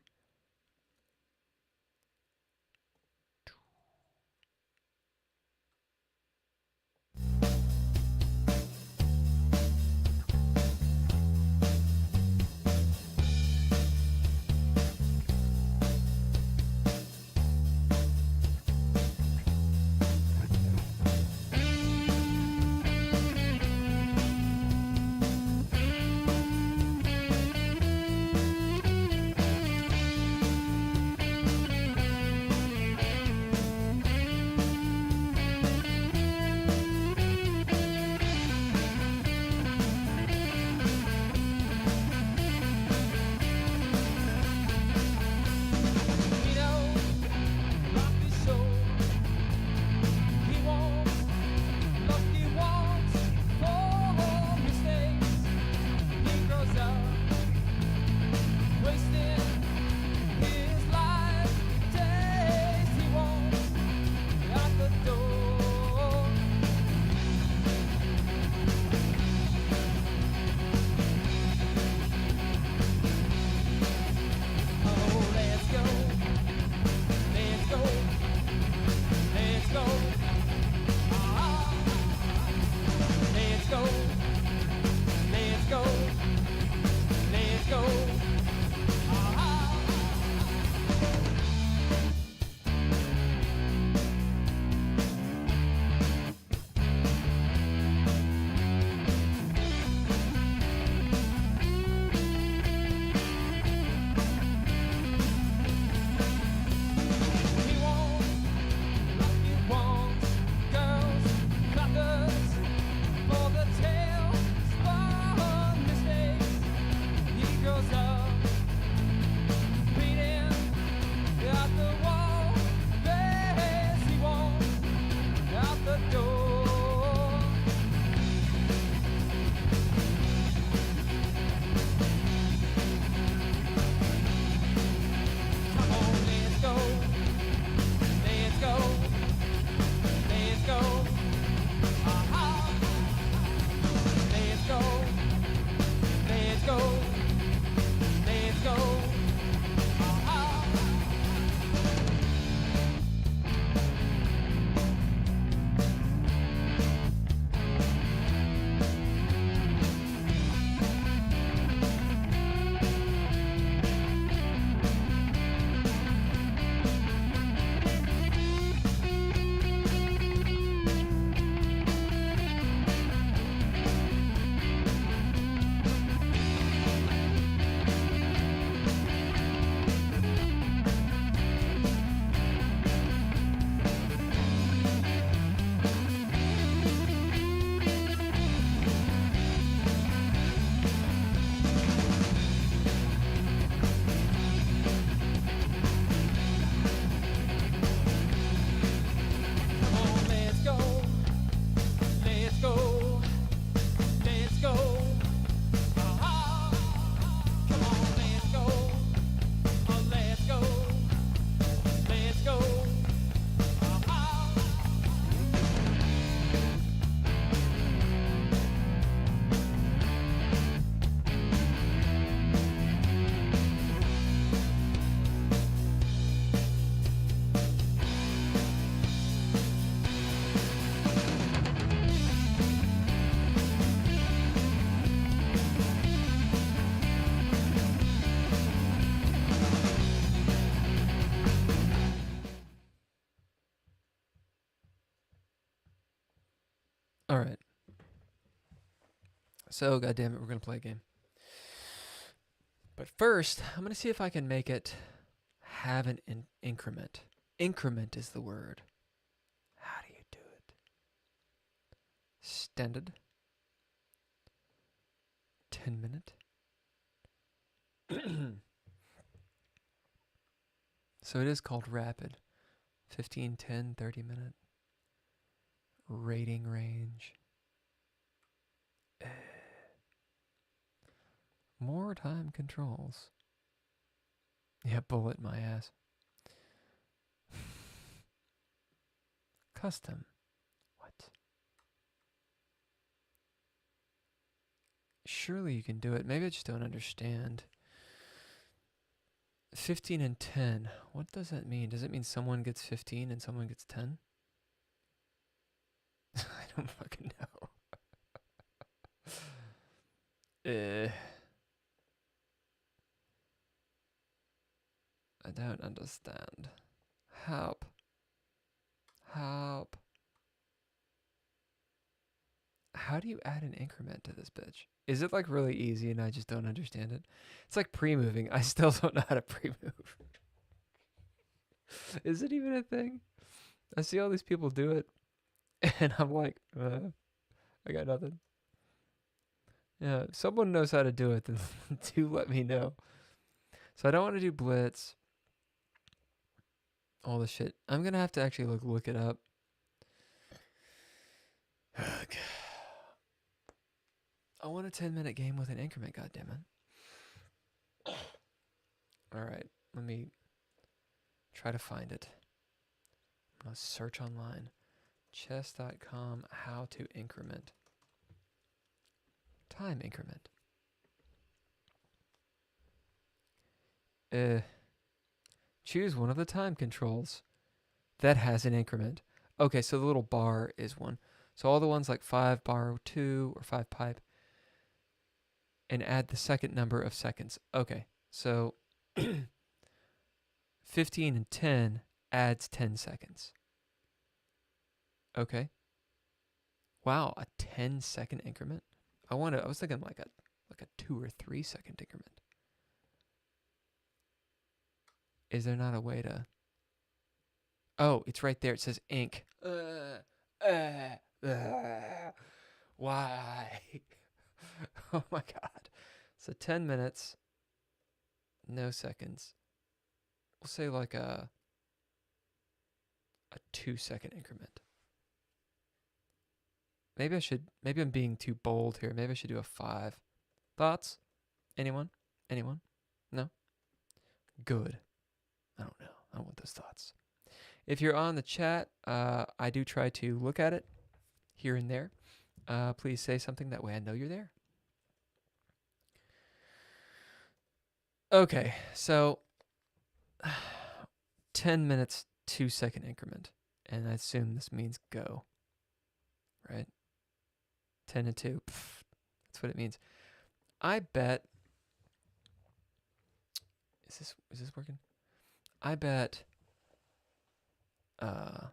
All right. So, goddammit, we're going to play a game. But first, I'm going to see if I can make it have an increment. Increment is the word. How do you do it? Standard. 10 minute. So it is called rapid. 15, 10, 30 minute. Rating range. More time controls. Yeah, bullet my ass. Custom. What? Surely you can do it. Maybe I just don't understand. 15 and 10. What does that mean? Does it mean someone gets 15 and someone gets 10? I don't fucking know. I don't understand. Help. Help. How do you add an increment to this bitch? Is it like really easy and I just don't understand it? It's like pre-moving. I still don't know how to pre-move. Is it even a thing? I see all these people do it and I'm like, I got nothing. Yeah, if someone knows how to do it, then do let me know. So I don't want to do blitz. All the shit. I'm going to have to actually look it up. I want a 10-minute game with an increment, goddammit. Alright, let me try to find it. I'm going to search online. Chess.com, how to increment. Time increment. Choose one of the time controls that has an increment. Okay, so the little bar is one. So all the ones like 5 bar 2 or 5 pipe. And add the second number of seconds. Okay, so 15 and 10 adds 10 seconds. Okay. Wow, a 10-second increment? I was thinking like a 2 or 3 second increment. Is there not a way to... Oh, it's right there. It says ink. Why? Oh my god. So 10 minutes, no seconds. We'll say like a 2-second increment. Maybe I'm being too bold here. Maybe I should do a 5. Thoughts? Anyone? Anyone? No? Good. I don't know. I don't want those thoughts. If you're on the chat, I do try to look at it here and there. Please say something, that way I know you're there. Okay, so 10 minutes, 2-second increment. And I assume this means go. Right? 10 and 2. Pff, that's what it means. I bet... Is this working? I bet... what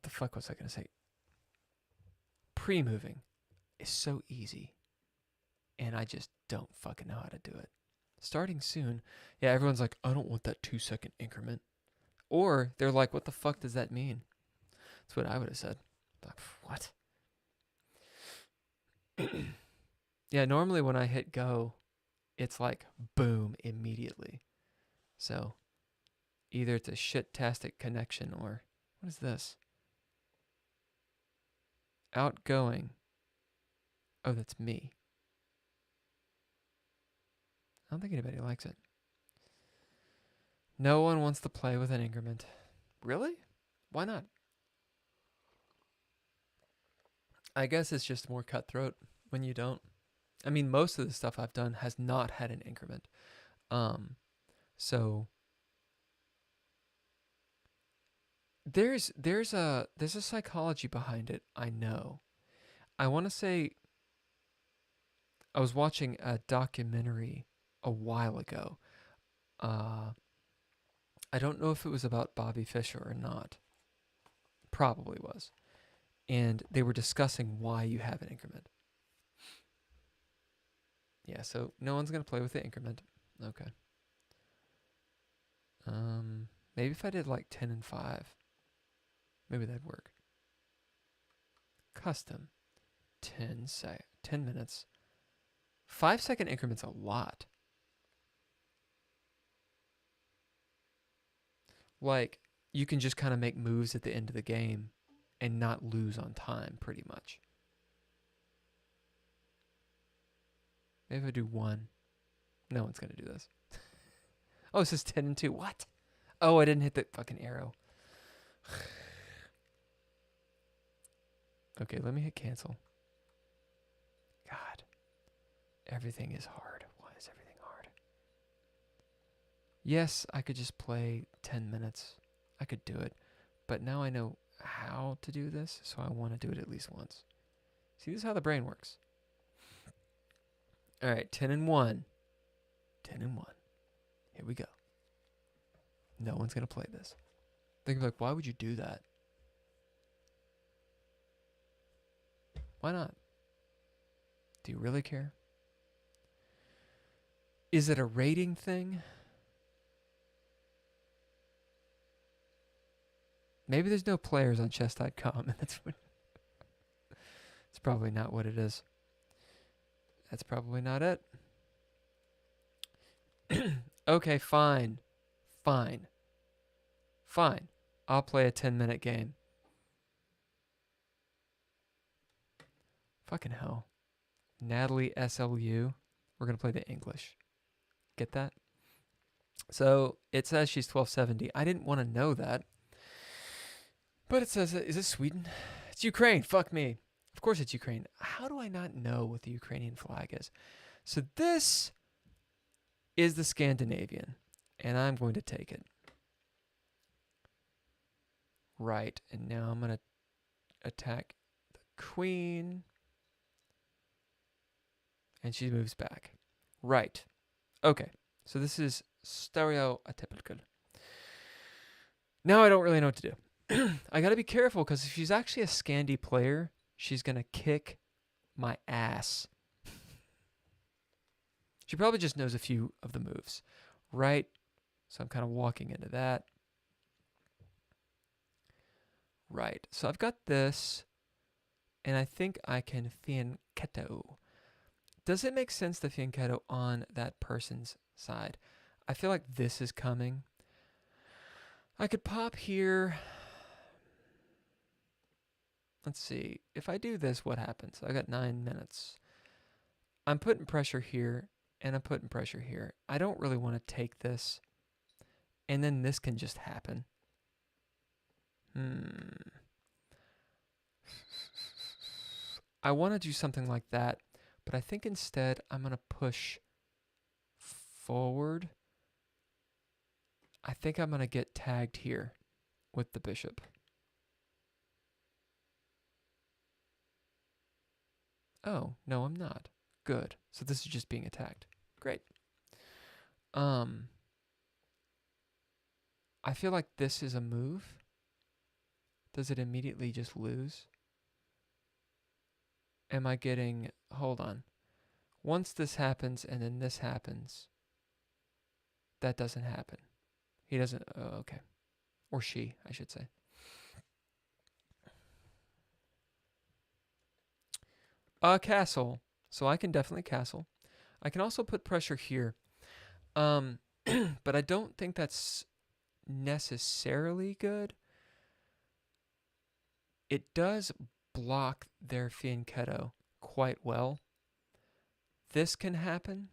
the fuck was I going to say? Pre-moving is so easy. And I just don't fucking know how to do it. Starting soon. Yeah, everyone's like, I don't want that 2-second increment. Or they're like, what the fuck does that mean? That's what I would have said. Like, what? Yeah, normally when I hit go, it's like boom immediately. So either it's a shit-tastic connection or what is this? Outgoing. Oh, that's me. I don't think anybody likes it. No one wants to play with an increment. Really? Why not? I guess it's just more cutthroat when you don't. I mean, most of the stuff I've done has not had an increment. So there's a psychology behind it, I know. I want to say I was watching a documentary a while ago. I don't know if it was about Bobby Fischer or not. Probably was. and they were discussing why you have an increment. Yeah, so no one's going to play with the increment. Okay. Maybe if I did like 10 and 5, maybe that'd work. Custom, 10 minutes. 5-second increments a lot. Like, you can just kind of make moves at the end of the game and not lose on time, pretty much. Maybe if I do 1. No one's going to do this. Oh, it says 10 and 2. What? Oh, I didn't hit the fucking arrow. Okay, let me hit cancel. God. Everything is hard. Why is everything hard? Yes, I could just play 10 minutes. I could do it. But now I know how to do this, so I want to do it at least once. See, this is how the brain works. All right, 10 and 1. 10 and 1. Here we go. No one's going to play this. They're going to be like, why would you do that? Why not? Do you really care? Is it a rating thing? Maybe there's no players on chess.com, and that's what... It's probably not what it is. That's probably not it. Okay, fine. Fine. Fine. I'll play a 10-minute game. Fucking hell. Natalie SLU. We're going to play the English. Get that? So it says she's 1270. I didn't want to know that. But it says, is it Sweden? It's Ukraine. Fuck me. Of course it's Ukraine. How do I not know what the Ukrainian flag is? So this is the Scandinavian. And I'm going to take it. Right. And now I'm going to attack the queen. And she moves back. Right. Okay. So this is stereotypical. Now I don't really know what to do. I got to be careful because if she's actually a Scandi player, she's going to kick my ass. She probably just knows a few of the moves. Right. So I'm kind of walking into that. Right. So I've got this. And I think I can fianchetto. Does it make sense to fianchetto on that person's side? I feel like this is coming. I could pop here. Let's see. If I do this, what happens? I got 9 minutes. I'm putting pressure here, and I'm putting pressure here. I don't really want to take this. And then this can just happen. I want to do something like that, but I think instead I'm going to push forward. I think I'm going to get tagged here with the bishop. Oh, no, I'm not. Good. So this is just being attacked. Great. I feel like this is a move. Does it immediately just lose? Am I getting... Hold on. Once this happens and then this happens, that doesn't happen. He doesn't... Oh, okay. Or she, I should say. Castle. So I can definitely castle. I can also put pressure here. But I don't think that's necessarily good. It does block their fianchetto quite well. This can happen,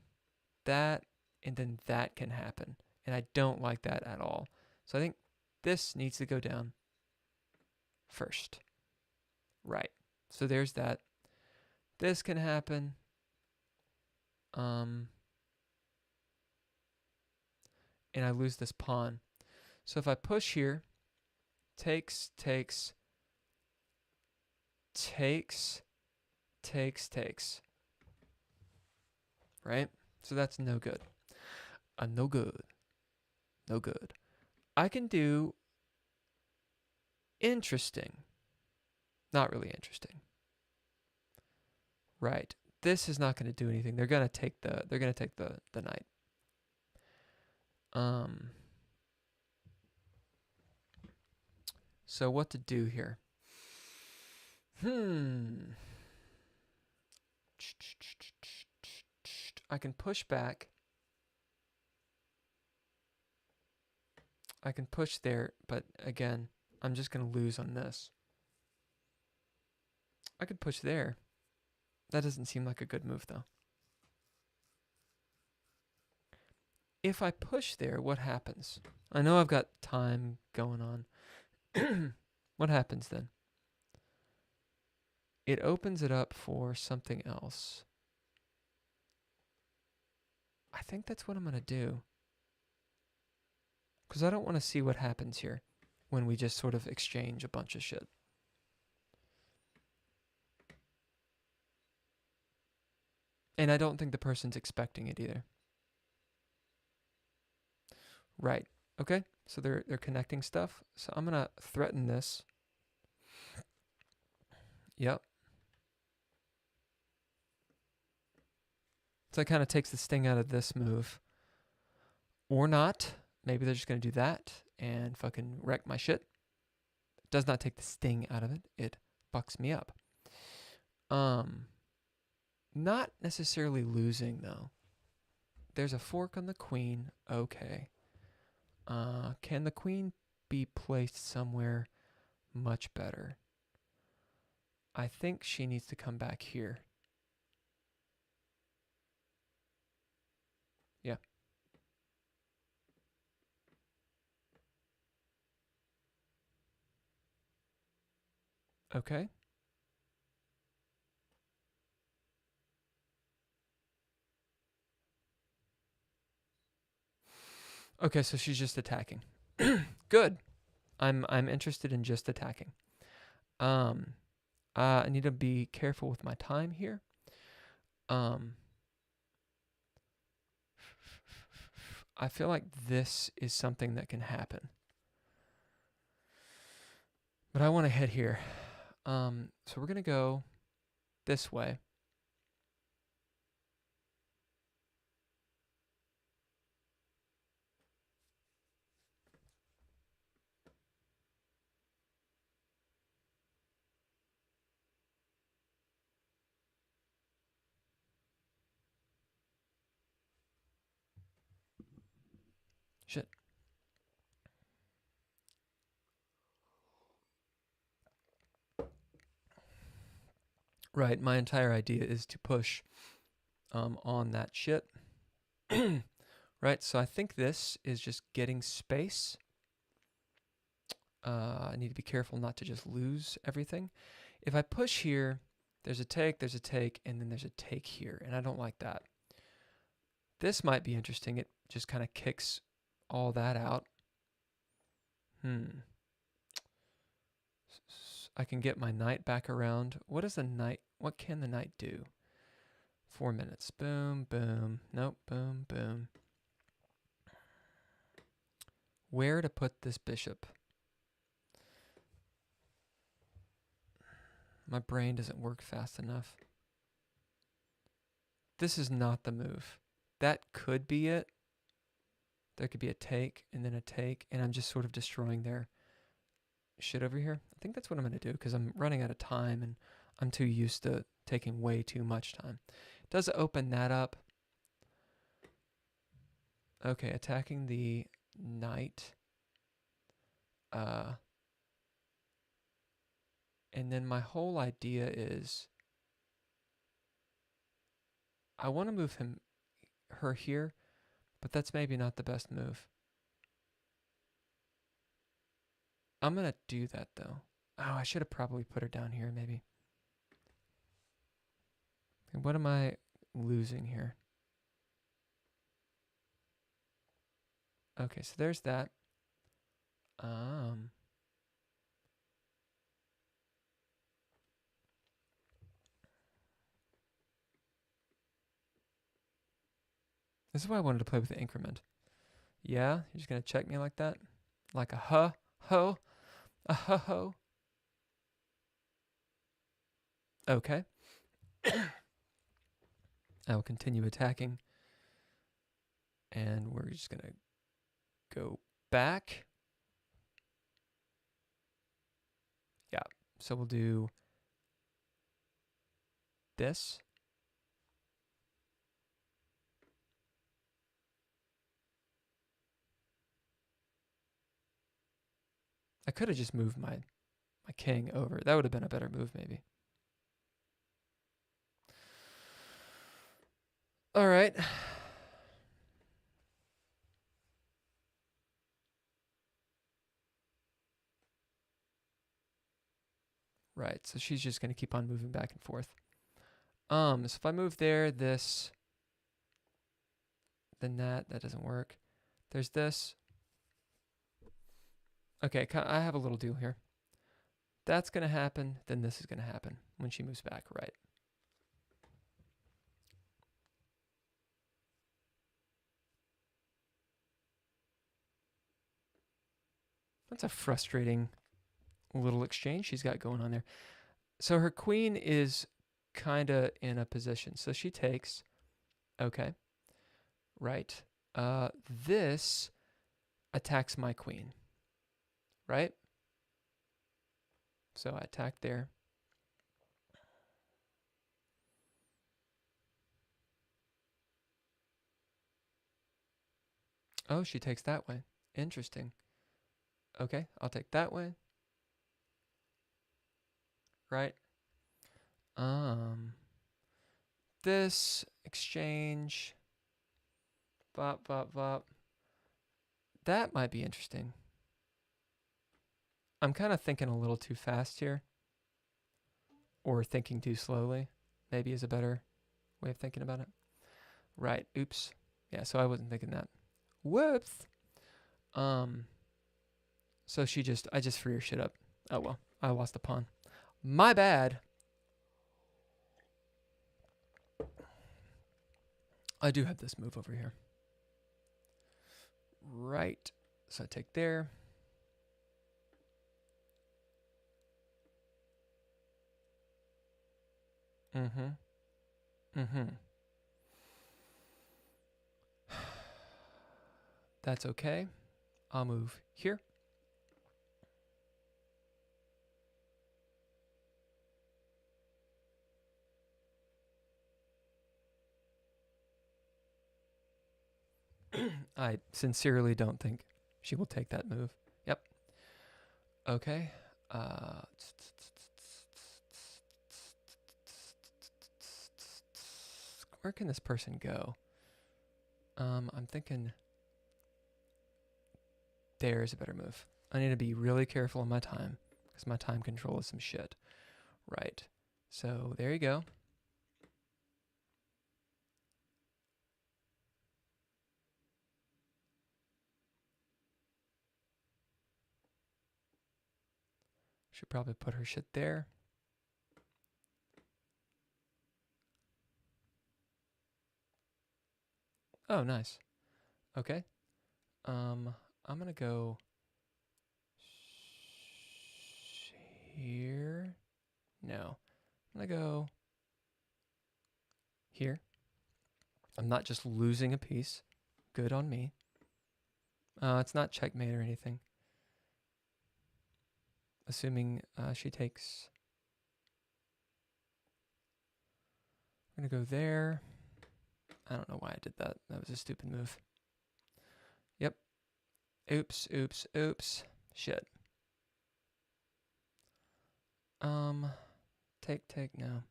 that, and then that can happen. And I don't like that at all. So I think this needs to go down first. Right. So there's that. This can happen. And I lose this pawn. So if I push here, takes, takes, right? So that's no good. No good. No good. I can do interesting. Not really interesting. Right. This is not going to do anything. They're going to take the knight. So what to do here? I can push back. I can push there, but again, I'm just going to lose on this. I could push there. That doesn't seem like a good move, though. If I push there, what happens? I know I've got time going on. What happens then? It opens it up for something else. I think that's what I'm going to do. Because I don't want to see what happens here when we just sort of exchange a bunch of shit. And I don't think the person's expecting it either. Right. Okay. So they're connecting stuff. So I'm going to threaten this. Yep. So it kind of takes the sting out of this move. Or not. Maybe they're just going to do that and fucking wreck my shit. It does not take the sting out of it. It fucks me up. Not necessarily losing, though. There's a fork on the queen. Okay. Can the queen be placed somewhere much better? I think she needs to come back here. Yeah. Okay. Okay, so she's just attacking. Good. I'm interested in just attacking. I need to be careful with my time here. I feel like this is something that can happen. But I want to head here. So we're going to go this way. Shit. Right, my entire idea is to push on that shit. Right, so I think this is just getting space. I need to be careful not to just lose everything. If I push here, there's a take, and then there's a take here, and I don't like that. This might be interesting. It just kind of kicks all that out. I can get my knight back around. What can the knight do? 4 minutes. Boom, boom. Nope, boom, boom. Where to put this bishop? My brain doesn't work fast enough. This is not the move. That could be it. There could be a take and then a take, and I'm just sort of destroying their shit over here. I think that's what I'm going to do because I'm running out of time and I'm too used to taking way too much time. It does open that up. Okay, attacking the knight. And then my whole idea is I want to move her here, but that's maybe not the best move. I'm going to do that, though. Oh, I should have probably put her down here, maybe. And what am I losing here? Okay, so there's that. This is why I wanted to play with the increment. Yeah, you're just going to check me like that? Like a ho, a ho, ho. Okay. I will continue attacking. And we're just going to go back. Yeah. So we'll do this. I could have just moved my king over. That would have been a better move, maybe. All right. Right, so she's just going to keep on moving back and forth. So if I move there, this, then that doesn't work. There's this. Okay, I have a little deal here. That's going to happen, then this is going to happen when she moves back, right? That's a frustrating little exchange she's got going on there. So her queen is kind of in a position. So she takes, okay, right. This attacks my queen, right? So I attack there. Oh, she takes that way. Interesting. Okay, I'll take that way. Right. This exchange. Bop, bop, bop. That might be interesting. I'm kind of thinking a little too fast here. Or thinking too slowly. Maybe is a better way of thinking about it. Right. Oops. Yeah, so I wasn't thinking that. Whoops. So I just free her shit up. Oh well, I lost a pawn. My bad. I do have this move over here. Right. So I take there. That's okay. I'll move here. I sincerely don't think she will take that move. Yep. Okay. Where can this person go? I'm thinking there's a better move. I need to be really careful on my time because my time control is some shit. Right. So there you go. Should probably put her shit there. Oh, nice. Okay. I'm gonna go here. No. I'm gonna go here. I'm not just losing a piece. Good on me. It's not checkmate or anything. Assuming she takes. I'm gonna go there. I don't know why I did that. That was a stupid move. Yep. Oops, oops, oops. Shit. Take, no.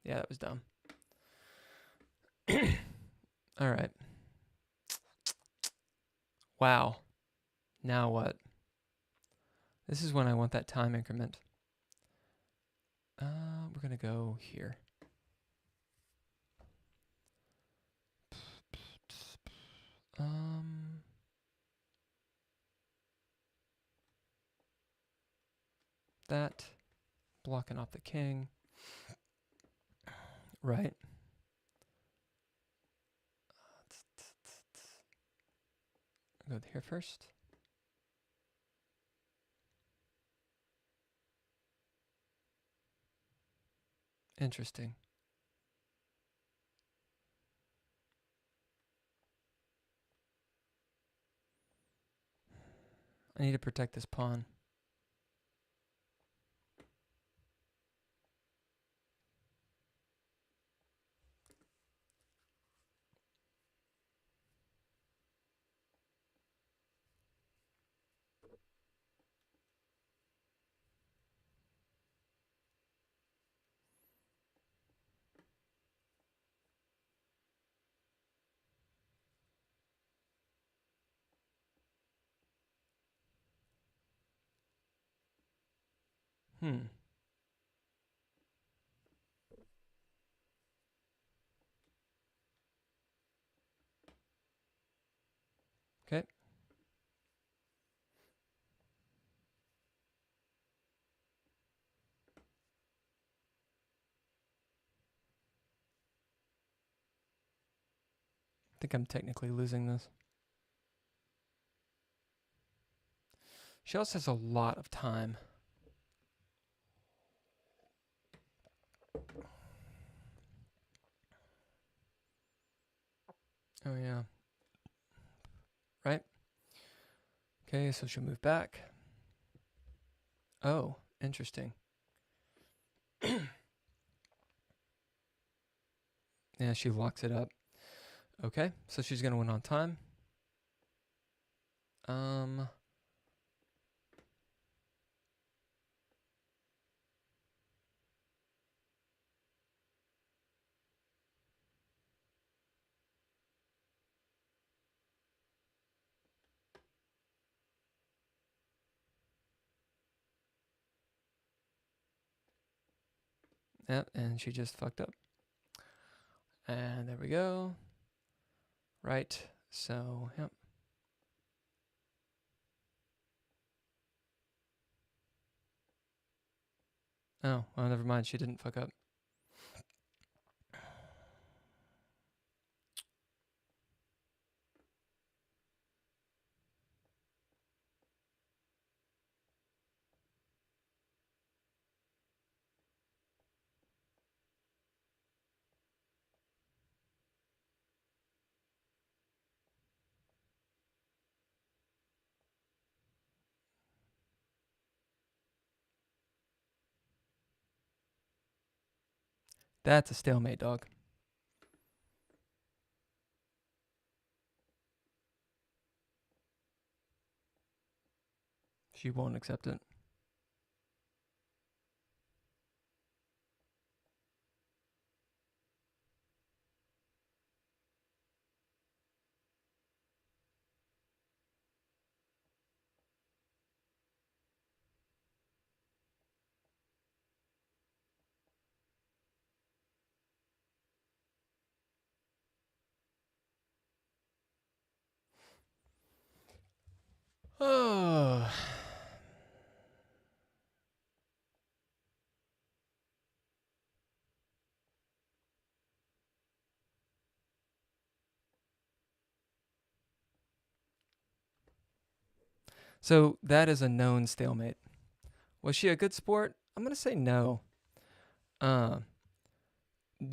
Yeah, that was dumb. All right. Wow. Now what? This is when I want that time increment. We're gonna go here. That. Blocking off the king. Right. Go here first. Interesting. I need to protect this pawn. Hmm. Okay. I think I'm technically losing this. She also has a lot of time. Oh, yeah. Right? Okay, so she'll move back. Oh, interesting. Yeah, she locks it up. Okay, so she's going to win on time. Yep, and she just fucked up. And there we go. Right, so, yep. Oh, well, never mind. She didn't fuck up. That's a stalemate, dog. She won't accept it. Oh. So that is a known stalemate. Was she a good sport? I'm going to say no.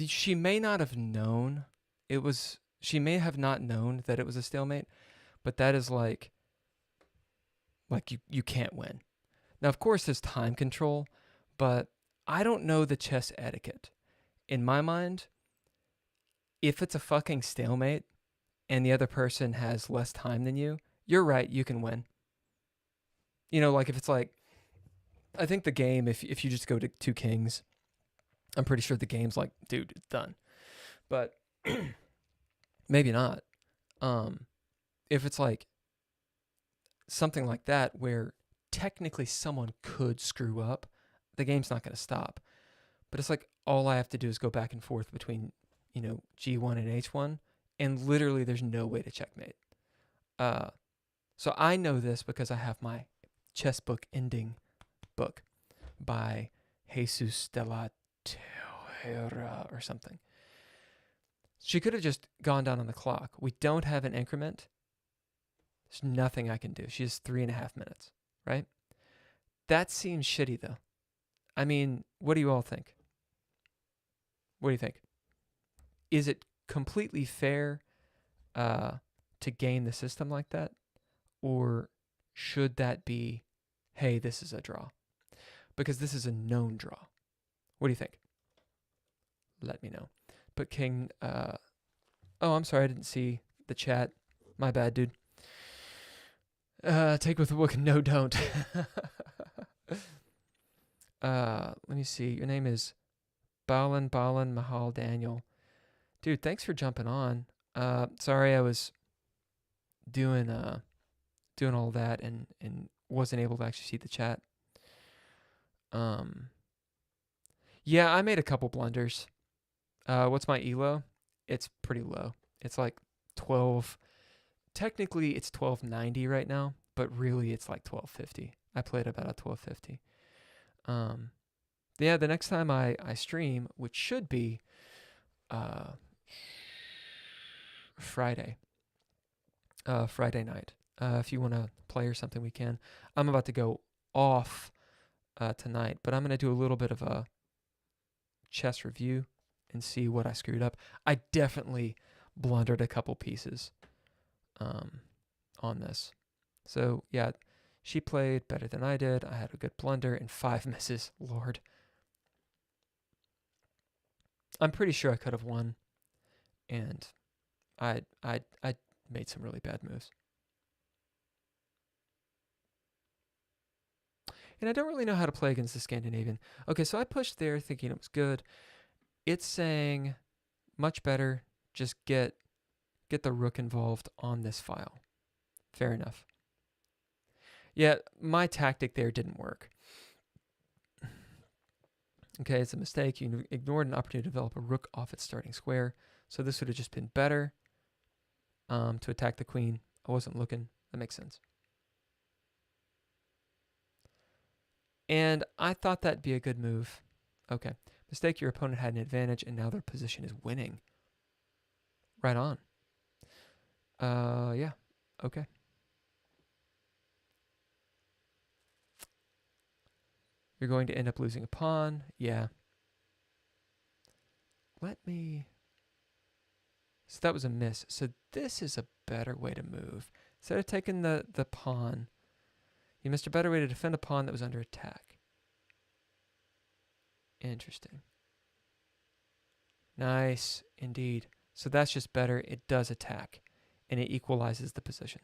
She may not have known she may have not known that it was a stalemate, but that is like you can't win. Now, of course, there's time control, but I don't know the chess etiquette. In my mind, if it's a fucking stalemate and the other person has less time than you, you're right, you can win. You know, like if it's like, I think the game, if you just go to two kings, I'm pretty sure the game's like, dude, it's done. But maybe not. If it's like something like that where technically someone could screw up, the game's not going to stop. But it's like all I have to do is go back and forth between, G1 and H1, and literally there's no way to checkmate. So I know this because I have my chess book ending book by Jesus de la Tierra or something. She could have just gone down on the clock. We don't have an increment. There's nothing I can do. She has 3.5 minutes, right? That seems shitty, though. I mean, what do you all think? What do you think? Is it completely fair to game the system like that? Or should that be, hey, this is a draw? Because this is a known draw. What do you think? Let me know. But King, oh, I'm sorry, I didn't see the chat. My bad, dude. Take with the book. No, don't. Let me see. Your name is Balan Mahal Daniel. Dude, thanks for jumping on. Sorry I was doing all that and wasn't able to actually see the chat. Yeah, I made a couple blunders. What's my elo? It's pretty low. It's like 12. Technically, it's 1290 right now, but really it's like 1250. I played about a 1250. Yeah, the next time I stream, which should be Friday night. If you want to play or something, we can. I'm about to go off tonight, but I'm going to do a little bit of a chess review and see what I screwed up. I definitely blundered a couple pieces on this. So, yeah, she played better than I did. I had a good blunder and 5 misses. Lord. I'm pretty sure I could have won, and I made some really bad moves. And I don't really know how to play against the Scandinavian. Okay, so I pushed there thinking it was good. It's saying much better, just get the rook involved on this file. Fair enough. Yeah, my tactic there didn't work. Okay, it's a mistake. You ignored an opportunity to develop a rook off its starting square. So this would have just been better to attack the queen. I wasn't looking. That makes sense. And I thought that'd be a good move. Okay. Mistake, your opponent had an advantage, and now their position is winning. Right on. Yeah. Okay. You're going to end up losing a pawn. Yeah. Let me... So that was a miss. So this is a better way to move. Instead of taking the pawn, you missed a better way to defend a pawn that was under attack. Interesting. Nice, indeed. So that's just better. It does attack, and it equalizes the position.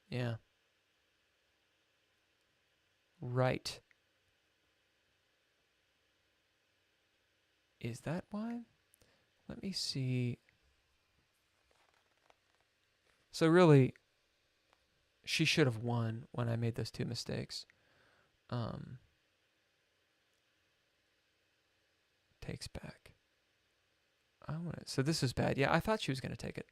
Yeah. Right. Is that why? Let me see. So really, she should have won when I made those 2 mistakes. Takes back. So this is bad. Yeah, I thought she was going to take it.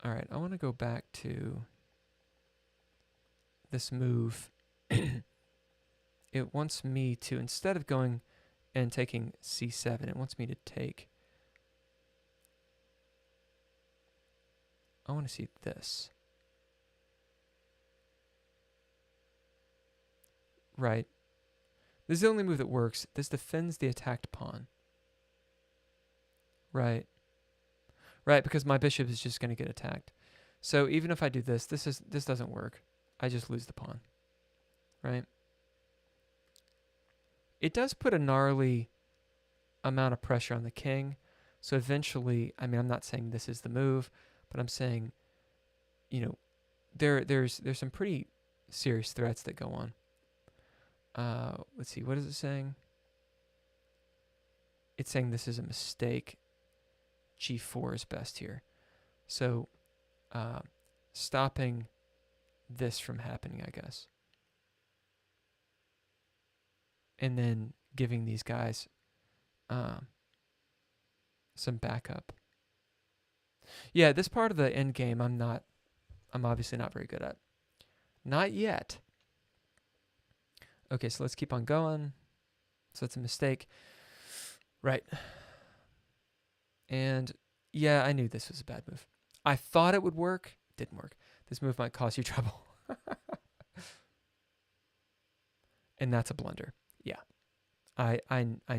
All right, I want to go back to this move. It wants me to, instead of going and taking c7, it wants me to take... I want to see this. Right. This is the only move that works. This defends the attacked pawn. Right. Right, because my bishop is just going to get attacked. So even if I do this, this doesn't work. I just lose the pawn. Right? It does put a gnarly amount of pressure on the king. So eventually, I mean, I'm not saying this is the move, but I'm saying, you know, there's some pretty serious threats that go on. Let's see, what is it saying? It's saying this is a mistake. G4 is best here. So, stopping this from happening, I guess. And then giving these guys some backup. Yeah, this part of the end game I'm obviously not very good at. Not yet. Okay, so let's keep on going. So it's a mistake. Right. And yeah, I knew this was a bad move. I thought it would work, didn't work. This move might cause you trouble. And that's a blunder. Yeah. I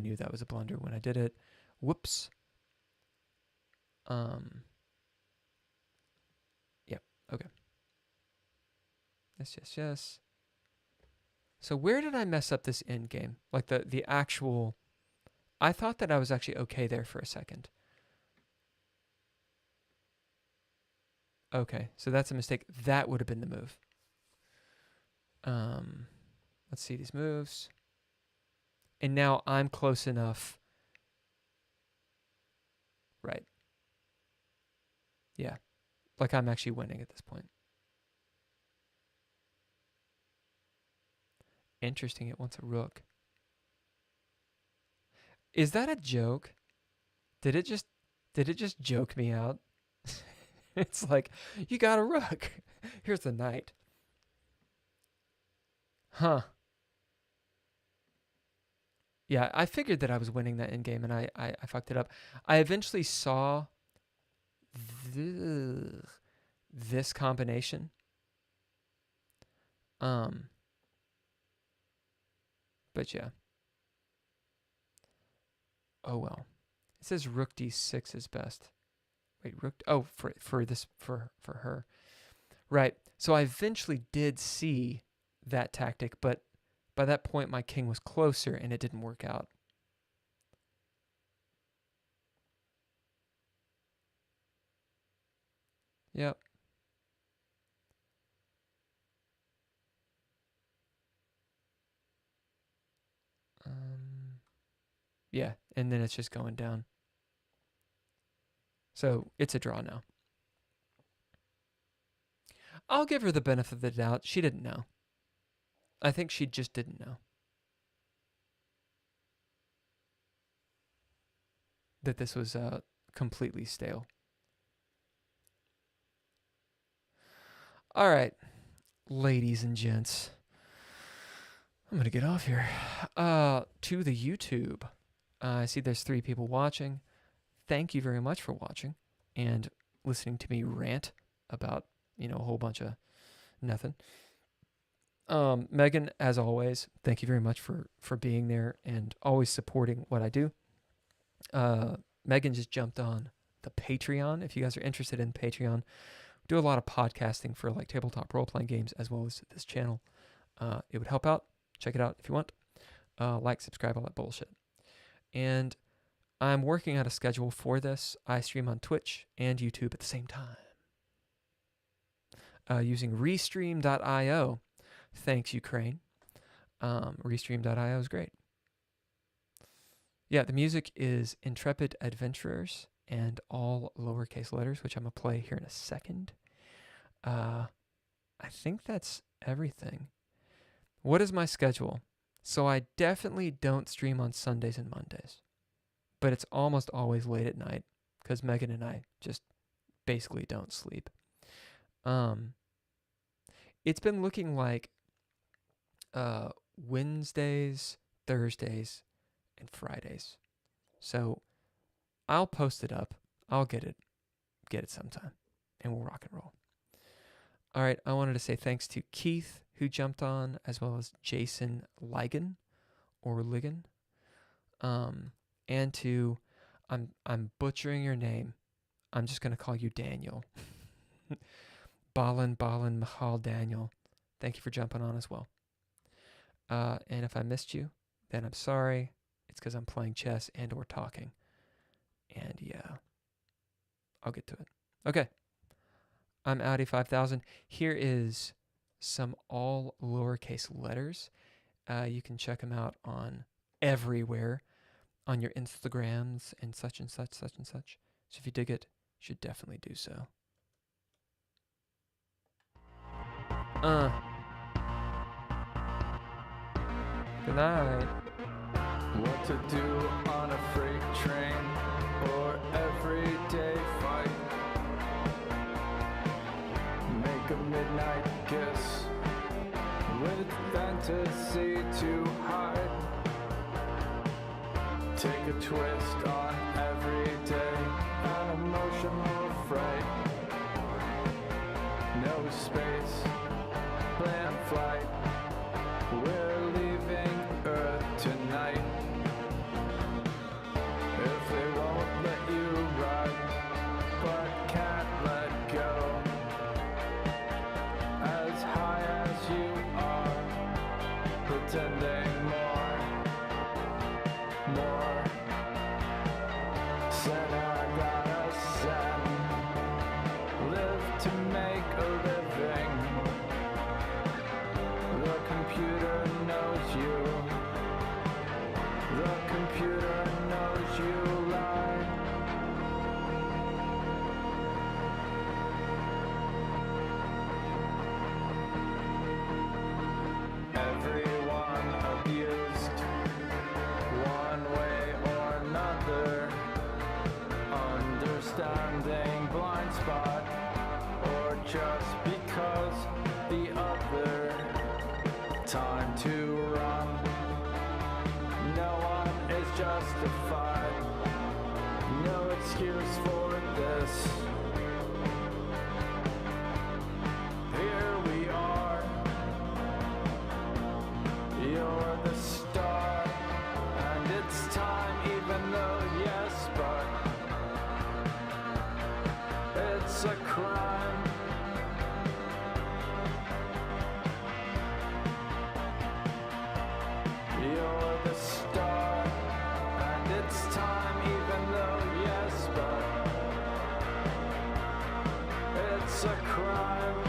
knew that was a blunder when I did it. Whoops. Yep. Okay. Yes. So where did I mess up this end game? Like the actual... I thought that I was actually okay there for a second. Okay, so that's a mistake. That would have been the move. Let's see these moves. And now I'm close enough. Right. Yeah. Like I'm actually winning at this point. Interesting, it wants a rook. Is that a joke? Did it just joke me out? It's like, you got a rook. Here's the knight. Huh. Yeah, I figured that I was winning that endgame, and I fucked it up. I eventually saw this combination. But yeah. Oh well. It says rook d6 is best. Wait, rook. Oh, for her. Right. So I eventually did see that tactic, but by that point my king was closer and it didn't work out. Yep. Yeah, and then it's just going down. So it's a draw now. I'll give her the benefit of the doubt. She didn't know. I think she just didn't know that this was completely stale. All right, ladies and gents. I'm going to get off here. To the YouTube. I see there's 3 people watching. Thank you very much for watching and listening to me rant about, a whole bunch of nothing. Megan, as always, thank you very much for being there and always supporting what I do. Megan just jumped on the Patreon. If you guys are interested in Patreon, we do a lot of podcasting for like tabletop role-playing games as well as this channel. It would help out. Check it out if you want. Like, subscribe, all that bullshit. And I'm working out a schedule for this. I stream on Twitch and YouTube at the same time. Using restream.io. Thanks, Ukraine. Restream.io is great. Yeah, the music is Intrepid Adventurers and all lowercase letters, which I'm going to play here in a second. I think that's everything. What is my schedule? So I definitely don't stream on Sundays and Mondays. But it's almost always late at night because Megan and I just basically don't sleep. It's been looking like Wednesdays, Thursdays, and Fridays. So I'll post it up. I'll get it sometime, and we'll rock and roll. All right, I wanted to say thanks to Keith, who jumped on, as well as Jason Ligon, or Ligon. And to, I'm butchering your name. I'm just going to call you Daniel. Balin Mahal Daniel. Thank you for jumping on as well. And if I missed you, then I'm sorry. It's because I'm playing chess and or talking. And yeah, I'll get to it. Okay. I'm Audi 5000. Here is some all lowercase letters. You can check them out on everywhere. On your Instagrams and such and such, such and such. So if you dig it, you should definitely do so. Good night. What to do on a freight train or everyday fight? Make a midnight kiss with fantasy to hide. Take a twist on every day, an emotional fright. The computer knows you lie. Everyone abused, one way or another. Understanding blind spot, or just because the other. Time to run. No one is justified. No excuse for this. Here we are. You're the star, and it's time, even though yes, but it's a crime. You're the star, and it's time, even though yes, but it's a crime.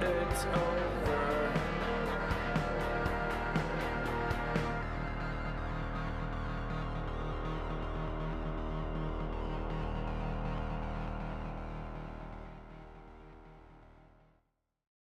It's